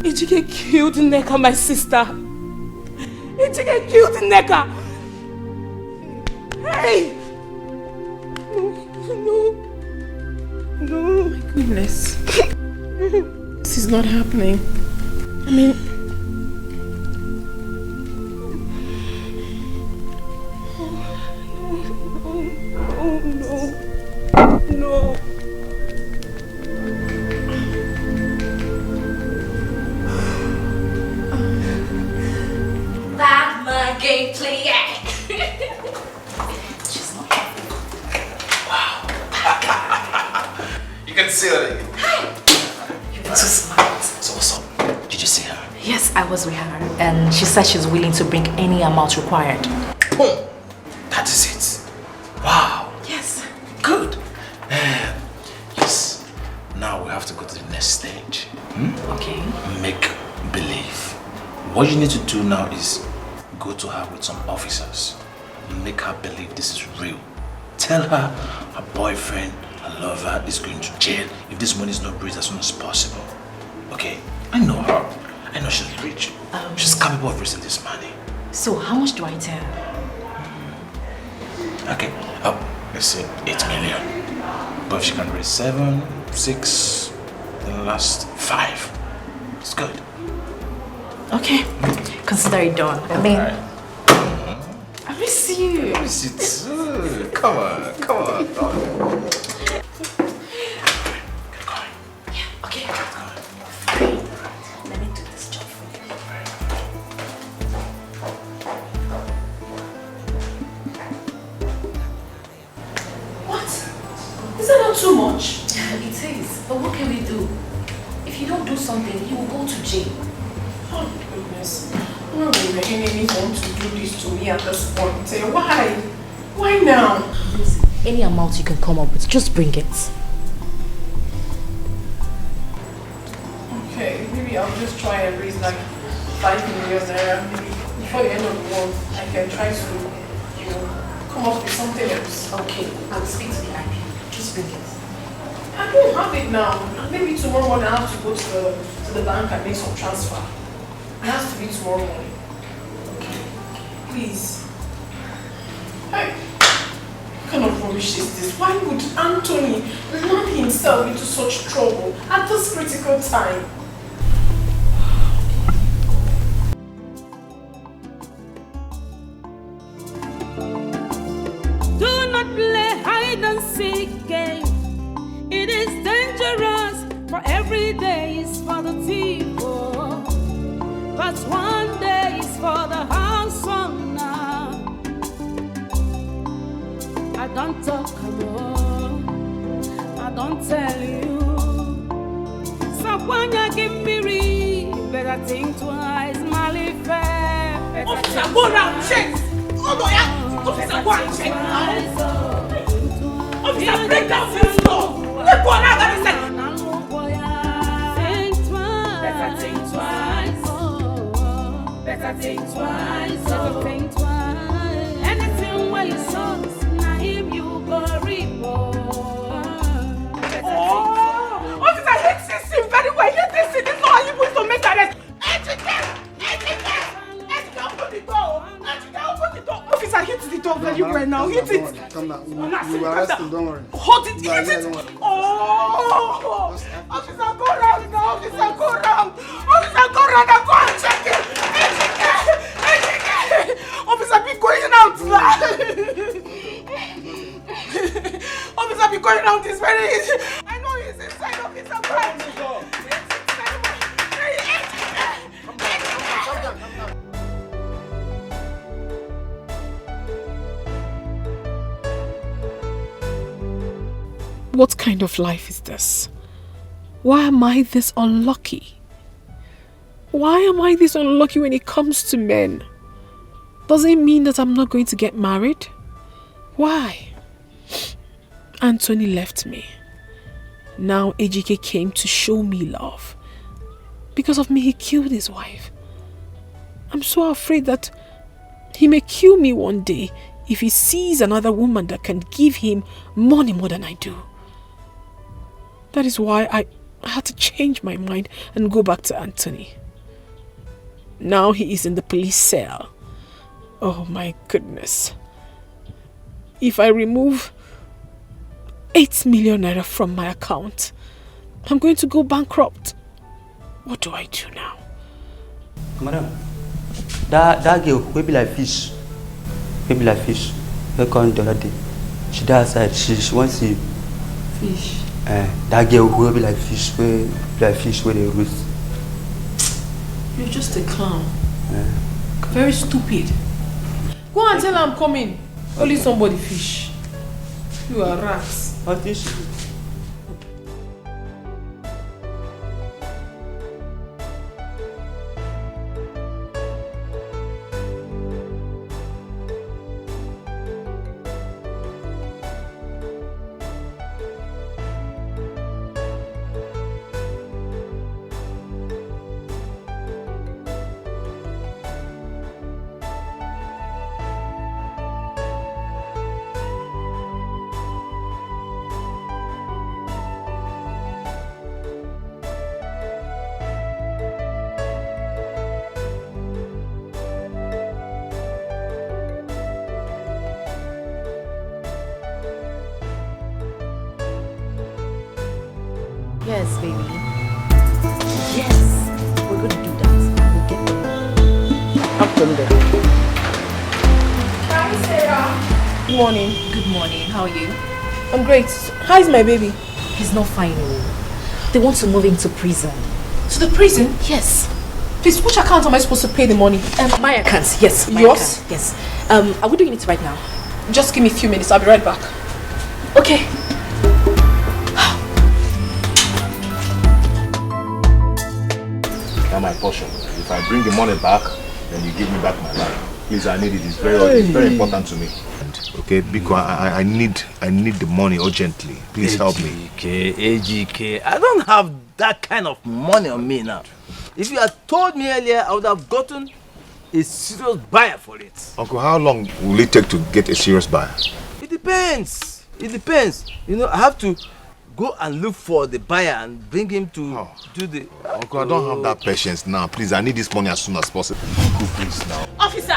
Ejike killed Nneka, my sister? Ejike killed Nneka! Hey! No. My goodness. This is not happening. I mean... No. That my game player. You can see her. You're too smart. So what's up? Did you see her? Yes, I was with her, and she said she's willing to bring any amount required. Boom! That is it. Wow. Yes. Good. Yes. Now we have to go to the next stage. Okay. Make believe. What you need to do now is go to her with some officers. Make her believe this is real. Tell her her boyfriend, her lover is going to jail if this money is not raised as soon as possible. Okay? I know her. I know she's rich. She's capable of raising this money. So how much do I tell her? Okay. Let's say 8 million. But if she can raise 7, 6, the last 5. It's good. Okay. Consider it done. I mean, I miss you. I miss you too. Come on. Okay. Let me do this job for you. too much? It is. But what can we do? If you don't do something, you will go to jail. Oh, goodness. Why would the enemy want to do this to me at this point? Why? Why now? Any amount you can come up with, just bring it. Okay, maybe I'll just try and raise like 5 million naira. Maybe before the end of the month, I can try to, come up with something else. Okay, I'll speak to the IP. Just bring it. I don't have it now. Maybe tomorrow morning I have to go to the bank and make some transfer. It has to be tomorrow morning. Okay. Please. Hey. What kind of rubbish is this? Why would Anthony land himself into such trouble at this critical time? Do not play hide and seek game. It is dangerous, for every day is for the thief. But one day is for the house owner. I don't talk alone, I don't tell you. So when you give me read, better think twice, Mali fair. Officer, go round, check! Oh boy, officer, go and check now! Officer, break down this door! Let's go around and listen! Think twice, better think twice. Better think twice, better think twice. Anything where you saw, now him you go report. Oh, officer, hit this scene very well. Hit this scene. This is not how you supposed to make arrest. Open the door. Open the door. Officer, hit the door very well now. Hit it. Calm down. You will arrest him, don't worry. Hold it. Hit it. Oh, officer, go round now. Officer, go round. Officer, go round and go and check it. Officer, be going out now. Officer, be going out this very easy. I know he's inside. Officer, go and check it. What kind of life is this? Why am I this unlucky? Why am I this unlucky when it comes to men? Does it mean that I'm not going to get married? Why? Anthony left me. Now Ejike came to show me love. Because of me, he killed his wife. I'm so afraid that he may kill me one day if he sees another woman that can give him money more than I do. That is why I had to change my mind and go back to Anthony. Now he is in the police cell. Oh my goodness. If I remove 8 million naira from my account, I'm going to go bankrupt. What do I do now? Madam, that girl will be like fish. Will be like fish. They come the other day. She died outside. She wants to fish. That girl will be like fish. Where they roost. You're just a clown. Very stupid. Go and tell her I'm coming. Only somebody fish. You are rats. What fish? Yes, baby. Yes, we're going to do that. We'll get there. I'm from there. Hi, Sarah. Good morning. Good morning. How are you? I'm great. How is my baby? He's not fine. They want to move him to prison. To the prison? Yes. Please, which account am I supposed to pay the money? My account, yes. My Yours? account, yes. Are we doing it right now? Just give me a few minutes. I'll be right back. Okay. Not my portion. If I bring the money back, then you give me back my life. Please, I need it. It's very important to me. Okay, Biko, I need the money urgently. Please help me. AGK, I don't have that kind of money on me now. If you had told me earlier, I would have gotten a serious buyer for it. Uncle, how long will it take to get a serious buyer? It depends. It depends. You know, I have to go and look for the buyer and bring him to do the... Uncle, I don't have that patience now. Please, I need this money as soon as possible. Uncle, please now. Officer!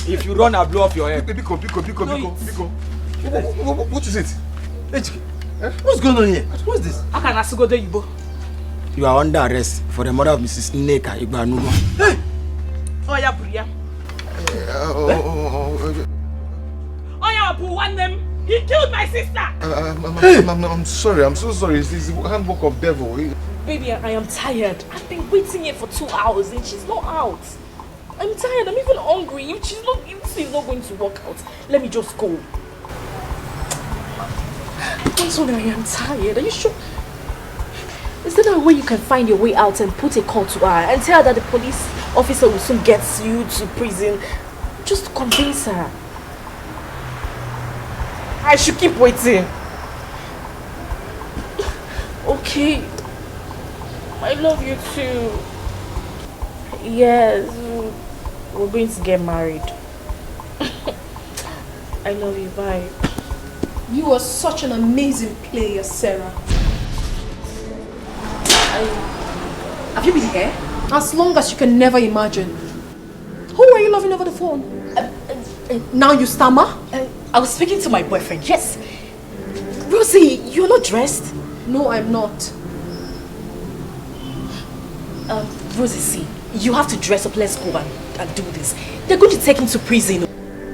If you run, I'll blow off your head. Biko. What is it? What's going on here? What's this? I can ask go to you. You are under arrest for the murder of Mrs. Nneka Igbanugo. Hey! Oh, yeah, Priya. Oh, yeah, Abu, one them. He killed my sister. I'm sorry. I'm so sorry. It's the handbook of devil. Baby, I am tired. I've been waiting here for 2 hours and she's not out. I'm tired. I'm even hungry. If she's not going to work out, let me just go. I'm sorry, I am tired. Are you sure? Is there a way you can find your way out and put a call to her and tell her that the police officer will soon get you to prison? Just convince her. I should keep waiting. Okay. I love you too. Yes. We're going to get married. I love you. Bye. You are such an amazing player, Sarah. Have you been here? As long as you can never imagine. Who are you loving over the phone? Now you stammer? I was speaking to my boyfriend, yes. Rosie, you're not dressed? No, I'm not. Rosie, see, you have to dress up. Let's go and do this. They're going to take him to prison.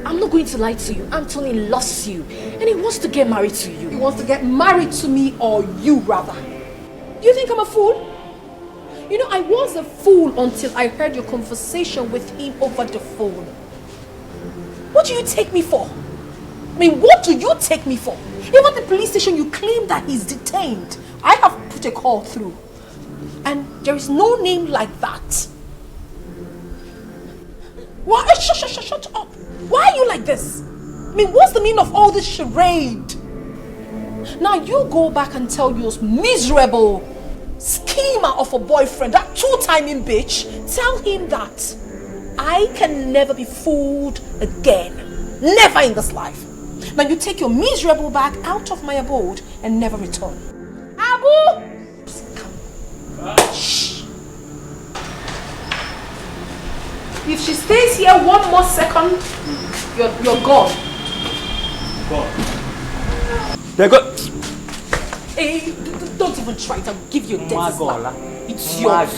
I'm not going to lie to you. Anthony loves you and he wants to get married to you. He wants to get married to me, or you rather. You think I'm a fool? You know, I was a fool until I heard your conversation with him over the phone. What do you take me for? I mean, what do you take me for? Even at the police station, you claim that he's detained. I have put a call through. And there is no name like that. Why? Shut up. Why are you like this? I mean, what's the meaning of all this charade? Now you go back and tell your miserable schemer of a boyfriend, that two-timing bitch, tell him that I can never be fooled again. Never in this life. Now you take your miserable bag out of my abode and never return. Abu! Shh. If she stays here one more second, you're gone. They go. Hey, don't even try it. I'll give you a death slap. It's yours.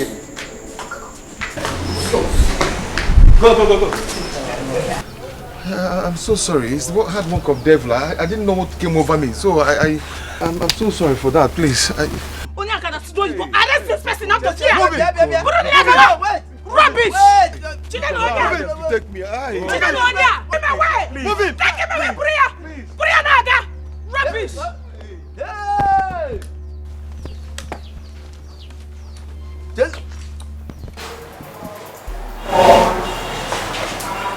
Go. I'm so sorry. It's the handbook of devil. I didn't know what came over me, so I'm so sorry for that. Please. Arrest this person out of here! Wait! Rubbish! Take me. Move it! Take him away, Priya! Priya Naga! Rubbish! Hey!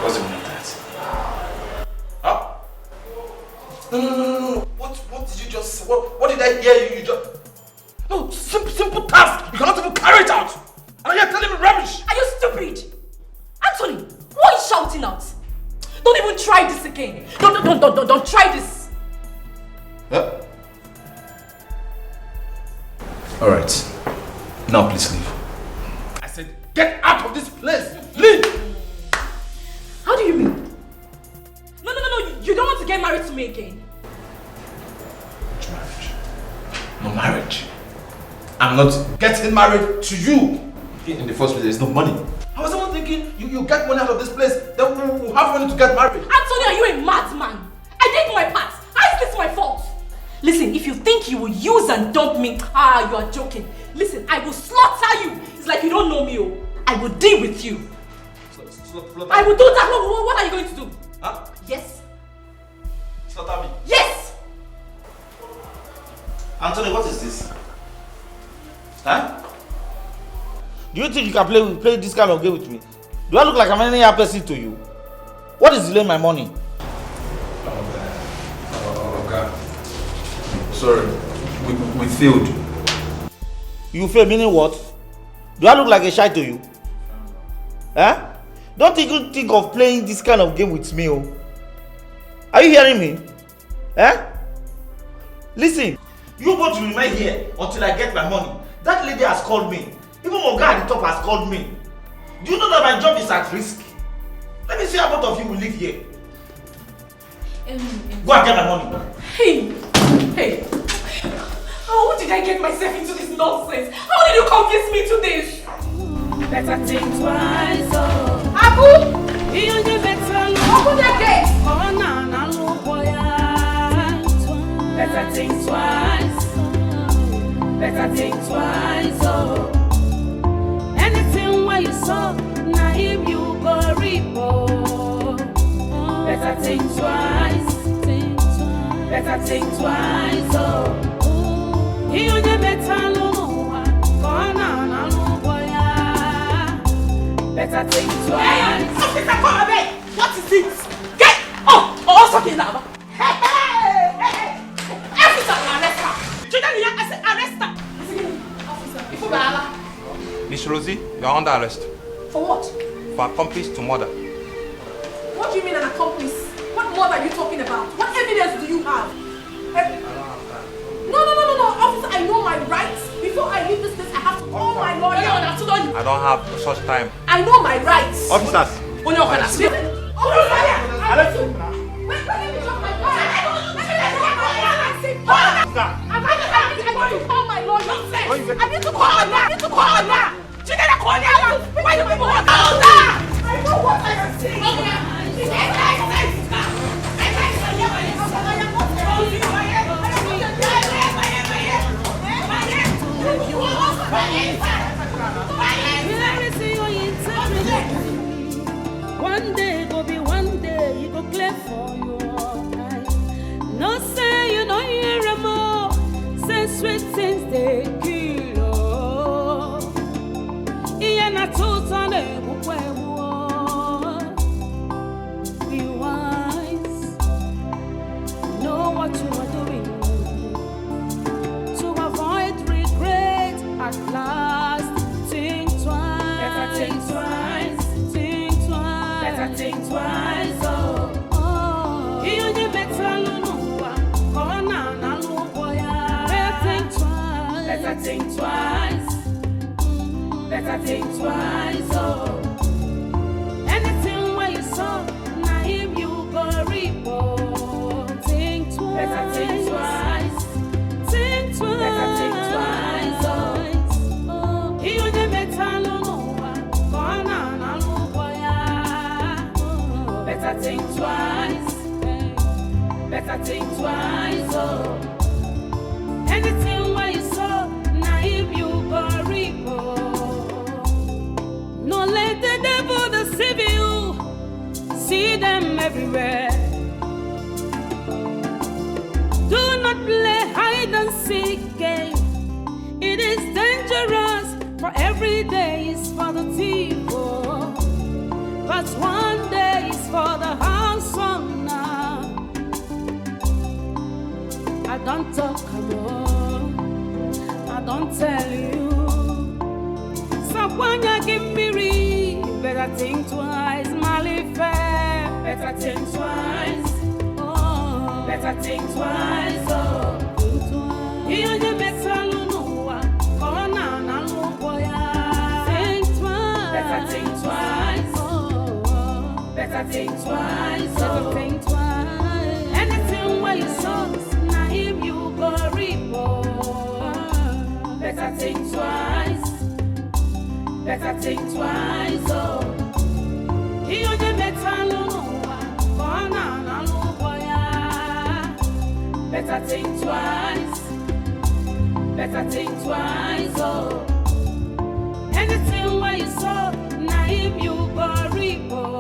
What's the meaning of that? Huh? No. What did you just say? What did I hear you just... No, simple task. You cannot even carry it out. And you're telling me rubbish. Are you stupid? Anthony, what are you shouting out? Don't even try this again. Don't try this. Huh? All right. Now please leave. I said, get out of this place. Leave. How do you mean? No. You don't want to get married to me again. Which marriage? No marriage. I'm not getting married to you. In the first place, there's no money. I was even thinking, you get money out of this place, then we'll have money to get married. Anthony, are you a madman? I did my part. How is this my fault? Listen, if you think you will use and dump me, you are joking. Listen, I will slaughter you. It's like you don't know me. I will deal with you. I will do that. What are you going to do? Huh? Yes. Slaughter me? Yes! Anthony, what is this? Huh? Do you think you can play this kind of game with me? Do I look like I'm any other person to you? What is delaying my money? Okay. Sorry, we failed. You failed, meaning what? Do I look like a shy to you? Eh? Don't even think of playing this kind of game with me, oh. Are you hearing me? Eh? Listen, you both will remain here until I get my money. That lady has called me. Even my guy at the top has called me. Do you know that my job is at risk? Let me see how both of you will live here. Go and get my money. Hey! How did I get myself into this nonsense? How did you convince me to this? Better think twice, oh. Abu! You better look. Open the gate! Oh, no, look, boy. Better think twice. Better think twice, oh. Anything where you saw, now him you go repo. Better think twice. Better think twice, oh. You better look. Better think twice. Officer, come away! What is it? Get up! Also, get out! Hey! Officer, arrest her! I said arrest her! Officer, if you are Miss Rosie, you are under arrest. for what? For accomplice to murder. What do you mean an accomplice? What more are you talking about? What evidence do you have? No, officer, I know my rights. Before I leave this place, I have to call my lawyer. I don't have such time. I know my rights. Officers. Wait, let me talk my lawyer. I need to call my lawyer. I need to call her now. Why do people want to I know what I am saying. One day go be one day, you go clear for your eyes. No say you know you're a more, say sweet things they kill. Iye na tuta ne bukwewo. Be wise, know what you are doing to avoid regret at last. Think twice. Better think twice. Think twice. Better think twice. Oh. You better lose. Oh na look boy. Better think twice. Better think twice. Better think twice. Oh. Anything where you saw, now him you go report. Think twice. Better think twice. Think twice. Better think twice. Oh. You better lose. Oh na look boy. Better think twice. Better think twice. Oh. Anything where you saw, now him you go report. No let the devil deceive you. See them everywhere. Do not play hide and seek game. It is dangerous, for every day is for the thief. Oh. But one day is for the handsome now. I don't talk alone. I don't tell you. So when you give me read, better think twice, Malifair. Better think twice. Oh, better think twice. Oh, think twice. You better lose. Oh, na look boy. Think twice. Better think twice. Oh, better think twice. Better think twice. Anything where you saw, now him you go report. Better think twice. Better think twice. Oh, you better lose. Oh, na look boy. Better think twice. Better think twice. Oh, anything where you saw, now him you go report.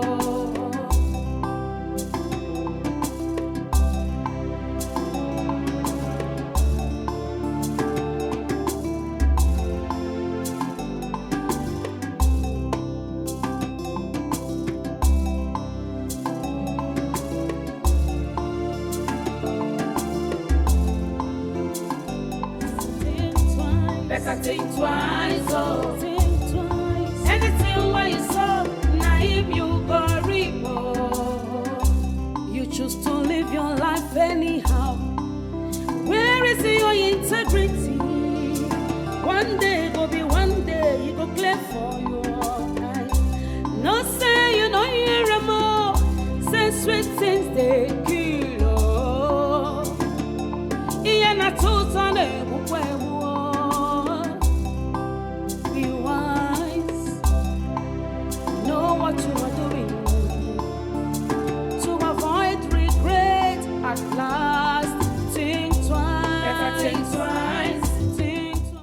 better think twice, oh.